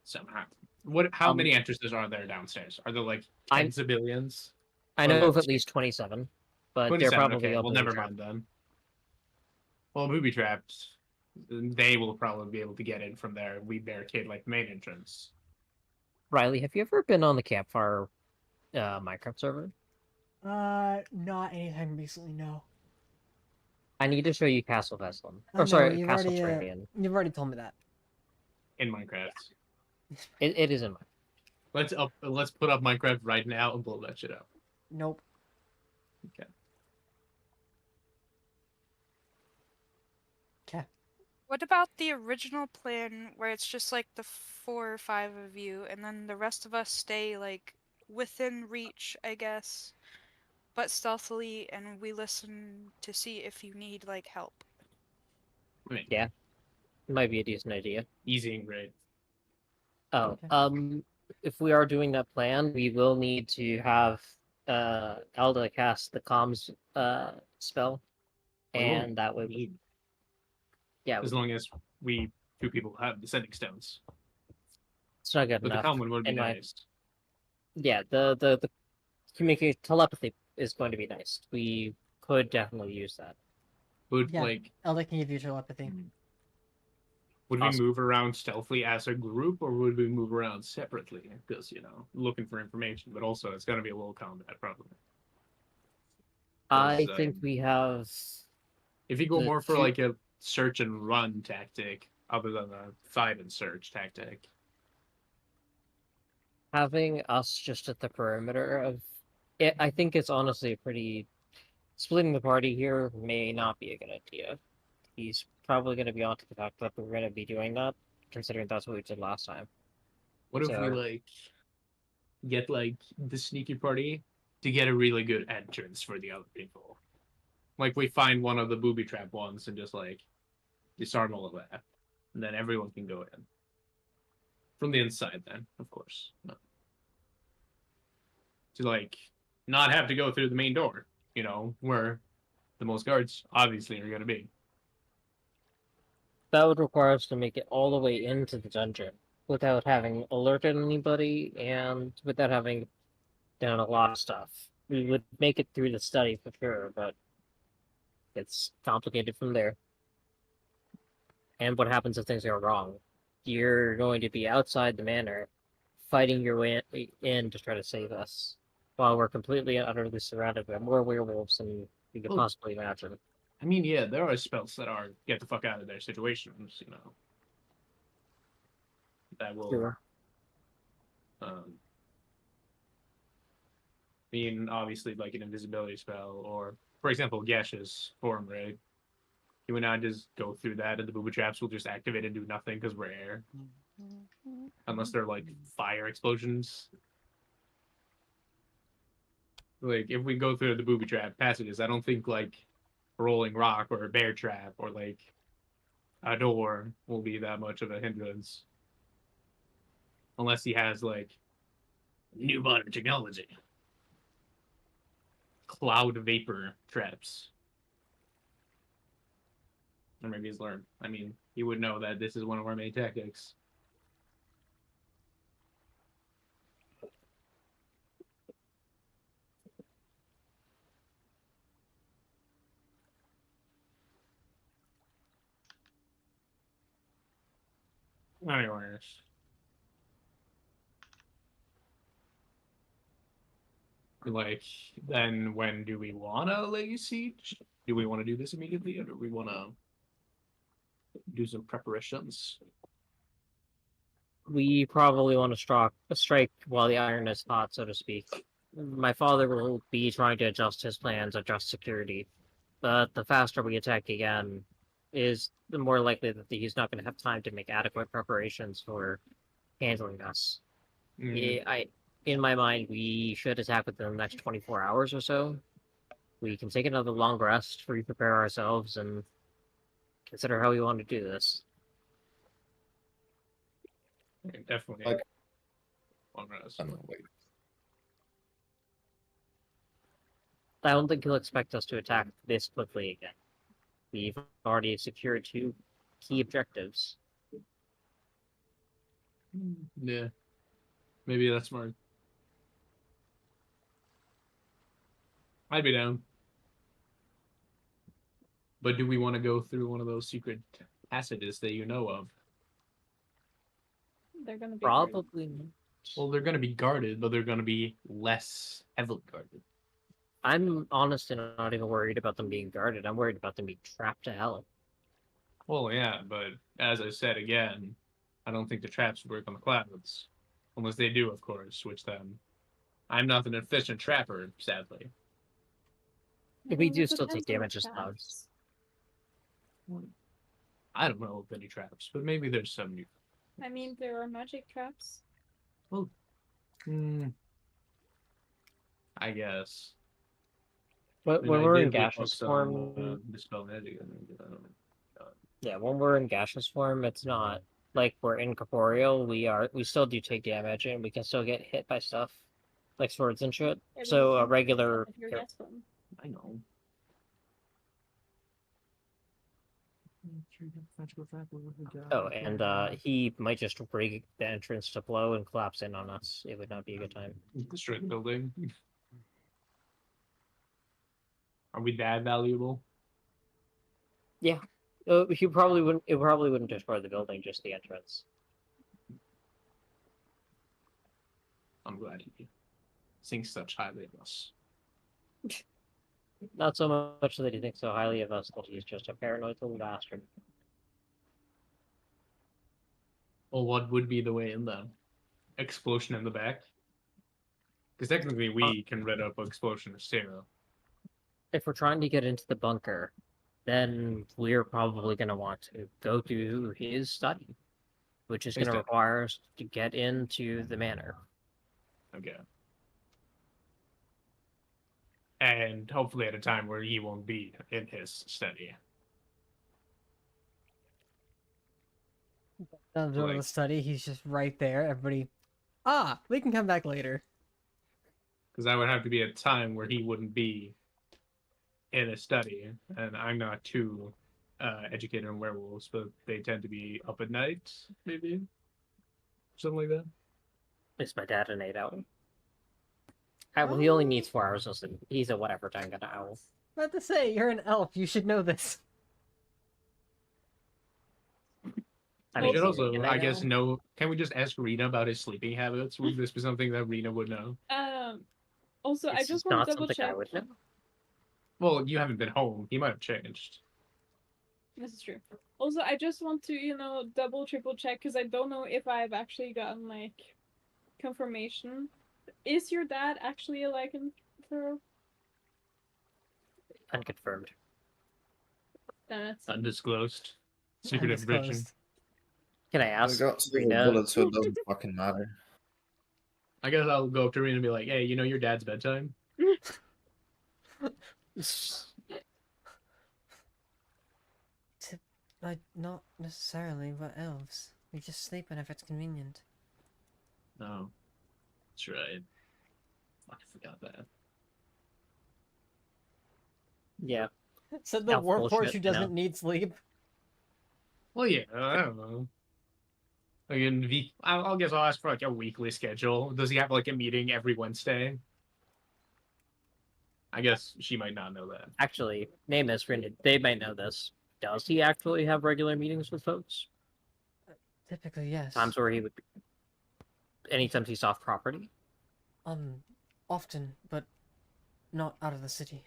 Speaker 3: somehow. What? How many entrances are there downstairs? Are there like
Speaker 9: I-
Speaker 3: tens of billions?
Speaker 9: I know of at least 27, but they're
Speaker 3: 27,
Speaker 9: probably
Speaker 3: okay.
Speaker 9: all
Speaker 3: Well,
Speaker 9: booby
Speaker 3: never
Speaker 9: trapped.
Speaker 3: mind then. Well, booby trapped. They will probably be able to get in from there. We barricade like the main entrance.
Speaker 9: Riley, have you ever been on the Campfire Minecraft server?
Speaker 1: Not anytime recently, no.
Speaker 9: I need to show you Castle Veslin.
Speaker 1: I
Speaker 9: Or
Speaker 1: know,
Speaker 9: sorry,
Speaker 1: you've
Speaker 9: Castle
Speaker 1: already,
Speaker 9: Travian.
Speaker 1: You've already told me that.
Speaker 3: In Minecraft.
Speaker 9: It is in my.
Speaker 3: Let's put up Minecraft right now and blow that shit up.
Speaker 1: Nope.
Speaker 3: Okay.
Speaker 1: Okay.
Speaker 8: What about the original plan where it's just like the 4 or 5 of you, and then the rest of us stay like within reach, I guess, but stealthily, and we listen to see if you need like help.
Speaker 3: I mean,
Speaker 9: Yeah. Might be a decent idea.
Speaker 3: easy and great.
Speaker 9: Oh,
Speaker 1: Okay.
Speaker 9: if we are doing that plan, we will need to have Elda cast the comms spell, and that way, yeah,
Speaker 3: As long as we two people have the sending stones.
Speaker 9: it's not good
Speaker 3: But the
Speaker 9: enough.
Speaker 3: common would be
Speaker 9: in my-
Speaker 3: nice.
Speaker 9: Yeah, the communication telepathy is going to be nice. We could definitely use that.
Speaker 3: Would
Speaker 1: Yeah.
Speaker 3: like
Speaker 1: Elda can give you telepathy.
Speaker 3: would
Speaker 9: Awesome.
Speaker 3: we move around stealthily as a group, or would we move around separately? Because looking for information, but also it's gonna be a little combat probably.
Speaker 9: I
Speaker 3: Because,
Speaker 9: think we have
Speaker 3: If you go
Speaker 9: The
Speaker 3: more for
Speaker 9: two-
Speaker 3: like a search and run tactic, other than a fight and search tactic.
Speaker 9: Having us just at the perimeter of it, I think it's honestly a pretty splitting the party here may not be a good idea. He's probably going to be onto the fact that we're going to be doing that, considering that's what we did last time.
Speaker 3: What if we
Speaker 9: So-
Speaker 3: like get like the sneaky party to get a really good entrance for the other people? Like we find one of the booby trap ones and just like disarm all of that, and then everyone can go in from the inside. Then, of course, to like not have to go through the main door. You know, where the most guards obviously are going to be.
Speaker 9: That would require us to make it all the way into the dungeon without having alerted anybody and without having done a lot of stuff. We would make it through the study for sure, but it's complicated from there. And what happens if things go wrong? You're going to be outside the manor, fighting your way in to try to save us, while we're completely and utterly surrounded by more werewolves than you could
Speaker 3: Oh.
Speaker 9: possibly imagine.
Speaker 3: I mean, yeah, there are spells that are get the fuck out of their situations. You know, that will.
Speaker 9: Sure.
Speaker 3: Being obviously like an invisibility spell, or for example, gaseous form, right? You would not just go through that, and the booby traps will just activate and do nothing because we're air, unless they're like fire explosions. Like if we go through the booby trap passages, I don't think like a rolling rock or a bear trap or like a door will be that much of a hindrance, unless he has like new modern technology. Cloud vapor traps. Or maybe he's learned. I mean, he would know that this is one of our main tactics. Anyways. Like, then when do we want to lay siege? Do we want to do this immediately, or do we want to do some preparations?
Speaker 9: We probably want to strike while the iron is hot, so to speak. My father will be trying to adjust his plans, adjust security. But the faster we attack again, is the more likely that he's not going to have time to make adequate preparations for handling us. In my mind, we should attack within the next 24 hours or so. We can take another long rest, re-prepare ourselves, and consider how we want to do this.
Speaker 3: Definitely.
Speaker 5: Like-
Speaker 3: Long rest.
Speaker 5: Wait.
Speaker 9: I don't think he'll expect us to attack this quickly again. We've already secured 2 key objectives.
Speaker 3: Yeah. Maybe that's smart. I'd be down. But do we want to go through one of those secret passages that you know of?
Speaker 4: They're gonna be guarded.
Speaker 9: Probably not.
Speaker 3: Well, they're going to be guarded, but they're going to be less heavily guarded.
Speaker 9: I'm honestly not even worried about them being guarded. I'm worried about them being trapped to hell.
Speaker 3: Well, yeah, but as I said again, I don't think the traps work on the clouds. Unless they do, of course, which then... I'm not an efficient trapper, sadly.
Speaker 9: We
Speaker 4: mean,
Speaker 9: do
Speaker 4: it
Speaker 9: still take
Speaker 4: depends on
Speaker 9: damage as
Speaker 4: the
Speaker 9: clouds.
Speaker 4: traps.
Speaker 3: I don't know of any traps, but maybe there's some new...
Speaker 4: I mean, there are magic traps.
Speaker 3: I guess.
Speaker 9: But
Speaker 3: I mean,
Speaker 9: when
Speaker 3: I
Speaker 9: we're
Speaker 3: did
Speaker 9: in
Speaker 3: look
Speaker 9: gaseous
Speaker 3: up some,
Speaker 9: form,
Speaker 3: Dispel Magic, and I don't know.
Speaker 9: yeah, when we're in gaseous form, it's not like we're incorporeal. We still do take damage, and we can still get hit by stuff like swords and shit.
Speaker 4: Yeah, but
Speaker 9: So
Speaker 4: you
Speaker 9: a
Speaker 4: can
Speaker 9: regular.
Speaker 4: if you're gas form.
Speaker 3: I know.
Speaker 9: Oh, and he might just rig the entrance to blow and collapse in on us. It would not be a good time.
Speaker 3: Destroy the building. Are we that valuable?
Speaker 9: He probably wouldn't. It probably wouldn't destroy the building, just the entrance.
Speaker 3: I'm glad he thinks such highly of us.
Speaker 9: Not so much that he thinks so highly of us that he's just a paranoid little bastard.
Speaker 3: Well, what would be the way in then? Explosion in the back? Because technically we can red up explosion as zero.
Speaker 9: If we're trying to get into the bunker, then we're probably going to want to go to his study, which is
Speaker 3: His
Speaker 9: going to
Speaker 3: study.
Speaker 9: require us to get into the manor.
Speaker 3: Okay. And hopefully at a time where he won't be in his study.
Speaker 1: Down the
Speaker 3: Like-
Speaker 1: study, he's just right there. Everybody, we can come back later.
Speaker 3: Because that would have to be a time where he wouldn't be in a study. And I'm not too educated on werewolves, but they tend to be up at night, maybe? Something like that.
Speaker 9: Is my dad an 8 owl? Well, he only needs 4 hours of sleep. He's a whatever time kind of owl.
Speaker 1: About to say, you're an elf. You should know this.
Speaker 9: I
Speaker 3: We
Speaker 9: mean,
Speaker 3: should
Speaker 9: is he
Speaker 3: also,
Speaker 9: a
Speaker 3: I
Speaker 9: night
Speaker 3: guess,
Speaker 9: owl?
Speaker 3: know. Can we just ask Rena about his sleeping habits? Would this be something that Rena would know?
Speaker 4: Also, I
Speaker 9: It's
Speaker 4: just
Speaker 9: not
Speaker 4: want to double
Speaker 9: something I
Speaker 4: check.
Speaker 9: would know.
Speaker 3: Well, you haven't been home. He might have changed.
Speaker 4: This is true. Also, I just want to, double, triple check because I don't know if I've actually gotten like confirmation. Is your dad actually a lycanthrope?
Speaker 9: Unconfirmed.
Speaker 4: Damn it.
Speaker 3: Undisclosed. Secret information.
Speaker 1: Undisclosed.
Speaker 9: Can I
Speaker 5: I
Speaker 9: ask
Speaker 5: got silver
Speaker 9: Rena?
Speaker 5: bullets, so it doesn't fucking matter.
Speaker 3: I guess I'll go up to Rena and be like, hey, you know your dad's bedtime?
Speaker 1: Not necessarily, but elves. We just sleep whenever it's convenient.
Speaker 3: No. That's right. I forgot that.
Speaker 9: Yeah.
Speaker 1: So the
Speaker 9: Elf
Speaker 1: warp horse
Speaker 9: bullshit,
Speaker 1: who
Speaker 9: you know.
Speaker 1: doesn't need sleep.
Speaker 3: Well, yeah, I don't know. Like I guess I'll ask for like a weekly schedule. Does he have like a meeting every Wednesday? I guess she might not know that.
Speaker 9: Actually, name is Rena. They might know this. Does he actually have regular meetings with folks?
Speaker 1: Typically, yes.
Speaker 9: Times where he would be... Anytime he's off property?
Speaker 1: Often, but not out of the city.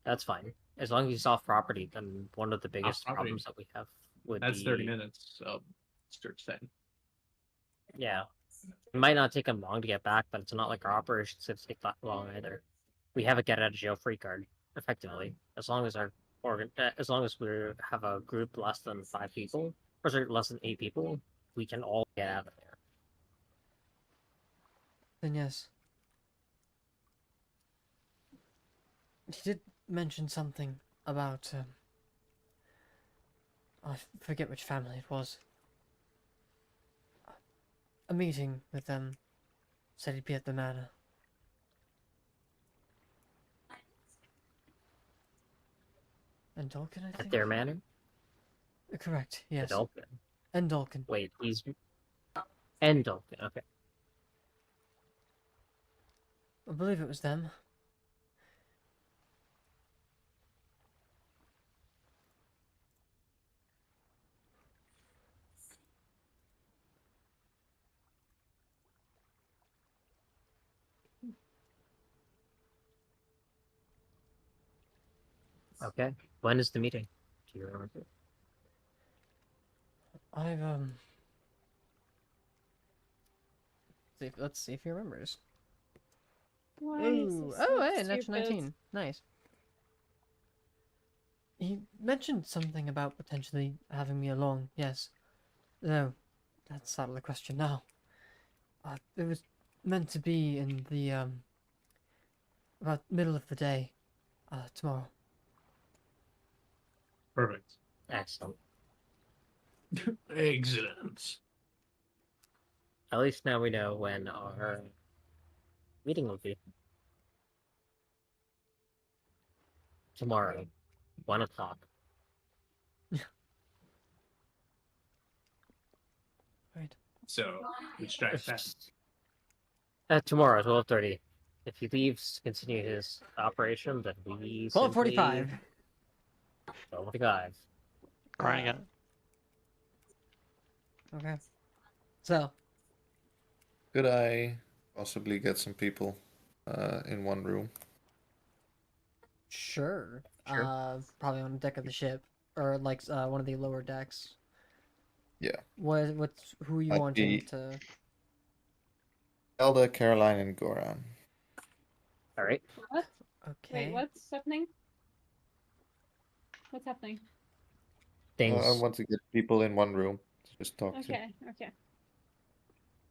Speaker 9: That's fine. As long as he's off property, then one of the biggest
Speaker 3: property.
Speaker 9: problems that we have would
Speaker 3: That's
Speaker 9: be...
Speaker 3: 30 minutes, so search then.
Speaker 9: Yeah. It might not take him long to get back, but it's not like our operations going to take that long either. We have a get out of jail free card, effectively. As long as as long as we have a group less than 5 people, or sorry, less than 8 people, we can all get out of there.
Speaker 1: Then yes. He did mention something about, I forget which family it was. A meeting with them. Said he'd be at the manor. And Dolkin, I think?
Speaker 9: At their manor?
Speaker 1: Correct, yes.
Speaker 9: Adulkin.
Speaker 1: And Dolkin.
Speaker 9: Wait, he's... And Dolkin, okay.
Speaker 1: I believe it was them.
Speaker 9: Okay. When is the meeting? Do you remember?
Speaker 1: I've, let's see if he remembers.
Speaker 4: Why is
Speaker 1: Ooh,
Speaker 4: this
Speaker 1: oh,
Speaker 4: so
Speaker 1: hey, natural
Speaker 4: stupid?
Speaker 1: 19. Nice. He mentioned something about potentially having me along, yes. No, that's out of the question now. It was meant to be in the, about middle of the day, tomorrow.
Speaker 3: Perfect.
Speaker 9: Excellent.
Speaker 3: Excellent.
Speaker 9: At least now we know when our meeting will be. Tomorrow, 1 o'clock.
Speaker 1: Right.
Speaker 3: So, which drives that.
Speaker 9: Tomorrow, 12:30. If he leaves to continue his operation, then we
Speaker 1: 12:45.
Speaker 9: 12:45.
Speaker 7: Grind again.
Speaker 1: Okay. So,
Speaker 5: Could I possibly get some people in one room?
Speaker 1: Sure.
Speaker 5: Sure.
Speaker 1: Probably on the deck of the ship, or like one of the lower decks.
Speaker 5: Yeah.
Speaker 1: What's who you
Speaker 5: Like
Speaker 1: wanting
Speaker 5: the
Speaker 1: to?
Speaker 5: Elda, Caroline, and Goran.
Speaker 9: All right.
Speaker 4: What?
Speaker 1: Okay.
Speaker 4: Wait, what's happening? What's happening?
Speaker 9: Things.
Speaker 5: I want to get people in one room to just talk
Speaker 4: Okay, okay.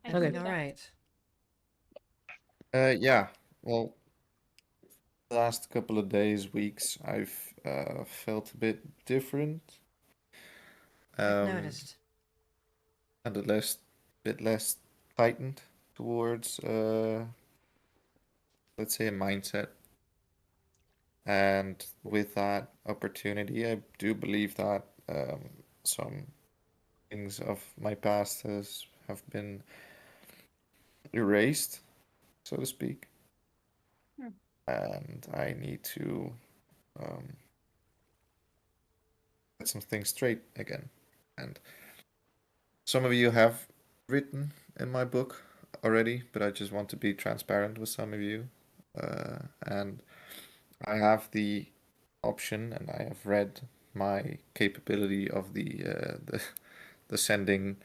Speaker 4: I
Speaker 1: Okay.
Speaker 4: can do
Speaker 1: All
Speaker 4: that.
Speaker 1: right.
Speaker 5: to. Yeah. Well, the last couple of days, weeks, I've felt a bit different.
Speaker 1: I've
Speaker 5: Um,
Speaker 1: noticed.
Speaker 5: and a bit less tightened towards, let's say, a mindset. And with that opportunity, I do believe that some things of my past have been erased, so to speak.
Speaker 4: Hmm.
Speaker 5: And I need to um, get some things straight again. And some of you have written in my book already, but I just want to be transparent with some of you. And I have the option, and I have read my capability of the sending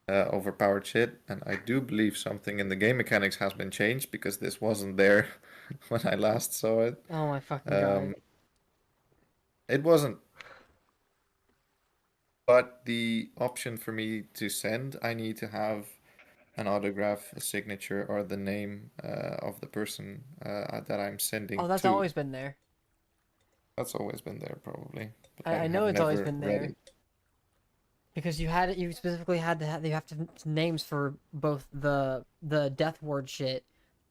Speaker 5: overpowered shit, and I do believe something in the game mechanics has been changed because this wasn't there when I last saw it.
Speaker 1: Oh my fucking god.
Speaker 5: It wasn't. But the option for me to send, I need to have an autograph, a signature, or the name of the person that I'm sending
Speaker 1: Oh, that's
Speaker 5: to.
Speaker 1: always been there.
Speaker 5: That's always been there, probably. But
Speaker 1: I
Speaker 5: have
Speaker 1: know it's always
Speaker 5: never
Speaker 1: been
Speaker 5: read
Speaker 1: there.
Speaker 5: it.
Speaker 1: Because you specifically had to have names for both the death ward shit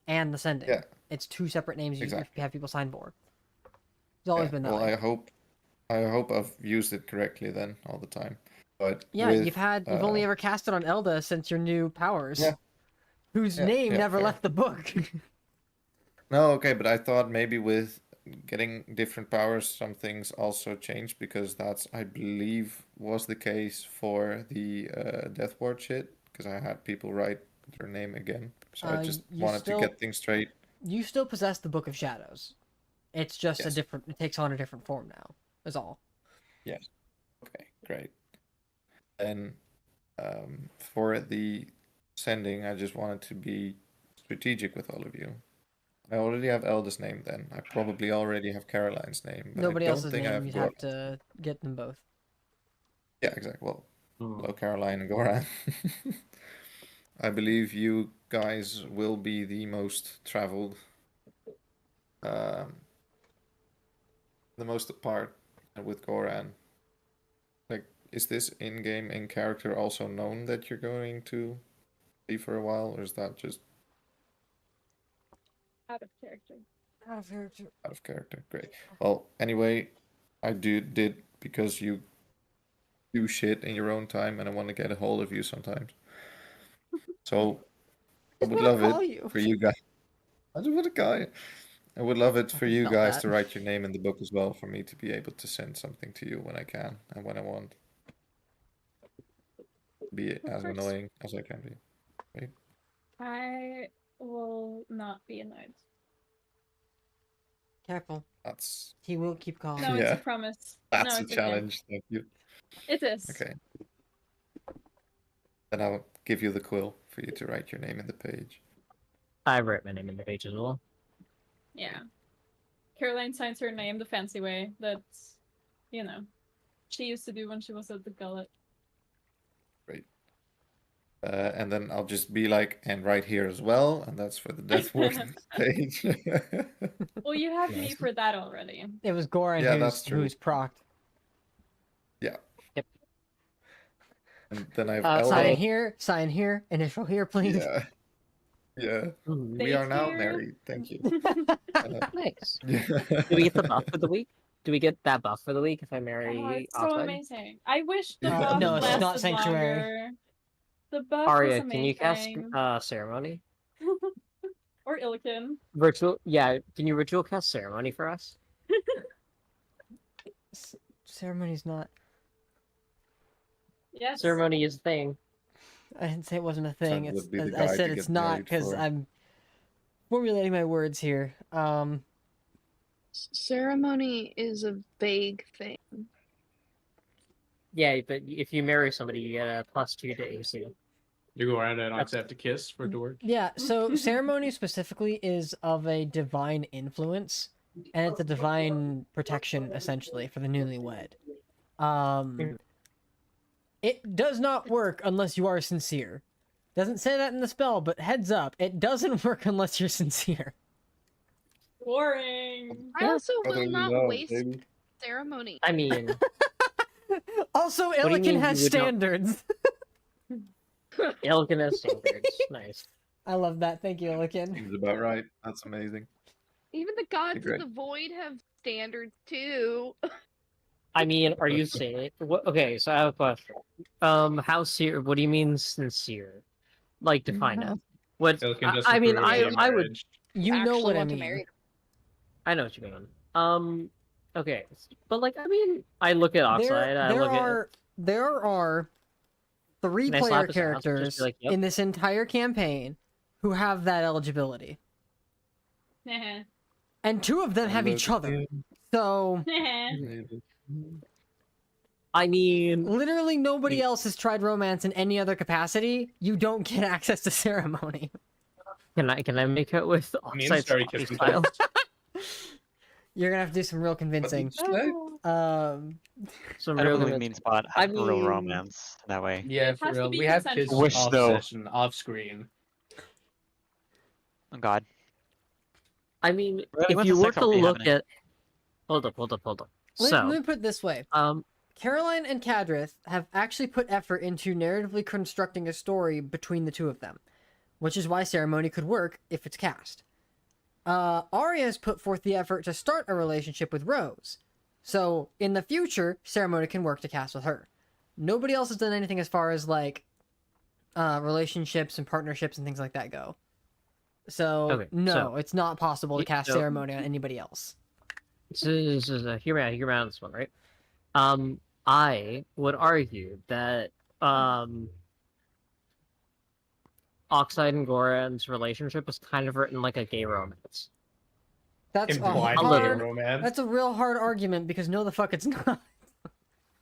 Speaker 1: and the sending.
Speaker 5: Yeah,
Speaker 1: It's two separate names you
Speaker 5: exactly.
Speaker 1: have people sign for. It's always
Speaker 5: Yeah.
Speaker 1: been that
Speaker 5: Well,
Speaker 1: way.
Speaker 5: I hope I've used it correctly then all the time. But
Speaker 1: Yeah,
Speaker 5: with
Speaker 1: you've only ever cast it on Elda since your new powers.
Speaker 5: yeah,
Speaker 1: Whose
Speaker 5: yeah,
Speaker 1: name
Speaker 5: yeah,
Speaker 1: never
Speaker 5: fair.
Speaker 1: left the book.
Speaker 5: No, okay, but I thought maybe with getting different powers, some things also changed because that's, I believe, was the case for the Death Ward shit. Because I had people write their name again, so I just wanted to get things straight.
Speaker 1: You still possess the Book of Shadows. It's just
Speaker 5: Yes.
Speaker 1: it takes on a different form now. Is all.
Speaker 5: Yes. Okay, great. And for the sending, I just wanted to be strategic with all of you. I already have Elda's name then. I probably already have Caroline's name, but
Speaker 1: Nobody
Speaker 5: I don't
Speaker 1: else's
Speaker 5: think I
Speaker 1: name.
Speaker 5: have
Speaker 1: You'd
Speaker 5: Goran.
Speaker 1: have to get them both.
Speaker 5: Yeah, exactly. Well,
Speaker 3: Hmm.
Speaker 5: hello, Caroline and Goran. I believe you guys will be the most traveled, um, the most apart with Goran. Like, is this in-game, in character also known that you're going to be for a while, or is that just
Speaker 4: Out of character.
Speaker 1: Out of character.
Speaker 5: out of character? Great. Well, anyway, I did because you do shit in your own time, and I want to get a hold of you sometimes. So I
Speaker 1: Just
Speaker 5: would
Speaker 1: want
Speaker 5: love
Speaker 1: to call
Speaker 5: it
Speaker 1: you.
Speaker 5: for you guys. I just want a guy. I would love it for
Speaker 1: Fucking
Speaker 5: you
Speaker 1: felt
Speaker 5: guys
Speaker 1: that.
Speaker 5: to write your name in the book as well, for me to be able to send something to you when I can and when I want. Be as
Speaker 4: course.
Speaker 5: annoying as I can be. Right?
Speaker 4: I will not be annoyed.
Speaker 1: Careful.
Speaker 5: That's
Speaker 1: He will keep calling.
Speaker 4: No, it's a
Speaker 5: yeah.
Speaker 4: promise.
Speaker 5: That's
Speaker 4: No,
Speaker 5: a
Speaker 4: it's okay.
Speaker 5: challenge. Thank you.
Speaker 4: It is.
Speaker 5: Okay. Then I'll give you the quill for you to write your name in the page.
Speaker 9: I wrote my name in the page as well.
Speaker 4: Yeah. Caroline signs her name the fancy way that, you know, she used to do when she was at the gullet.
Speaker 5: Great. And then I'll just be like, and right here as well, and that's for the Death Ward page.
Speaker 4: Well, you have me
Speaker 9: Nice.
Speaker 4: for that already.
Speaker 1: It was Goran
Speaker 5: Yeah, that's true.
Speaker 1: who's procced.
Speaker 5: Yeah.
Speaker 9: Yep.
Speaker 5: And then I have
Speaker 1: Sign here, initial here, please.
Speaker 5: Yeah. Yeah.
Speaker 9: Ooh,
Speaker 5: We are now
Speaker 4: here.
Speaker 5: married. Thank you.
Speaker 9: nice.
Speaker 5: Yeah.
Speaker 9: Do we get the buff for the week? Do we get that buff for the week if I
Speaker 4: Oh,
Speaker 9: marry
Speaker 4: it's so
Speaker 9: outside?
Speaker 4: amazing. I wish the
Speaker 5: Yeah,
Speaker 4: buff
Speaker 1: No, it's
Speaker 4: lasted
Speaker 1: not Sanctuary.
Speaker 4: longer. The buff
Speaker 9: Arya,
Speaker 4: was
Speaker 9: can
Speaker 4: amazing.
Speaker 9: you cast ceremony?
Speaker 4: Or Illikin.
Speaker 9: Virtual, yeah. Can you ritual cast ceremony for us?
Speaker 1: Ceremony's not.
Speaker 4: Yes.
Speaker 9: Ceremony is a thing.
Speaker 1: I didn't say it wasn't a thing.
Speaker 5: Son
Speaker 1: It's
Speaker 5: would be the
Speaker 1: I
Speaker 5: guy
Speaker 1: said
Speaker 5: to
Speaker 1: it's
Speaker 5: get
Speaker 1: not
Speaker 5: married
Speaker 1: because
Speaker 5: for.
Speaker 1: I'm formulating my words here.
Speaker 6: Ceremony is a vague thing.
Speaker 9: Yeah, but if you marry somebody, you get a +2 to AC.
Speaker 3: You go around and accept a kiss for Dork.
Speaker 1: Yeah, so ceremony specifically is of a divine influence, and it's a divine protection essentially for the newlywed. It does not work unless you are sincere. Doesn't say that in the spell, but heads up, it doesn't work unless you're sincere.
Speaker 4: Boring.
Speaker 6: I also
Speaker 5: Brother,
Speaker 6: will
Speaker 5: you
Speaker 6: not
Speaker 5: know,
Speaker 6: waste
Speaker 5: baby.
Speaker 6: ceremony.
Speaker 9: I mean,
Speaker 1: Also,
Speaker 9: do you mean
Speaker 1: Illiken has
Speaker 9: you would not-
Speaker 1: standards.
Speaker 9: Illiken has standards. Nice.
Speaker 1: I love that. Thank you, Illiken.
Speaker 5: Seems about right. That's amazing.
Speaker 6: Even the gods
Speaker 5: Great.
Speaker 6: of the void have standards too.
Speaker 9: I mean, are you saying what? Okay, so I have a question. How sincere? What do you mean sincere? Like, define it. What?
Speaker 3: Illiken just
Speaker 9: I mean,
Speaker 3: approved of
Speaker 9: I would.
Speaker 3: marriage.
Speaker 1: You know
Speaker 6: Actually
Speaker 1: what I
Speaker 6: want to
Speaker 1: mean.
Speaker 6: marry them.
Speaker 9: I know what you mean. Okay, but like, I mean, I look at Oxide. I look at.
Speaker 1: There are 3
Speaker 9: Can I slap
Speaker 1: player
Speaker 9: his ass? Just
Speaker 1: characters
Speaker 9: be like, "Yep."
Speaker 1: in this entire campaign who have that eligibility, and 2 of them have each other. So
Speaker 9: I mean,
Speaker 1: literally nobody else has tried romance in any other capacity. You don't get access to ceremony.
Speaker 9: can I make it with
Speaker 3: Me and
Speaker 9: Oxide's
Speaker 3: Starry
Speaker 9: coffee
Speaker 3: kissing
Speaker 9: style?
Speaker 1: You're gonna have to do some real convincing. Um,
Speaker 9: Some
Speaker 7: I don't
Speaker 9: real
Speaker 7: really
Speaker 9: good-
Speaker 7: mean spot
Speaker 9: I
Speaker 7: real
Speaker 9: mean-
Speaker 7: romance that way.
Speaker 3: Yeah,
Speaker 4: Has
Speaker 3: for
Speaker 4: to
Speaker 3: real.
Speaker 4: be
Speaker 3: We have
Speaker 4: consensual.
Speaker 3: kids
Speaker 7: Wish
Speaker 3: off
Speaker 7: though.
Speaker 3: session, off screen.
Speaker 7: Oh God.
Speaker 9: I mean,
Speaker 7: Really,
Speaker 9: if
Speaker 7: what's
Speaker 9: you
Speaker 7: the
Speaker 9: were
Speaker 7: sex
Speaker 9: to
Speaker 7: already
Speaker 9: look
Speaker 7: happening?
Speaker 9: at, hold up.
Speaker 1: let
Speaker 9: So,
Speaker 1: me put it this way. Caroline and Kadrith have actually put effort into narratively constructing a story between the 2 of them, which is why ceremony could work if it's cast. Arya has put forth the effort to start a relationship with Rose, so in the future, ceremony can work to cast with her. Nobody else has done anything as far as like relationships and partnerships and things like that go. So
Speaker 9: Okay,
Speaker 1: no,
Speaker 9: so-
Speaker 1: it's not possible to cast
Speaker 9: so-
Speaker 1: ceremony on anybody else.
Speaker 9: so hear me out on this one, right? I would argue that Oxide and Goran's relationship was kind of written like a gay romance.
Speaker 1: That's
Speaker 3: Implied
Speaker 9: little.
Speaker 1: hard.
Speaker 3: romance.
Speaker 1: That's a real hard argument because no, the fuck, it's not.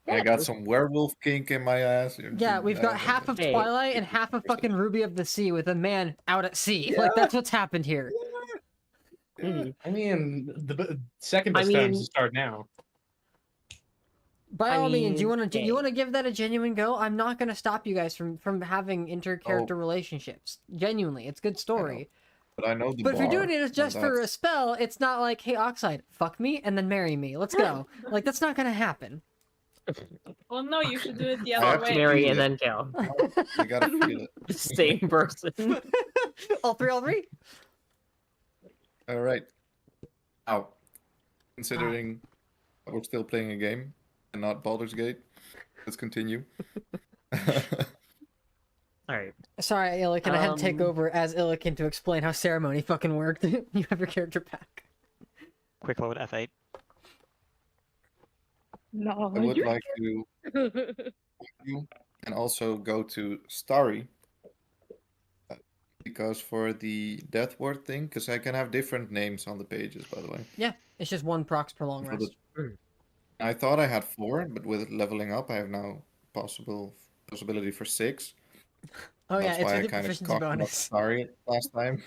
Speaker 5: I got some werewolf kink in my ass.
Speaker 1: Yeah, we've got half of
Speaker 9: Hey.
Speaker 1: Twilight and half of fucking Ruby of the Sea with a man out at sea. Like that's what's happened here.
Speaker 3: I mean, the second best
Speaker 9: I
Speaker 3: time
Speaker 9: mean-
Speaker 3: to start now.
Speaker 1: By
Speaker 9: I
Speaker 1: all means, you
Speaker 9: mean,
Speaker 1: want to
Speaker 9: hey.
Speaker 1: you want to give that a genuine go. I'm not gonna stop you guys from having inter-character relationships. Genuinely, it's good story.
Speaker 5: But I know the
Speaker 1: But if you're
Speaker 5: bar,
Speaker 1: doing it
Speaker 5: and
Speaker 1: just for a
Speaker 5: that's-
Speaker 1: spell, it's not like, hey, Oxide, fuck me and then marry me. Let's go. Like that's not gonna happen.
Speaker 4: Well, no, you should do it the
Speaker 5: I
Speaker 4: other
Speaker 5: have to
Speaker 4: way.
Speaker 9: Marry
Speaker 5: feel
Speaker 9: and
Speaker 5: it.
Speaker 9: then kill.
Speaker 5: You gotta feel it.
Speaker 9: The same person.
Speaker 1: all three.
Speaker 5: All right. Now, considering we're still playing a game and not Baldur's Gate, let's continue.
Speaker 9: All right.
Speaker 1: Sorry, Illiken, I had to take
Speaker 9: Um,
Speaker 1: over as Illiken to explain how ceremony fucking worked. You have your character back.
Speaker 7: Quick load F8.
Speaker 6: No,
Speaker 5: I would like to you and also go to Starry because for the death word thing, because I can have different names on the pages, by the way.
Speaker 1: Yeah, it's just 1 procs per long
Speaker 5: For the-
Speaker 1: rest.
Speaker 5: I thought I had 4, but with leveling up, I have now possibility for 6.
Speaker 1: Oh yeah,
Speaker 5: That's
Speaker 1: it's
Speaker 5: why
Speaker 1: with
Speaker 5: I
Speaker 1: the
Speaker 5: kind of
Speaker 1: proficiency
Speaker 5: cocked up
Speaker 1: bonus.
Speaker 5: Starry last time.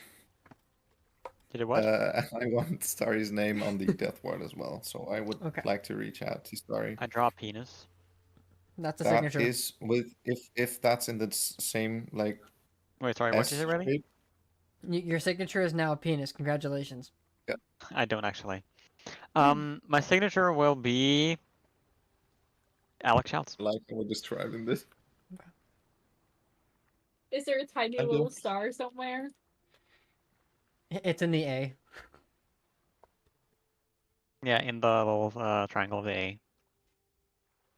Speaker 7: Did it what?
Speaker 5: I want Starry's name on the death word as well, so I would
Speaker 1: Okay.
Speaker 5: like to reach out to Starry.
Speaker 7: I draw a penis.
Speaker 1: That's a
Speaker 5: That
Speaker 1: signature.
Speaker 5: is with if that's in the same like
Speaker 7: Wait, sorry, what did you say, really?
Speaker 5: shape.
Speaker 1: Your signature is now a penis. Congratulations.
Speaker 7: I don't actually. My signature will be Alex Shouts.
Speaker 5: Like I was describing this.
Speaker 4: Is there a tiny
Speaker 5: I do.
Speaker 4: little star somewhere?
Speaker 1: It's in the A.
Speaker 7: Yeah, in the little triangle of the A.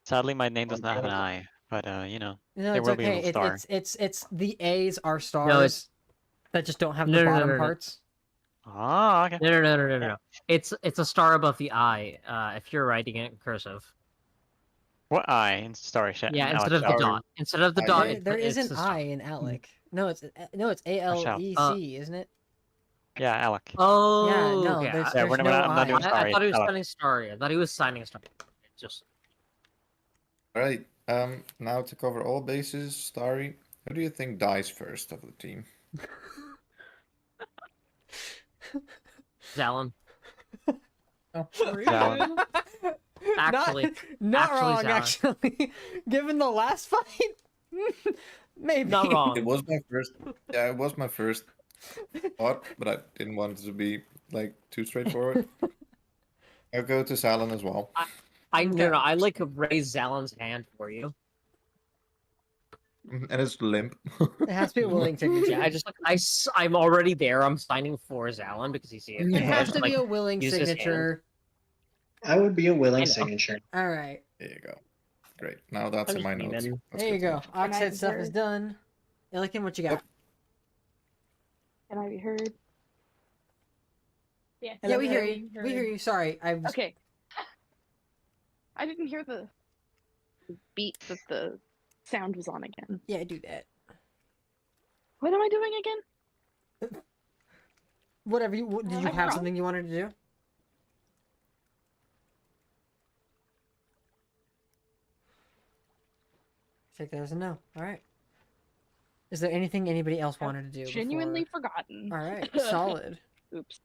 Speaker 7: Sadly, my name does not have an I, but you know,
Speaker 1: No,
Speaker 7: there
Speaker 1: it's
Speaker 7: will be a
Speaker 1: okay.
Speaker 7: little star.
Speaker 1: It's the A's are stars that just don't have the
Speaker 9: No, no,
Speaker 1: bottom
Speaker 9: no, no.
Speaker 1: parts.
Speaker 7: Ah, okay.
Speaker 9: No. It's a star above the I. If you're writing it in cursive.
Speaker 7: What I in Starry Shit?
Speaker 9: Yeah,
Speaker 7: Alex
Speaker 9: instead of the
Speaker 7: Shouts.
Speaker 9: dot. Instead of the
Speaker 5: I-
Speaker 9: dot.
Speaker 1: There is
Speaker 9: it's
Speaker 1: an
Speaker 9: a star.
Speaker 1: I in Alec. No, it's ALEC, isn't it?
Speaker 7: Yeah, Alec.
Speaker 9: Oh,
Speaker 1: no,
Speaker 9: okay.
Speaker 1: there's-
Speaker 7: Yeah, we're
Speaker 1: no
Speaker 7: I'm not doing
Speaker 1: I.
Speaker 9: I
Speaker 7: Starry.
Speaker 9: thought he was
Speaker 7: Alec.
Speaker 9: signing Starry. I thought he was signing Starry. Just
Speaker 5: All right. Now to cover all bases, Starry, who do you think dies first of the team?
Speaker 9: Zalon.
Speaker 7: Zalon.
Speaker 9: Actually-
Speaker 1: not
Speaker 9: actually,
Speaker 1: wrong.
Speaker 9: Zalon.
Speaker 1: Actually, given the last fight, maybe
Speaker 9: Not wrong.
Speaker 5: It was my first. Yeah, it was my first thought, but I didn't want it to be like too straightforward. I'll go to Salon as well.
Speaker 1: Okay.
Speaker 9: I like raise Zalon's hand for you.
Speaker 5: And it's limp.
Speaker 1: It has to be a willing signature.
Speaker 9: Yeah, I'm already there. I'm signing for Zalon because he's here.
Speaker 1: It
Speaker 9: I
Speaker 1: has
Speaker 9: just,
Speaker 1: to be
Speaker 9: like,
Speaker 1: a willing
Speaker 9: use his hand.
Speaker 1: signature.
Speaker 10: I would be a
Speaker 9: I
Speaker 10: willing
Speaker 9: know.
Speaker 10: signature.
Speaker 1: All right,
Speaker 5: There you go. Great. Now that's
Speaker 9: I'm
Speaker 5: in my
Speaker 9: just
Speaker 5: notes.
Speaker 9: memeing.
Speaker 5: Let's
Speaker 1: there you
Speaker 5: get to
Speaker 1: go.
Speaker 5: it.
Speaker 1: Oxhead stuff is
Speaker 6: heard?
Speaker 1: done. Illiken, what you got?
Speaker 5: Yep.
Speaker 6: Can I be heard?
Speaker 4: Yeah,
Speaker 1: Yeah, we hear
Speaker 6: Hello?
Speaker 1: you. We hear you. Sorry, I was.
Speaker 6: Okay. I didn't hear the beat that the sound was on again.
Speaker 1: Yeah, do that.
Speaker 6: What am I doing again?
Speaker 1: Whatever you. Did you
Speaker 6: I'm
Speaker 1: have
Speaker 6: wrong.
Speaker 1: something you wanted to do? Take that as a no. All right. Is there anything anybody else wanted to do?
Speaker 6: Genuinely
Speaker 1: before-
Speaker 6: forgotten.
Speaker 1: All right. Solid.
Speaker 6: Oops.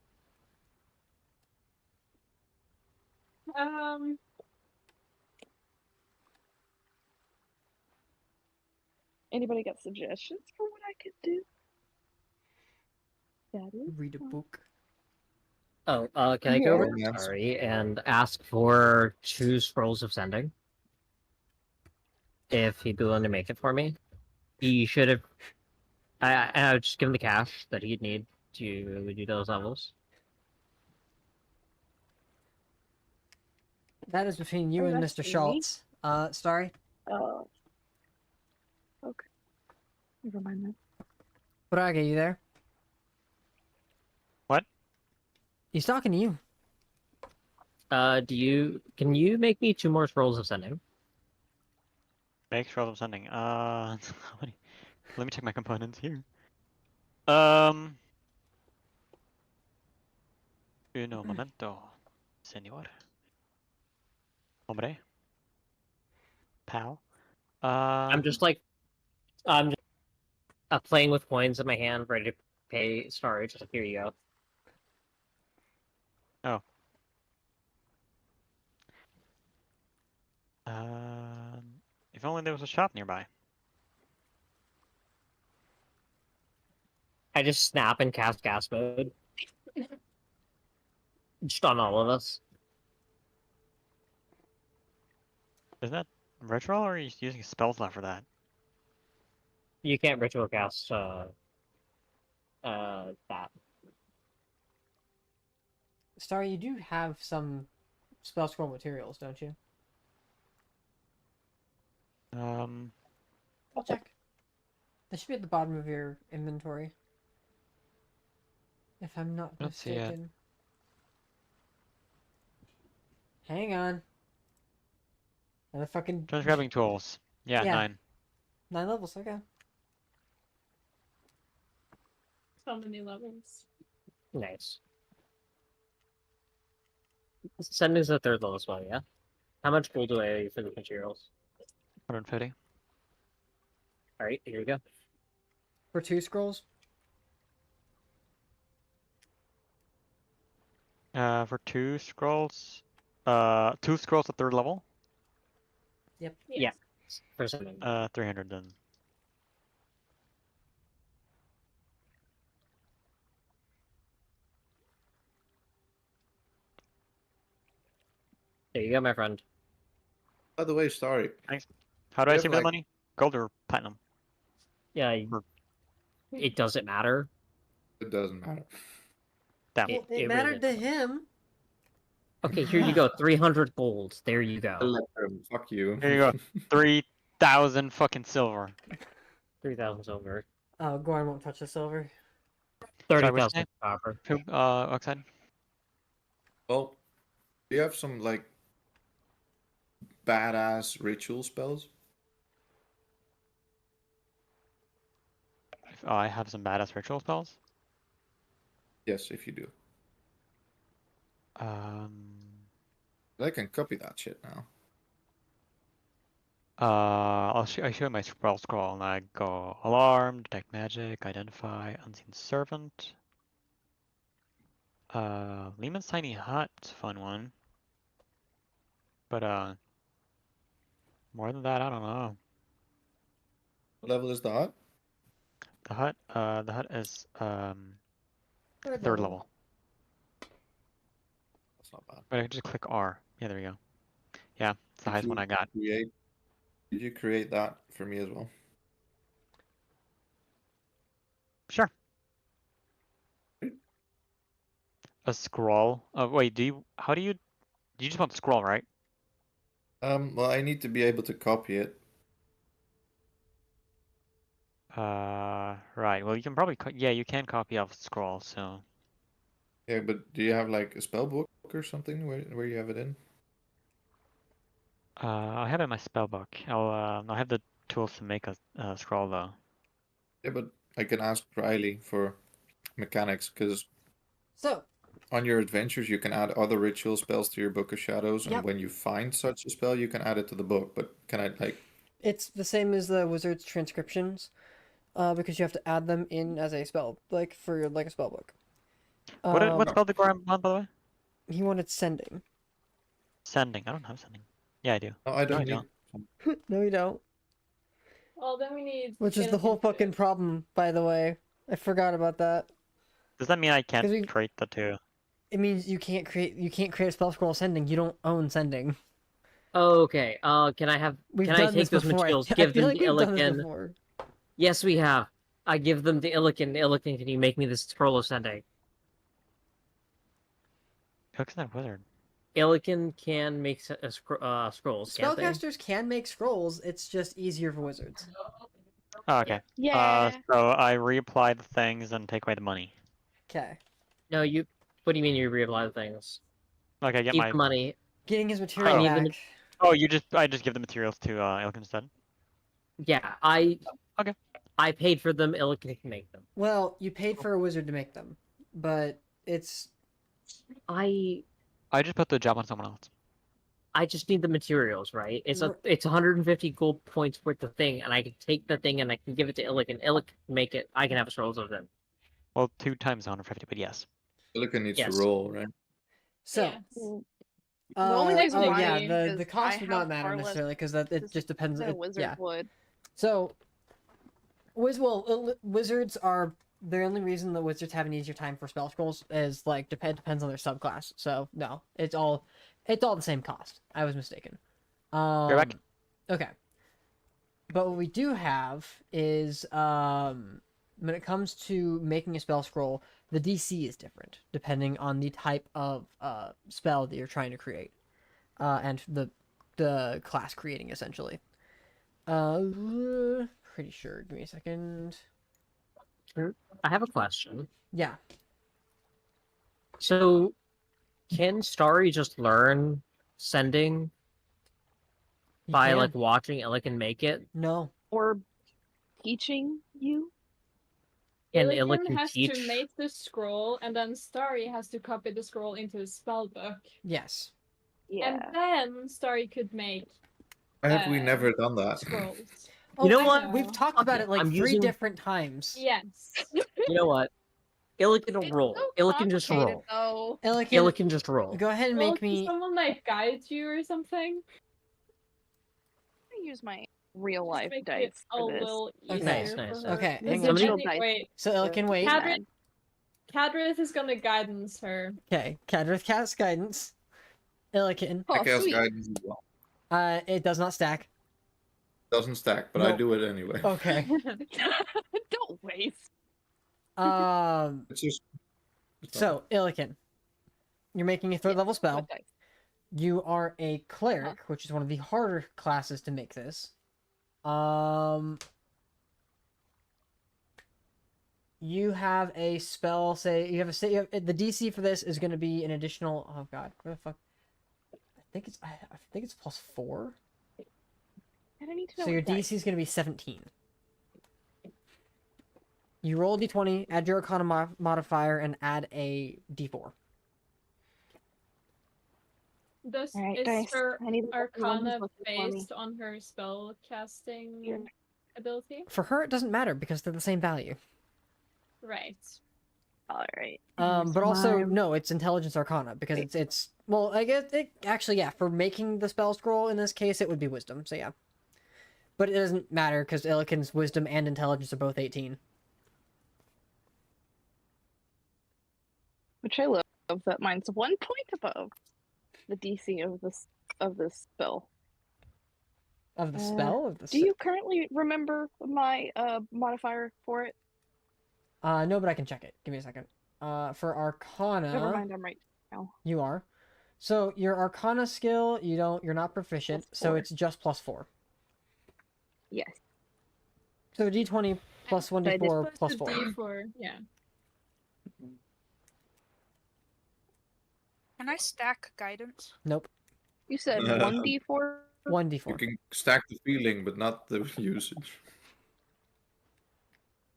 Speaker 6: Anybody got suggestions for what I could do? That is
Speaker 1: Read a book.
Speaker 9: Oh, can I
Speaker 6: Yeah.
Speaker 9: go over
Speaker 5: Oh,
Speaker 9: to
Speaker 5: man.
Speaker 9: Starry and ask for 2 scrolls of sending? If he'd be willing to make it for me, he should have. I would just give him the cash that he'd need to do those levels.
Speaker 1: That is between you
Speaker 6: Oh,
Speaker 1: and
Speaker 6: that's
Speaker 1: Mr.
Speaker 6: easy.
Speaker 1: Schultz. Starry.
Speaker 6: Oh. Okay. Never mind then.
Speaker 1: Braga, you there?
Speaker 7: What?
Speaker 1: He's talking to you.
Speaker 9: Can you make me 2 more scrolls of sending?
Speaker 7: Make sure I'm sending. How many? Let me check my components here. Uno momento, señor. Hombre. Pal.
Speaker 9: I'm just like, I'm just, playing with coins in my hand, ready to pay Starry. Just like, here you go.
Speaker 7: If only there was a shop nearby.
Speaker 9: I just snap and cast gas mode. Just on all of us.
Speaker 7: Isn't that ritual, or are you using spell slot for that?
Speaker 9: You can't ritual cast that.
Speaker 1: Starry, you do have some spell scroll materials, don't you? I'll check. They should be at the bottom of your inventory. If I'm not
Speaker 7: Let's see it.
Speaker 1: mistaken. Hang on. Another fucking
Speaker 7: Just grabbing tools. Yeah,
Speaker 1: Yeah.
Speaker 7: 9.
Speaker 1: 9 levels, okay.
Speaker 4: So many levels.
Speaker 9: Nice. Sending's the 3rd level as well, yeah? How much gold do I owe you for the materials?
Speaker 7: 150.
Speaker 9: Alright, here we go.
Speaker 1: For 2 scrolls?
Speaker 7: For 2 scrolls. 2 scrolls at 3rd level.
Speaker 1: Yep.
Speaker 9: Yeah. For sending.
Speaker 7: 300 then.
Speaker 9: There you go, my friend.
Speaker 5: By the way, Starry.
Speaker 7: How do I
Speaker 5: have,
Speaker 7: save
Speaker 5: like-
Speaker 7: that money? Gold or platinum?
Speaker 9: Yeah,
Speaker 7: Or-
Speaker 9: it doesn't matter.
Speaker 5: It doesn't matter.
Speaker 7: Damn.
Speaker 1: Well, it
Speaker 9: really
Speaker 1: mattered to
Speaker 9: doesn't.
Speaker 1: him.
Speaker 9: Okay, here you go. 300 gold. There you go.
Speaker 5: Electrum, fuck you.
Speaker 7: Here you go. 3,000 fucking silver.
Speaker 9: 3,000 silver.
Speaker 1: Oh, Goran won't touch the silver.
Speaker 7: Sorry, what'd you
Speaker 9: 30,000
Speaker 7: say?
Speaker 9: copper.
Speaker 7: Who? Oxide?
Speaker 5: Well, do you have some like badass ritual spells?
Speaker 7: I have some badass ritual spells.
Speaker 5: Yes, if you do.
Speaker 7: Um.
Speaker 5: I can copy that shit now.
Speaker 7: I show my spell scroll and I go alarm, detect magic, identify, unseen servant. Lehman's tiny hut, fun one. But more than that, I don't know.
Speaker 5: What level is the hut?
Speaker 7: The hut is third level.
Speaker 5: That's not bad.
Speaker 7: But I can just click R. Yeah, there we go. Yeah, it's the highest one I got.
Speaker 5: Did you create that for me as well?
Speaker 7: Sure. A scroll. Oh wait, how do you just want the scroll, right?
Speaker 5: Well, I need to be able to copy it.
Speaker 7: Right. Well, you can probably yeah, you can copy off the scroll. So
Speaker 5: Yeah, but do you have like a spell book or something where you have it in?
Speaker 7: I have it in my spell book. I'll have the tools to make a scroll though.
Speaker 5: Yeah, but I can ask Riley for mechanics because
Speaker 1: So,
Speaker 5: on your adventures you can add other ritual spells to your Book of Shadows, and
Speaker 1: Yep.
Speaker 5: when you find such a spell, you can add it to the book. But can I like?
Speaker 1: it's the same as the wizard's transcriptions, because you have to add them in as a spell, like for like a spell book.
Speaker 7: What spell did Goran want, by the way?
Speaker 1: He wanted sending.
Speaker 7: Sending. I don't have sending. Yeah, I do.
Speaker 5: No, I don't
Speaker 7: I
Speaker 5: need.
Speaker 7: don't.
Speaker 1: No, you don't.
Speaker 4: Well, then we need.
Speaker 1: Which is the whole
Speaker 4: Illidan
Speaker 1: fucking problem, by the way. I forgot about that.
Speaker 7: Does that mean I
Speaker 1: 'Cause we-
Speaker 7: can't create the two?
Speaker 1: It means you can't create a spell scroll sending. You don't own sending.
Speaker 9: Okay. Can I have?
Speaker 1: We've
Speaker 9: Can I
Speaker 1: done this
Speaker 9: take those
Speaker 1: before.
Speaker 9: materials?
Speaker 1: I
Speaker 9: Give
Speaker 1: feel
Speaker 9: them
Speaker 1: like
Speaker 9: to
Speaker 1: we've done this
Speaker 9: Illidan.
Speaker 1: before.
Speaker 9: Yes, we have. I give them to Illidan. Illidan, can you make me this scroll of sending?
Speaker 7: Hook's not a wizard.
Speaker 9: Illidan can make scrolls, can't they?
Speaker 1: Spellcasters can make scrolls. It's just easier for wizards.
Speaker 7: Oh, okay.
Speaker 6: Yeah.
Speaker 7: So I reapply the things and take away the money.
Speaker 1: Okay.
Speaker 9: No, you. What do you mean you reapply the things?
Speaker 7: Like I get
Speaker 9: Keep
Speaker 7: my.
Speaker 9: the money.
Speaker 1: Getting his material
Speaker 9: need
Speaker 1: back.
Speaker 9: them-
Speaker 7: Oh, I just give the materials to Ilkin instead.
Speaker 9: Yeah, I.
Speaker 7: Okay.
Speaker 9: I paid for them. Illidan can make them.
Speaker 1: Well, you paid for a wizard to make them, but it's
Speaker 9: I
Speaker 7: just put the job on someone else.
Speaker 9: just need the materials, right? It's
Speaker 1: R-
Speaker 9: it's 150 gold points worth of thing, and I can take the thing and I can give it to Illidan. Illidan can make it. I can have scrolls of them.
Speaker 7: Well, 2 times 150, but yes.
Speaker 5: Silicon needs to
Speaker 9: Yes.
Speaker 5: roll, right?
Speaker 1: so.
Speaker 4: Yeah.
Speaker 6: The only reason
Speaker 1: oh
Speaker 6: why
Speaker 1: yeah, the
Speaker 6: is
Speaker 1: cost
Speaker 6: I
Speaker 1: would not
Speaker 6: have
Speaker 1: matter
Speaker 6: far less
Speaker 1: necessarily because that it
Speaker 6: this
Speaker 1: just depends.
Speaker 6: than a wizard
Speaker 1: Yeah.
Speaker 6: would.
Speaker 1: So, wizards are the only reason that wizards have an easier time for spell scrolls is like depends on their subclass. So no, it's all the same cost. I was mistaken.
Speaker 7: You're back.
Speaker 1: Okay. But what we do have is when it comes to making a spell scroll, the DC is different depending on the type of spell that you're trying to create, and the class creating essentially. Pretty sure. Give me a second.
Speaker 9: I have a question.
Speaker 1: Yeah.
Speaker 9: So, can Starry just learn sending
Speaker 1: you
Speaker 9: by
Speaker 1: can.
Speaker 9: like watching Illidan make it?
Speaker 1: No.
Speaker 6: Or teaching you.
Speaker 9: Can
Speaker 4: Illidan
Speaker 9: Illidan
Speaker 4: has
Speaker 9: teach?
Speaker 4: to make the scroll, and then Starry has to copy the scroll into his spell book.
Speaker 1: Yes.
Speaker 6: Yeah.
Speaker 4: And then Starry could make
Speaker 5: Why have we
Speaker 4: Uh,
Speaker 5: never done that?
Speaker 4: scrolls.
Speaker 9: You know
Speaker 1: I
Speaker 9: what?
Speaker 1: know. We've talked about
Speaker 9: Okay,
Speaker 1: it like
Speaker 9: I'm
Speaker 1: 3
Speaker 9: using-
Speaker 1: different times.
Speaker 4: Yes.
Speaker 9: You know what? Illidan will
Speaker 6: It's
Speaker 9: roll.
Speaker 6: so
Speaker 9: Illidan just
Speaker 6: complicated,
Speaker 9: roll.
Speaker 6: though.
Speaker 9: Illidan just roll.
Speaker 1: Go ahead and
Speaker 4: Well,
Speaker 1: make
Speaker 4: can
Speaker 1: me.
Speaker 4: someone like guide you or something?
Speaker 6: I use my real life
Speaker 4: Make it
Speaker 6: dice
Speaker 4: a
Speaker 6: for this.
Speaker 4: little
Speaker 1: Okay.
Speaker 4: easier
Speaker 9: Nice,
Speaker 4: for
Speaker 9: nice.
Speaker 4: her.
Speaker 1: Okay,
Speaker 4: The
Speaker 1: hang on.
Speaker 6: Digital
Speaker 4: Zendikar-
Speaker 6: dice.
Speaker 4: Wait,
Speaker 1: So Ilkin, wait.
Speaker 4: Cadrith- Cadrith is gonna guidance her.
Speaker 1: Okay. Cadrith cast guidance. Illikin.
Speaker 6: Oh,
Speaker 5: I cast
Speaker 6: sweet.
Speaker 5: guidance as well.
Speaker 1: It does not stack.
Speaker 5: Doesn't stack, but I
Speaker 1: No.
Speaker 5: do it anyway.
Speaker 1: Okay.
Speaker 6: Don't waste.
Speaker 5: It's just.
Speaker 1: So Illikin, you're making a 3rd level spell.
Speaker 6: What dice?
Speaker 1: You are a cleric, which is one of the harder classes to make this. You have a spell. Say you have the DC for this is going to be an additional. Oh God, where the fuck? I think it's +4.
Speaker 6: I don't need to know
Speaker 1: So your
Speaker 6: what dice.
Speaker 1: DC is going to be 17. You roll a d20, add your Arcana modifier, and add a d4.
Speaker 6: Alright,
Speaker 4: Is
Speaker 6: dice.
Speaker 4: her
Speaker 6: I need everyone who's
Speaker 4: Arcana
Speaker 6: looking for me.
Speaker 4: based on her spell casting
Speaker 6: Here.
Speaker 4: ability?
Speaker 1: For her, it doesn't matter because they're the same value.
Speaker 4: Right.
Speaker 6: Alright.
Speaker 1: But also, no, it's Intelligence Arcana because it's well, I guess it actually, yeah, for making the spell scroll in this case, it would be Wisdom. So yeah, but it doesn't matter because Illiken's Wisdom and Intelligence are both 18.
Speaker 6: Which I love that mine's 1 point above the DC of this spell.
Speaker 1: Of the spell? Of the
Speaker 6: Do you currently remember my modifier for it?
Speaker 1: No, but I can check it. Give me a second. For Arcana.
Speaker 6: Never mind, I'm right now.
Speaker 1: You are. So your Arcana skill, you're not proficient, so
Speaker 6: +4.
Speaker 1: it's just +4.
Speaker 6: Yes.
Speaker 1: So d20 plus 1d4 plus 4.
Speaker 4: D4, yeah.
Speaker 8: Can I stack guidance?
Speaker 1: Nope.
Speaker 6: You said 1d4?
Speaker 1: 1d4.
Speaker 5: You can stack the feeling, but not the usage.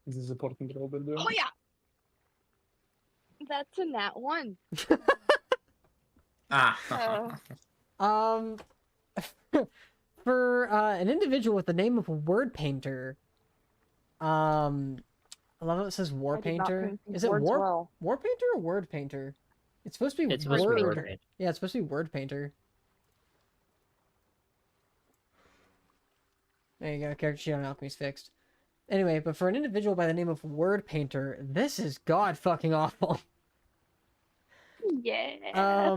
Speaker 3: Is this important roll builder?
Speaker 6: Oh yeah! That's a nat 1.
Speaker 1: For an individual with the name of Word Painter, I love how it says War
Speaker 6: I did not
Speaker 1: Painter.
Speaker 6: paint these
Speaker 1: Is it
Speaker 6: words
Speaker 1: War
Speaker 6: well.
Speaker 1: War Painter or Word Painter? It's supposed to be
Speaker 9: It's supposed to be Word Painter.
Speaker 1: Yeah, it's supposed to be Word Painter. There you go. Character sheet on Alchemy's fixed. Anyway, but for an individual by the name of Word Painter, this is god fucking awful.
Speaker 6: Yeah.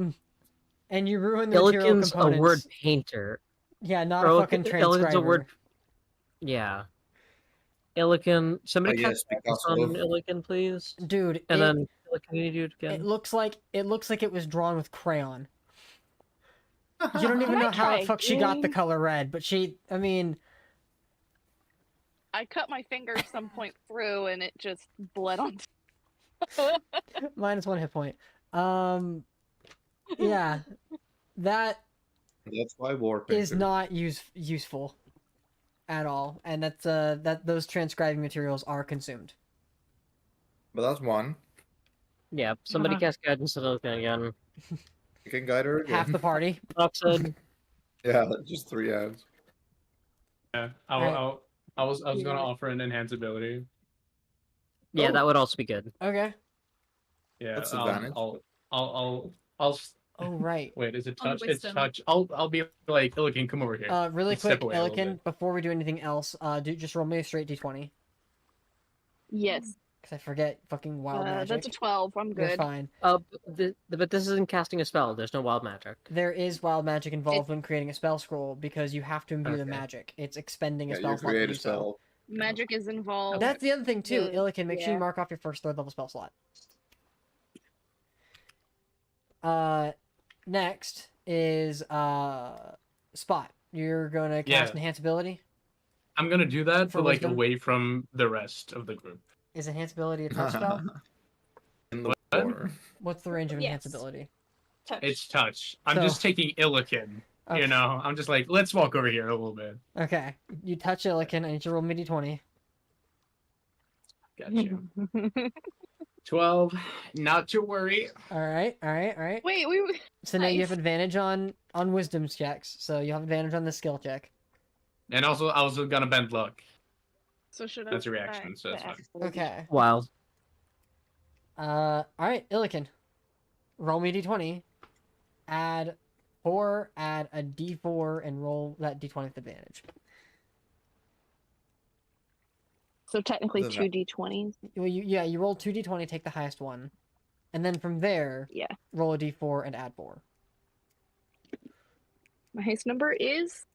Speaker 1: And you ruin the material
Speaker 9: Illiken's
Speaker 1: components.
Speaker 9: a word painter.
Speaker 1: Yeah, not a fucking transcriber.
Speaker 9: Illiken's a word. Yeah. Illiken, somebody
Speaker 5: I guess
Speaker 9: cast
Speaker 5: because
Speaker 9: on
Speaker 5: of-
Speaker 9: Illiken, please.
Speaker 1: Dude,
Speaker 9: And then Illiken, you do it again.
Speaker 1: it looks like it was drawn with crayon. You don't even
Speaker 6: Can I
Speaker 1: know how
Speaker 6: try
Speaker 1: the fuck she got the
Speaker 6: again?
Speaker 1: color red, but I mean,
Speaker 6: I cut my finger some point through and it just bled on.
Speaker 1: minus 1 hit point. Yeah, that
Speaker 5: That's why War Painter.
Speaker 1: is not useful at all, and that's that those transcribing materials are consumed.
Speaker 5: But that's one.
Speaker 9: Yeah, somebody
Speaker 6: Uh-huh.
Speaker 9: cast guidance on Illiken again.
Speaker 5: You can guide her again.
Speaker 1: Half the party.
Speaker 9: Oxide.
Speaker 5: Yeah, just 3 ads.
Speaker 3: Yeah,
Speaker 1: Alright.
Speaker 3: I was gonna offer an enhance ability.
Speaker 9: Yeah,
Speaker 5: Oh.
Speaker 9: that would also be good.
Speaker 1: Okay.
Speaker 3: Yeah,
Speaker 5: That's advantage.
Speaker 3: I'll
Speaker 1: Oh right.
Speaker 3: wait. Is it
Speaker 4: On
Speaker 3: touch? It's
Speaker 4: wisdom.
Speaker 3: touch. I'll be like, Illiken, come over here.
Speaker 1: Really
Speaker 3: Let's step
Speaker 1: quick,
Speaker 3: away a little
Speaker 1: Ellikin,
Speaker 3: bit.
Speaker 1: before we do anything else, just roll me a straight d20,
Speaker 6: Yes.
Speaker 1: because I forget fucking wild magic.
Speaker 6: That's a 12. I'm
Speaker 1: You're
Speaker 6: good.
Speaker 1: fine.
Speaker 9: But this isn't casting a spell. There's no wild magic.
Speaker 1: There is wild magic involved when creating a spell scroll because you have to imbue the
Speaker 9: Okay.
Speaker 1: magic. It's expending a
Speaker 5: Yeah,
Speaker 1: spell
Speaker 5: you
Speaker 1: slot to
Speaker 5: create
Speaker 1: do
Speaker 5: a
Speaker 1: so.
Speaker 5: spell.
Speaker 6: Magic is involved.
Speaker 1: That's the other thing too.
Speaker 6: The-
Speaker 1: Illiken, make sure you
Speaker 6: yeah.
Speaker 1: mark off your first 3rd level spell slot. Next is Spot. You're gonna cast
Speaker 3: Yeah.
Speaker 1: enhance ability.
Speaker 3: I'm gonna do that,
Speaker 1: For
Speaker 3: but like
Speaker 1: wisdom?
Speaker 3: away from the rest of the group.
Speaker 1: Is enhance ability a touch spell?
Speaker 5: In the
Speaker 3: What?
Speaker 5: war.
Speaker 1: What's the range of enhance
Speaker 4: Yes.
Speaker 1: ability?
Speaker 4: Touch.
Speaker 3: It's touch. I'm
Speaker 1: So-
Speaker 3: just taking Illiken.
Speaker 1: Okay.
Speaker 3: You know, I'm just like, let's walk over here a little bit.
Speaker 1: Okay. You touch Illiken. I need you to roll me d20.
Speaker 3: Gotcha. 12. Not to worry.
Speaker 1: All right.
Speaker 6: Wait, we.
Speaker 1: So now you have
Speaker 6: Nice.
Speaker 1: advantage on wisdom checks. So you have advantage on the skill check.
Speaker 3: And also, I was gonna bend luck.
Speaker 6: So should I?
Speaker 3: That's a reaction, so that's fine.
Speaker 1: Okay.
Speaker 9: Wild.
Speaker 1: All right, Illiken. Roll me d20. Add 4. Add a d4 and roll that d20 with advantage.
Speaker 6: So technically
Speaker 5: Does
Speaker 6: 2 d20s.
Speaker 1: Well, you roll 2 d20, take the highest one, and then from there,
Speaker 6: Yeah.
Speaker 1: roll a d4 and add 4.
Speaker 6: My highest number is.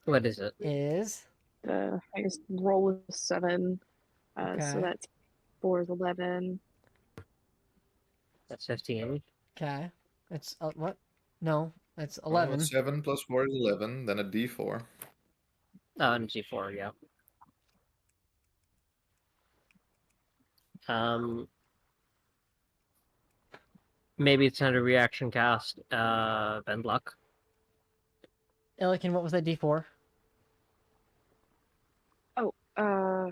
Speaker 9: What is it?
Speaker 1: Is
Speaker 6: The highest roll is 7.
Speaker 1: Okay.
Speaker 6: So that's 4 is 11.
Speaker 9: That's 15.
Speaker 1: okay. It's what? No, it's
Speaker 5: Well,
Speaker 1: 11.
Speaker 5: 7 plus 4 is 11, then a d4.
Speaker 9: Oh, and G4, yeah. Maybe it's time to reaction cast bend luck.
Speaker 1: Illiken, what was that d4?
Speaker 6: A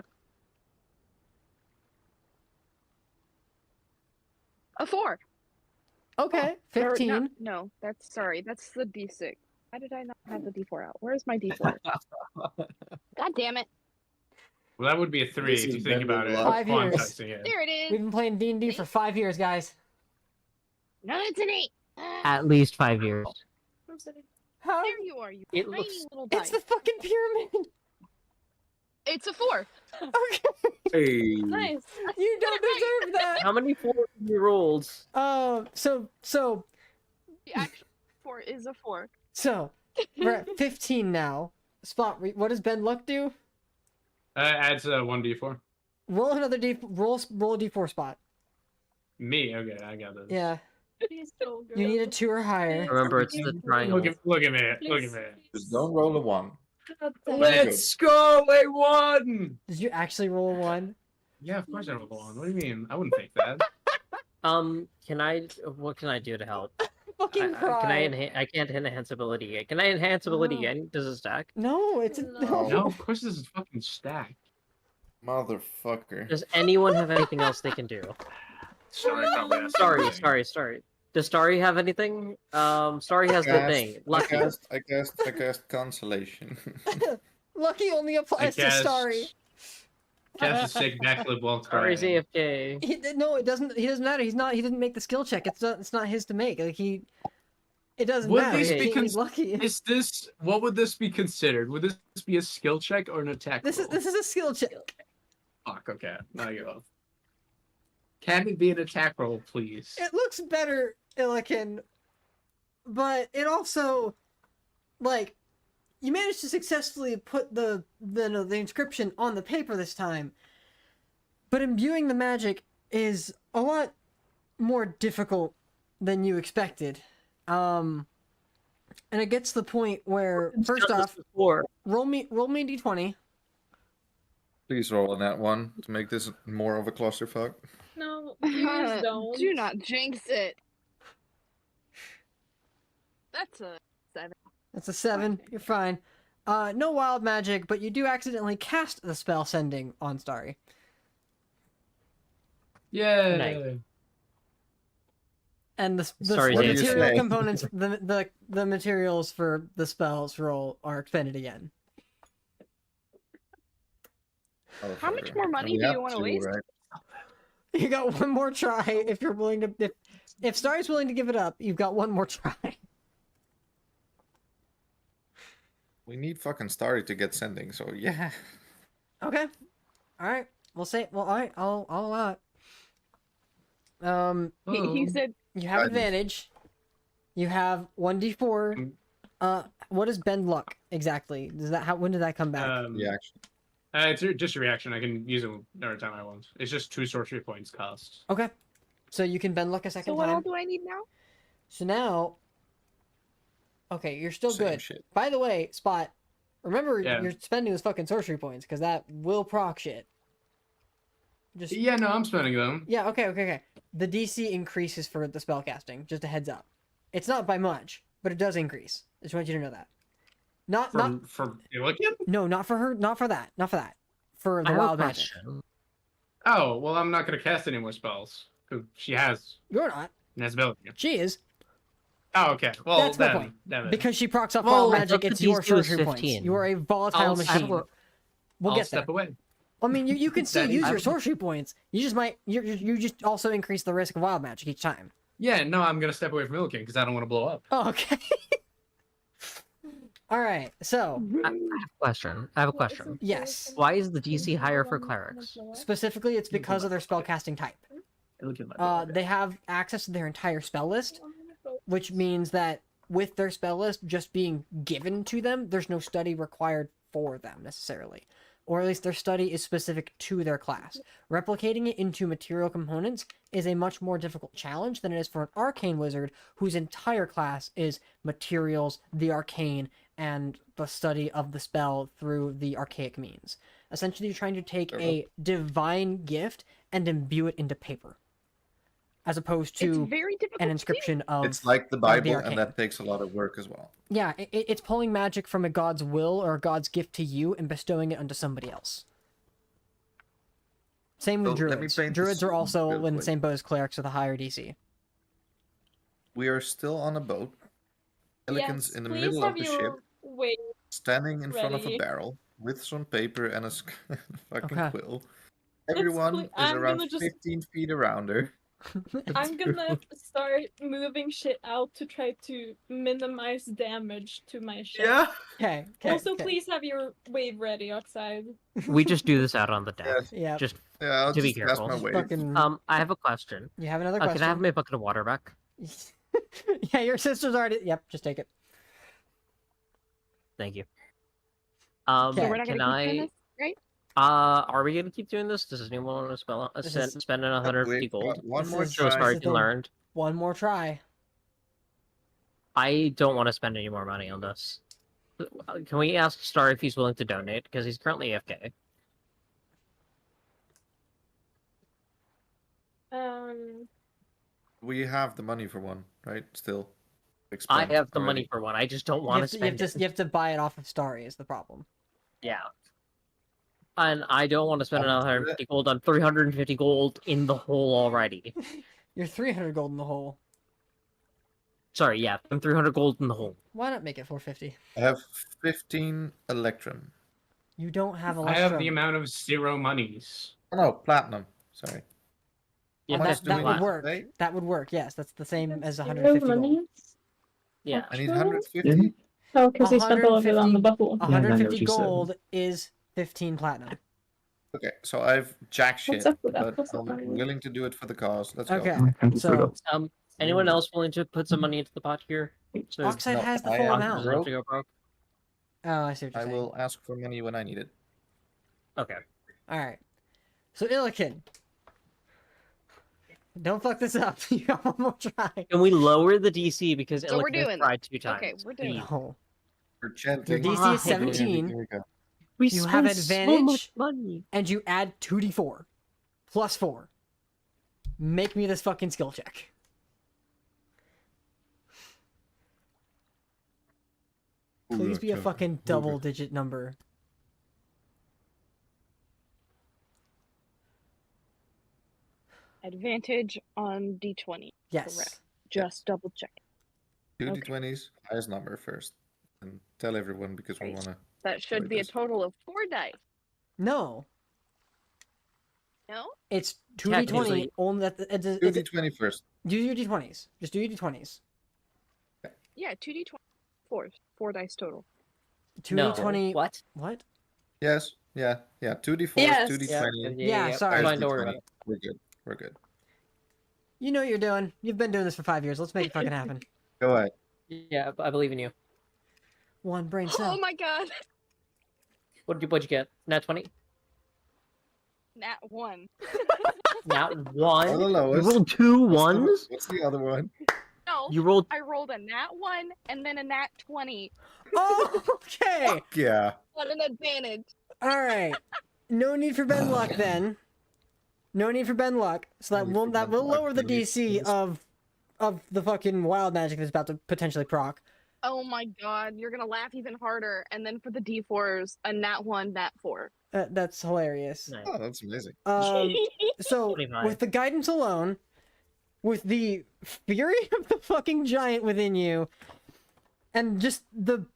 Speaker 6: 4.
Speaker 1: Okay,
Speaker 6: Or
Speaker 1: 15.
Speaker 6: no, that's sorry. That's the D6. Why did I not have the D4 out? Where's my D4? God damn it!
Speaker 3: Well, that would be a 3
Speaker 5: This
Speaker 3: if you
Speaker 5: is
Speaker 3: think about
Speaker 5: bending
Speaker 3: it.
Speaker 5: luck.
Speaker 1: 5 years.
Speaker 3: Quantizing it.
Speaker 6: There it is.
Speaker 1: We've been playing D&D for 5 years, guys.
Speaker 6: No, it's an 8.
Speaker 9: At least 5 years.
Speaker 1: How?
Speaker 6: There you are, you
Speaker 9: It
Speaker 6: tiny
Speaker 9: looks-
Speaker 6: little dice.
Speaker 1: It's the fucking pyramid.
Speaker 6: It's a 4.
Speaker 1: Okay,
Speaker 5: Hey.
Speaker 4: Nice.
Speaker 1: you don't deserve that.
Speaker 9: How many 4s have you rolled?
Speaker 1: So
Speaker 6: The actual 4 is a 4.
Speaker 1: we're at 15 now. Spot. What does Ben Luck do?
Speaker 3: Adds 1d4.
Speaker 1: Roll another roll a D4 spot.
Speaker 3: Me, okay, I got this.
Speaker 1: Yeah,
Speaker 4: He's so good.
Speaker 1: you need a 2 or higher.
Speaker 9: Remember, it's the triangle.
Speaker 3: Look at me, look at me.
Speaker 5: Just don't roll a 1.
Speaker 3: Let's go, A1!
Speaker 1: Did you actually roll a 1?
Speaker 3: Yeah, of course I rolled a 1. What do you mean? I wouldn't think that.
Speaker 9: What can I do to help?
Speaker 1: Fucking cry.
Speaker 9: I can't enhance ability. Can I enhance ability again? Does it stack?
Speaker 1: No, it's a
Speaker 4: No.
Speaker 3: No, of course this is fucking stacked.
Speaker 5: Motherfucker.
Speaker 9: Does anyone have anything else they can do?
Speaker 3: Sorry, probably has something.
Speaker 9: Sorry. Does Starry have anything? Starry has the thing. Lucky.
Speaker 5: I cast consolation.
Speaker 1: Lucky only applies to Starry.
Speaker 3: Cast a sick backflip while
Speaker 9: Starry's
Speaker 3: crying.
Speaker 9: AFK.
Speaker 1: No, it doesn't. He doesn't matter. He didn't make the skill check. It's not his to make. Like it doesn't
Speaker 3: Would
Speaker 1: matter.
Speaker 3: this be
Speaker 1: He's lucky.
Speaker 3: What would this be considered? Would this be a skill check or an attack
Speaker 1: This
Speaker 3: roll?
Speaker 1: is a skill check.
Speaker 3: Fuck, okay. Now you off. Can it be an attack roll, please?
Speaker 1: It looks better, Illiken, but it also, like, you managed to successfully put the inscription on the paper this time, but imbuing the magic is a lot more difficult than you expected. And it gets to the point where, first off, roll me d20.
Speaker 5: Please roll on that one to make this more of a clusterfuck.
Speaker 4: No, please don't.
Speaker 6: Do not jinx it. That's a 7.
Speaker 1: That's a 7. You're fine. No wild magic, but you do accidentally cast the spell sending on Starry.
Speaker 3: Yay!
Speaker 9: Nice.
Speaker 1: And the
Speaker 9: Sorry,
Speaker 5: what do you
Speaker 1: material
Speaker 5: say?
Speaker 1: components, the materials for the spells roll are expended again.
Speaker 6: How much more money do you want to waste?
Speaker 5: Right?
Speaker 1: You got one more try if you're willing to. If Starry's willing to give it up, you've got one more try.
Speaker 5: We need fucking Starry to get sending, so yeah.
Speaker 1: Okay. All right. We'll say. Well, all right. I'll allow it.
Speaker 6: He said
Speaker 1: You have advantage. You have 1d4. What is bend luck exactly? When did that come back?
Speaker 5: Yeah, actually.
Speaker 3: It's just a reaction. I can use it every time I want. It's just 2 sorcery points cost.
Speaker 1: Okay. So you can bend luck a second
Speaker 6: so. What all
Speaker 1: time.
Speaker 6: do I need now?
Speaker 1: So now. Okay, you're still
Speaker 5: Same
Speaker 1: good.
Speaker 5: shit.
Speaker 1: By the way, Spot, remember
Speaker 3: Yeah.
Speaker 1: you're spending those fucking sorcery points because that will proc shit. Just
Speaker 3: Yeah, no, I'm spending them.
Speaker 1: yeah. Okay. The DC increases for the spell casting. Just a heads up. It's not by much, but it does increase. I just want you to know that. Not
Speaker 3: For Illiken?
Speaker 1: no, not for her. Not for that. Not for that. For the
Speaker 9: I have a
Speaker 1: wild magic.
Speaker 9: question.
Speaker 3: Oh, well, I'm not going to cast any more spells. Because she has
Speaker 1: You're not.
Speaker 3: invisibility.
Speaker 1: She is.
Speaker 3: Oh, okay. Well,
Speaker 1: That's my
Speaker 3: then,
Speaker 1: point.
Speaker 3: then
Speaker 1: Because she procs off
Speaker 9: Well,
Speaker 1: wild
Speaker 9: I
Speaker 1: magic,
Speaker 9: thought the
Speaker 1: it's your
Speaker 9: DC was
Speaker 1: sorcery points.
Speaker 9: 15.
Speaker 1: You are a volatile machine. We'll
Speaker 3: I'll
Speaker 1: get there.
Speaker 3: step away.
Speaker 1: I mean, you can still
Speaker 3: That
Speaker 1: use
Speaker 3: is-
Speaker 1: your sorcery points. You just might. You just also increase the risk of wild magic each time.
Speaker 3: Yeah, no, I'm going to step away from Illiken because I don't want to blow up.
Speaker 1: Oh, okay. All right. So
Speaker 9: I have a question.
Speaker 1: yes,
Speaker 9: Why is the DC higher for clerics?
Speaker 1: specifically, it's because of their spellcasting type.
Speaker 3: Illiken might blow up.
Speaker 1: They have access to their entire spell list, which means that with their spell list just being given to them, there's no study required for them necessarily. Or at least their study is specific to their class. Replicating it into material components is a much more difficult challenge than it is for an arcane wizard whose entire class is materials, the arcane, and the study of the spell through the archaic means. Essentially, you're trying to take a divine gift and imbue it into paper, as opposed to
Speaker 6: It's very difficult.
Speaker 1: an
Speaker 6: to do.
Speaker 1: inscription of
Speaker 5: It's like the
Speaker 1: the
Speaker 5: Bible,
Speaker 1: arcane.
Speaker 5: and that takes a lot of work as well.
Speaker 1: yeah, it's pulling magic from a god's will or a god's gift to you and bestowing it onto somebody else. Same with
Speaker 5: So, let me
Speaker 1: druids.
Speaker 5: paint
Speaker 1: Druids
Speaker 5: this
Speaker 1: are also
Speaker 5: real
Speaker 1: in the
Speaker 5: quick.
Speaker 1: same boat as clerics with a higher DC.
Speaker 5: We are still on a boat. Pelicans
Speaker 4: Yes,
Speaker 5: in the
Speaker 4: please
Speaker 5: middle
Speaker 4: have
Speaker 5: of the ship,
Speaker 4: your wave
Speaker 5: standing in front of a
Speaker 4: ready.
Speaker 5: barrel with some paper and a fucking
Speaker 1: Okay.
Speaker 5: quill. Everyone is
Speaker 4: I'm
Speaker 5: around
Speaker 4: gonna just
Speaker 5: 15 feet around her.
Speaker 4: I'm gonna start moving shit out to try to minimize damage to my ship.
Speaker 5: Yeah.
Speaker 1: Okay.
Speaker 4: Also, please have your wave ready outside.
Speaker 9: We just do this out on the deck.
Speaker 5: Yes.
Speaker 1: Yeah.
Speaker 9: Just
Speaker 5: Yeah, I'll
Speaker 9: to be
Speaker 5: just pass
Speaker 9: careful.
Speaker 5: my way.
Speaker 1: Fucking.
Speaker 9: I have a question.
Speaker 1: You have another
Speaker 9: Can I have
Speaker 1: question?
Speaker 9: my bucket of water back?
Speaker 1: Yeah, your sister's already. Yep, just take it.
Speaker 9: Thank you.
Speaker 1: Okay.
Speaker 6: So we're not
Speaker 9: Can
Speaker 6: gonna keep doing
Speaker 9: I?
Speaker 6: this, right?
Speaker 9: Are we gonna keep doing this? Does anyone want to
Speaker 1: This is-
Speaker 9: spend 150
Speaker 5: We've
Speaker 9: gold?
Speaker 5: got one
Speaker 1: This
Speaker 5: more
Speaker 1: is-
Speaker 9: So it's
Speaker 5: try.
Speaker 1: this
Speaker 9: hard
Speaker 1: is
Speaker 9: to
Speaker 1: the-
Speaker 9: learn.
Speaker 1: One more try.
Speaker 9: I don't want to spend any more money on this. Can we ask Star if he's willing to donate? Because he's currently AFK.
Speaker 5: We have the money for one, right? Still.
Speaker 9: I
Speaker 5: Expend
Speaker 9: have the
Speaker 5: already.
Speaker 9: money for one. I just don't
Speaker 1: You
Speaker 9: want
Speaker 1: have
Speaker 9: to
Speaker 1: to, you have
Speaker 9: spend
Speaker 1: to,
Speaker 9: it.
Speaker 1: you have to buy it off of Starry is the problem.
Speaker 9: Yeah. And I don't want to spend
Speaker 5: I'll
Speaker 9: another
Speaker 5: do
Speaker 9: 150 gold on 350 gold in the hole already.
Speaker 1: You're 300 gold in the hole.
Speaker 9: Sorry, yeah, I'm 300 gold in the hole.
Speaker 1: Why not make it 450?
Speaker 5: I have 15 electrum.
Speaker 1: You don't have
Speaker 3: I have the
Speaker 1: Electrum.
Speaker 3: amount of 0 monies.
Speaker 5: Oh no, platinum. Sorry.
Speaker 9: Yeah,
Speaker 5: How much
Speaker 1: that
Speaker 5: do we
Speaker 1: would
Speaker 5: need to
Speaker 1: work.
Speaker 5: pay?
Speaker 1: That would work. Yes, that's the same as
Speaker 4: Zero
Speaker 1: 150 gold.
Speaker 4: money?
Speaker 9: Yeah.
Speaker 5: I need
Speaker 4: Actual?
Speaker 5: 150.
Speaker 4: Oh, because he spent all of it on the
Speaker 1: 150
Speaker 4: buckle.
Speaker 1: 150 gold is 15 platinum.
Speaker 5: Okay, so I've jack shit,
Speaker 4: up with that?
Speaker 5: but
Speaker 4: What's up
Speaker 5: I'm
Speaker 4: with that?
Speaker 5: willing to do it for the cause. Let's
Speaker 1: Okay,
Speaker 5: go.
Speaker 1: so
Speaker 9: Anyone else willing to put some money into the pot here? So
Speaker 1: Oxide
Speaker 5: No,
Speaker 1: has the
Speaker 5: I
Speaker 1: full
Speaker 5: am
Speaker 9: Oxide
Speaker 1: amount.
Speaker 9: doesn't have to go broke.
Speaker 1: Oh, I see what you're
Speaker 5: I
Speaker 1: saying.
Speaker 5: will ask for money when I need it.
Speaker 9: Okay.
Speaker 1: All right. So Illikin, don't fuck this up. You got one more try.
Speaker 9: Can we lower the DC because
Speaker 6: So we're
Speaker 9: Illikin has
Speaker 6: doing
Speaker 9: tried 2 times?
Speaker 6: Okay, we're doing it.
Speaker 1: No.
Speaker 5: For chanting.
Speaker 1: Your DC
Speaker 9: Why?
Speaker 1: is 17,
Speaker 5: Here we go.
Speaker 9: We
Speaker 1: You have
Speaker 9: spent so
Speaker 1: advantage?
Speaker 9: much money.
Speaker 1: and you add 2d4 plus 4. Make me this fucking skill check. Please be a fucking double-digit number.
Speaker 6: Advantage on D20.
Speaker 1: Yes.
Speaker 6: Correct. Just double check.
Speaker 5: 2
Speaker 6: Okay.
Speaker 5: d20s, highest number first. And tell everyone because we
Speaker 6: Right.
Speaker 5: want to.
Speaker 6: That should
Speaker 5: Wait,
Speaker 6: be a
Speaker 5: this-
Speaker 6: total of 4 dice.
Speaker 1: No,
Speaker 6: No?
Speaker 1: it's 2d20.
Speaker 9: Technically-
Speaker 1: Only that it's,
Speaker 5: 2
Speaker 1: it's,
Speaker 5: d20 first.
Speaker 1: do your d20s. Just do your d20s.
Speaker 6: Yeah, 2d20. 4 dice total.
Speaker 1: 2d20.
Speaker 9: No. What?
Speaker 1: What?
Speaker 5: Yes. Yeah. Yeah. 2d4s,
Speaker 4: Yes.
Speaker 5: 2d20.
Speaker 1: Yeah, sorry.
Speaker 9: Fine, don't worry about
Speaker 5: d20.
Speaker 9: it.
Speaker 5: We're good. We're good.
Speaker 1: You know what you're doing. You've been doing this for 5 years. Let's make it fucking happen.
Speaker 5: Go ahead.
Speaker 9: Yeah, I believe in you.
Speaker 1: One brain cell.
Speaker 6: Oh my god!
Speaker 9: What'd you get? Nat 20?
Speaker 6: Nat 1.
Speaker 9: Nat
Speaker 5: On
Speaker 9: 1?
Speaker 5: the
Speaker 9: You
Speaker 5: lowest.
Speaker 9: rolled 2
Speaker 5: What's the-
Speaker 9: ones?
Speaker 5: What's the other one?
Speaker 6: No,
Speaker 9: You rolled.
Speaker 6: I rolled a nat 1 and then a nat 20
Speaker 1: Oh, okay.
Speaker 5: Yeah.
Speaker 6: on an advantage.
Speaker 1: All right. No need for Ben Luck then. No need for Ben Luck. So that
Speaker 5: No need
Speaker 1: will
Speaker 5: for
Speaker 1: that
Speaker 5: Ben
Speaker 1: will
Speaker 5: Luck,
Speaker 1: lower the
Speaker 5: we need
Speaker 1: DC
Speaker 5: this.
Speaker 1: of the fucking wild magic that's about to potentially proc.
Speaker 6: Oh my god, you're gonna laugh even harder. And then for the D4s, a nat 1, nat 4.
Speaker 1: That's hilarious.
Speaker 9: Nice.
Speaker 5: Oh, that's amazing.
Speaker 1: So
Speaker 9: 25.
Speaker 1: with the guidance alone, with the fury of the fucking giant within you, and just the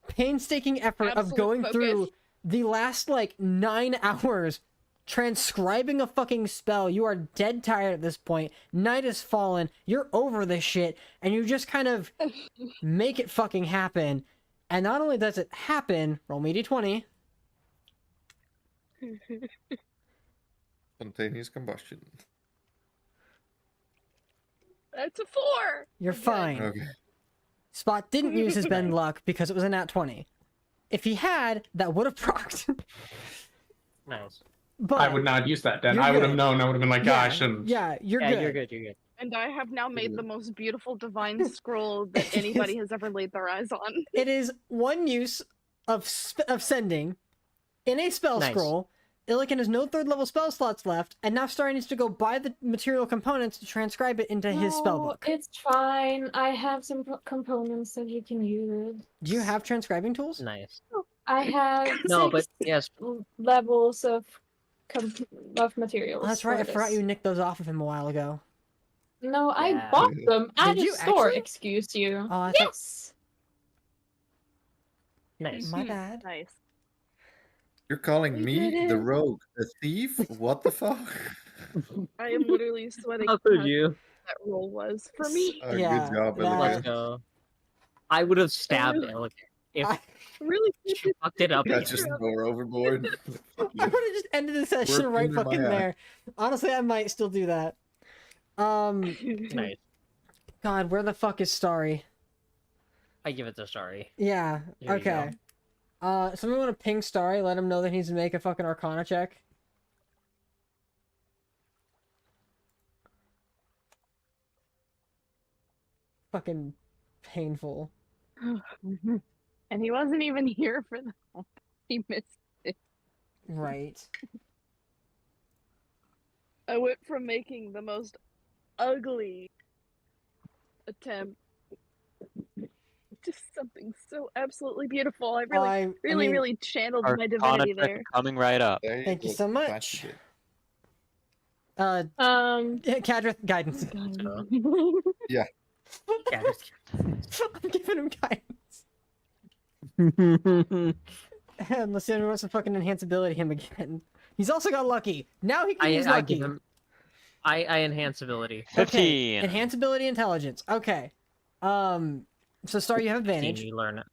Speaker 1: painstaking effort of
Speaker 6: Absolute
Speaker 1: going
Speaker 6: focus.
Speaker 1: through the last like 9 hours transcribing a fucking spell, you are dead tired at this point. Night has fallen. You're over this shit, and you just kind of make it fucking happen. And not only does it happen, roll me d20.
Speaker 5: Spontaneous combustion.
Speaker 6: That's a 4!
Speaker 1: You're
Speaker 6: Okay.
Speaker 1: fine.
Speaker 5: Okay.
Speaker 1: Spot didn't use his bend luck because it was a nat 20. If he had, that would have procced.
Speaker 9: Nice.
Speaker 1: But
Speaker 3: I would not use that then.
Speaker 1: You're
Speaker 3: I would have
Speaker 1: good.
Speaker 3: known. I would have been like,
Speaker 1: yeah,
Speaker 3: gosh, and
Speaker 1: yeah, you're
Speaker 9: Yeah,
Speaker 1: good.
Speaker 9: you're good, you're good.
Speaker 6: And I have now made the most beautiful divine scroll that anybody has ever laid their eyes on.
Speaker 1: It is one use of sending in a spell
Speaker 9: Nice.
Speaker 1: scroll. Illican has no 3rd level spell slots left, and now Star needs to go buy the material components to transcribe it into his spellbook.
Speaker 4: It's fine. I have some components that you can use.
Speaker 1: Do you have transcribing tools?
Speaker 9: Nice.
Speaker 4: I have
Speaker 9: No, but
Speaker 4: 6
Speaker 9: yes,
Speaker 4: levels of materials.
Speaker 1: Oh, that's right. I
Speaker 4: for
Speaker 1: forgot
Speaker 4: this.
Speaker 1: you nicked those off of him a while ago.
Speaker 4: No, I
Speaker 9: Yeah.
Speaker 4: bought them at
Speaker 1: Did
Speaker 4: a
Speaker 1: you
Speaker 4: store.
Speaker 1: actually?
Speaker 4: Excuse you.
Speaker 1: Oh, I thought-
Speaker 4: Yes.
Speaker 9: Nice.
Speaker 1: My bad.
Speaker 6: Nice.
Speaker 5: You're calling
Speaker 6: We
Speaker 5: me
Speaker 6: did
Speaker 5: the
Speaker 6: it.
Speaker 5: rogue a thief? What the fuck?
Speaker 6: I am literally sweating.
Speaker 9: How could
Speaker 6: how
Speaker 9: you?
Speaker 6: That roll was for me.
Speaker 1: Yeah,
Speaker 5: Good job,
Speaker 1: that-
Speaker 9: Let's
Speaker 5: Illigan.
Speaker 9: go. I would have stabbed
Speaker 6: really-
Speaker 9: Illigan if
Speaker 1: I,
Speaker 6: Really?
Speaker 9: she fucked it up.
Speaker 5: Yeah,
Speaker 9: again.
Speaker 5: just go overboard.
Speaker 1: I would have just ended the session
Speaker 5: Work
Speaker 1: right
Speaker 5: under my
Speaker 1: fucking
Speaker 5: eye.
Speaker 1: there. Honestly, I might still do that.
Speaker 9: Nice.
Speaker 1: God, where the fuck is Starry?
Speaker 9: I give it to Starry.
Speaker 1: Yeah.
Speaker 9: Here you
Speaker 1: Okay. Someone want to ping Starry, let him know that he needs to make a fucking Arcana check. Fucking painful.
Speaker 6: And he wasn't even here for that. He missed it.
Speaker 1: Right.
Speaker 6: I went from making the most ugly attempt to something so absolutely beautiful. I really, really channeled my
Speaker 7: Arcana
Speaker 6: divinity
Speaker 7: check
Speaker 6: there.
Speaker 7: coming right up.
Speaker 5: There
Speaker 1: Thank you
Speaker 5: go.
Speaker 1: so
Speaker 5: Glad
Speaker 1: much.
Speaker 5: you did.
Speaker 1: Cadrith, guidance.
Speaker 9: Yeah,
Speaker 1: I'm giving him guidance. Unless anyone wants to fucking enhance ability him again. He's also got lucky. Now he can use
Speaker 9: I
Speaker 1: lucky.
Speaker 9: give him. I enhance ability.
Speaker 1: 15.
Speaker 7: 15.
Speaker 1: Enhance ability intelligence. Okay. So Star, you have advantage.
Speaker 9: You learn it.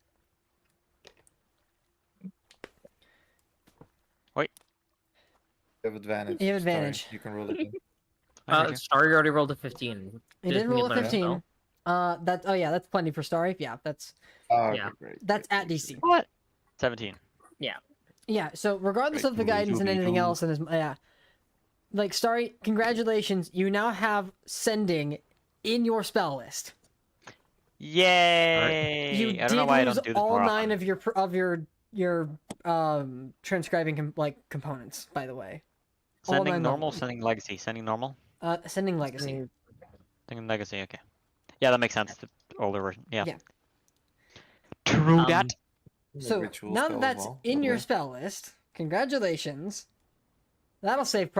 Speaker 5: You have advantage.
Speaker 1: You have
Speaker 5: Sorry,
Speaker 1: advantage.
Speaker 5: you can roll it in.
Speaker 9: Starry already rolled a 15.
Speaker 1: He did
Speaker 9: Didn't
Speaker 1: roll a
Speaker 9: learn it,
Speaker 1: 15.
Speaker 9: though?
Speaker 1: Oh yeah, that's plenty for Starry. Yeah, that's
Speaker 5: Oh,
Speaker 9: Yeah.
Speaker 5: okay, great.
Speaker 1: that's
Speaker 5: great,
Speaker 1: at
Speaker 5: great,
Speaker 1: DC.
Speaker 7: What? 17.
Speaker 1: Yeah, so regardless
Speaker 5: Right,
Speaker 1: of the guidance and anything
Speaker 5: doobly-doo.
Speaker 1: else, and his like Starry, congratulations, you now have sending in your spell list.
Speaker 7: Yay!
Speaker 1: You
Speaker 7: I
Speaker 1: did
Speaker 7: don't know why I
Speaker 1: lose
Speaker 7: don't do this
Speaker 1: all
Speaker 7: more
Speaker 1: 9
Speaker 7: often.
Speaker 1: of your transcribing components. By the way, all
Speaker 7: Sending
Speaker 1: 9
Speaker 7: normal,
Speaker 1: levels.
Speaker 7: sending legacy, sending normal,
Speaker 1: Sending legacy.
Speaker 7: sending legacy. Okay. Yeah, that makes sense. The older version. Yeah.
Speaker 1: Yeah.
Speaker 7: True that.
Speaker 1: So
Speaker 5: Ritual
Speaker 1: now
Speaker 5: spell
Speaker 1: that that's
Speaker 5: wall,
Speaker 1: in
Speaker 5: by the
Speaker 1: your
Speaker 5: way.
Speaker 1: spell list, congratulations. That'll save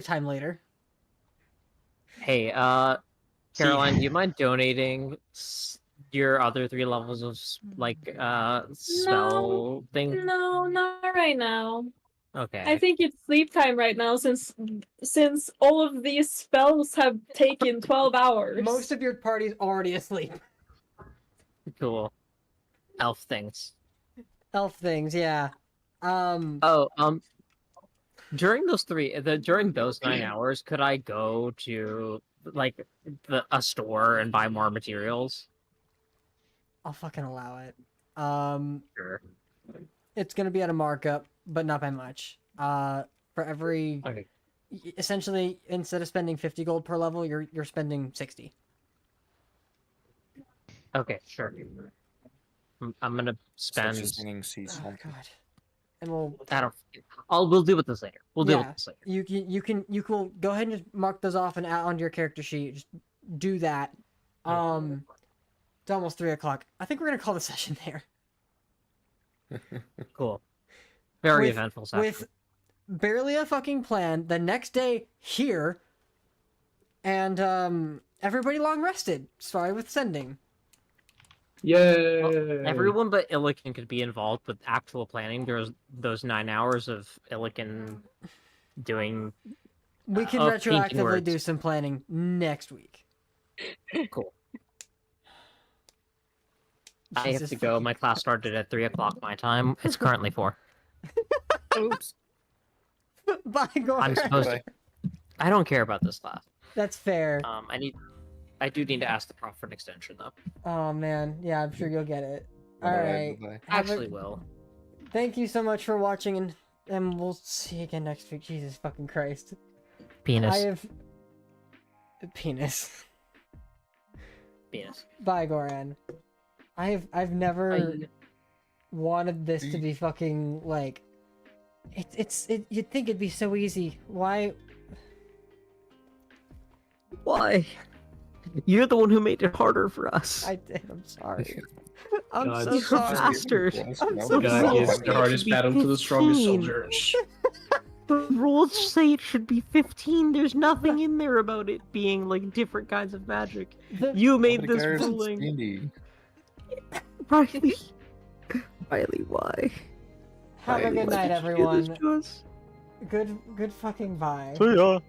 Speaker 1: time later.
Speaker 9: Hey, Caroline, do you mind donating your other 3 levels of spell thing?
Speaker 4: No, not right now.
Speaker 9: Okay.
Speaker 4: I think it's sleep time right now since all of these spells have taken 12 hours.
Speaker 1: Most of your party's already asleep.
Speaker 9: Cool. Elf things.
Speaker 1: Elf things, yeah.
Speaker 9: During those 9 hours, could I go to a store and buy more materials?
Speaker 1: I'll fucking allow it.
Speaker 9: Sure.
Speaker 1: It's gonna be at a markup, but not by much. For every,
Speaker 9: Okay.
Speaker 1: essentially, instead of spending 50 gold per level, you're spending 60.
Speaker 9: Okay, sure. I'm gonna spend.
Speaker 5: Such a singing season.
Speaker 1: Oh god. And we'll
Speaker 9: We'll deal with this later. We'll deal
Speaker 1: Yeah.
Speaker 9: with this later.
Speaker 1: you can go ahead and just mark those off and add onto your character sheet. Just do that. It's almost 3 o'clock. I think we're gonna call the session there.
Speaker 9: Cool. Very
Speaker 1: With-
Speaker 9: eventful session.
Speaker 1: With barely a fucking plan, the next day here, and everybody long rested. Sorry with sending.
Speaker 3: Yay!
Speaker 9: Well, everyone but Illiken could be involved with actual planning. There's those 9 hours of Illiken doing.
Speaker 1: We can
Speaker 9: painting
Speaker 1: retroactively
Speaker 9: words.
Speaker 1: do some planning next week.
Speaker 9: Cool. I have
Speaker 1: Jesus
Speaker 9: to go. My class started at 3 o'clock my time. It's currently 4.
Speaker 6: Oops.
Speaker 1: Bye, Goran.
Speaker 9: I'm supposed to. I don't care about this class.
Speaker 1: That's fair.
Speaker 9: I do need to ask the prof for an extension though.
Speaker 1: Oh man, yeah, I'm sure you'll get it. All
Speaker 5: Bye-bye,
Speaker 1: right.
Speaker 5: bye-bye.
Speaker 9: Actually, will.
Speaker 1: Thank you so much for watching, and we'll see you again next week. Jesus fucking Christ.
Speaker 9: Penis.
Speaker 1: I have penis.
Speaker 9: Penis.
Speaker 1: Bye, Goran. I've never wanted this to be fucking like. You'd think it'd be so easy. Why?
Speaker 9: Why? You're the one who made it harder for us.
Speaker 1: I did. I'm sorry. I'm
Speaker 3: God,
Speaker 1: so
Speaker 3: you
Speaker 1: sorry.
Speaker 9: bastard.
Speaker 5: Yes,
Speaker 9: I'm
Speaker 5: no,
Speaker 9: so
Speaker 3: God
Speaker 9: sorry.
Speaker 3: gives the hardest battle to the strongest
Speaker 9: 15.
Speaker 3: soldiers.
Speaker 9: The rules say it should be 15. There's nothing in there about it being like different kinds of magic. You made
Speaker 5: Nobody
Speaker 9: this
Speaker 5: cares, it's
Speaker 9: ruling.
Speaker 5: D&D.
Speaker 9: Riley. Riley, why?
Speaker 1: Have a
Speaker 9: Riley,
Speaker 1: good
Speaker 9: why
Speaker 1: night,
Speaker 9: did you do this
Speaker 1: everyone.
Speaker 9: to us?
Speaker 1: Good fucking bye.
Speaker 7: See ya.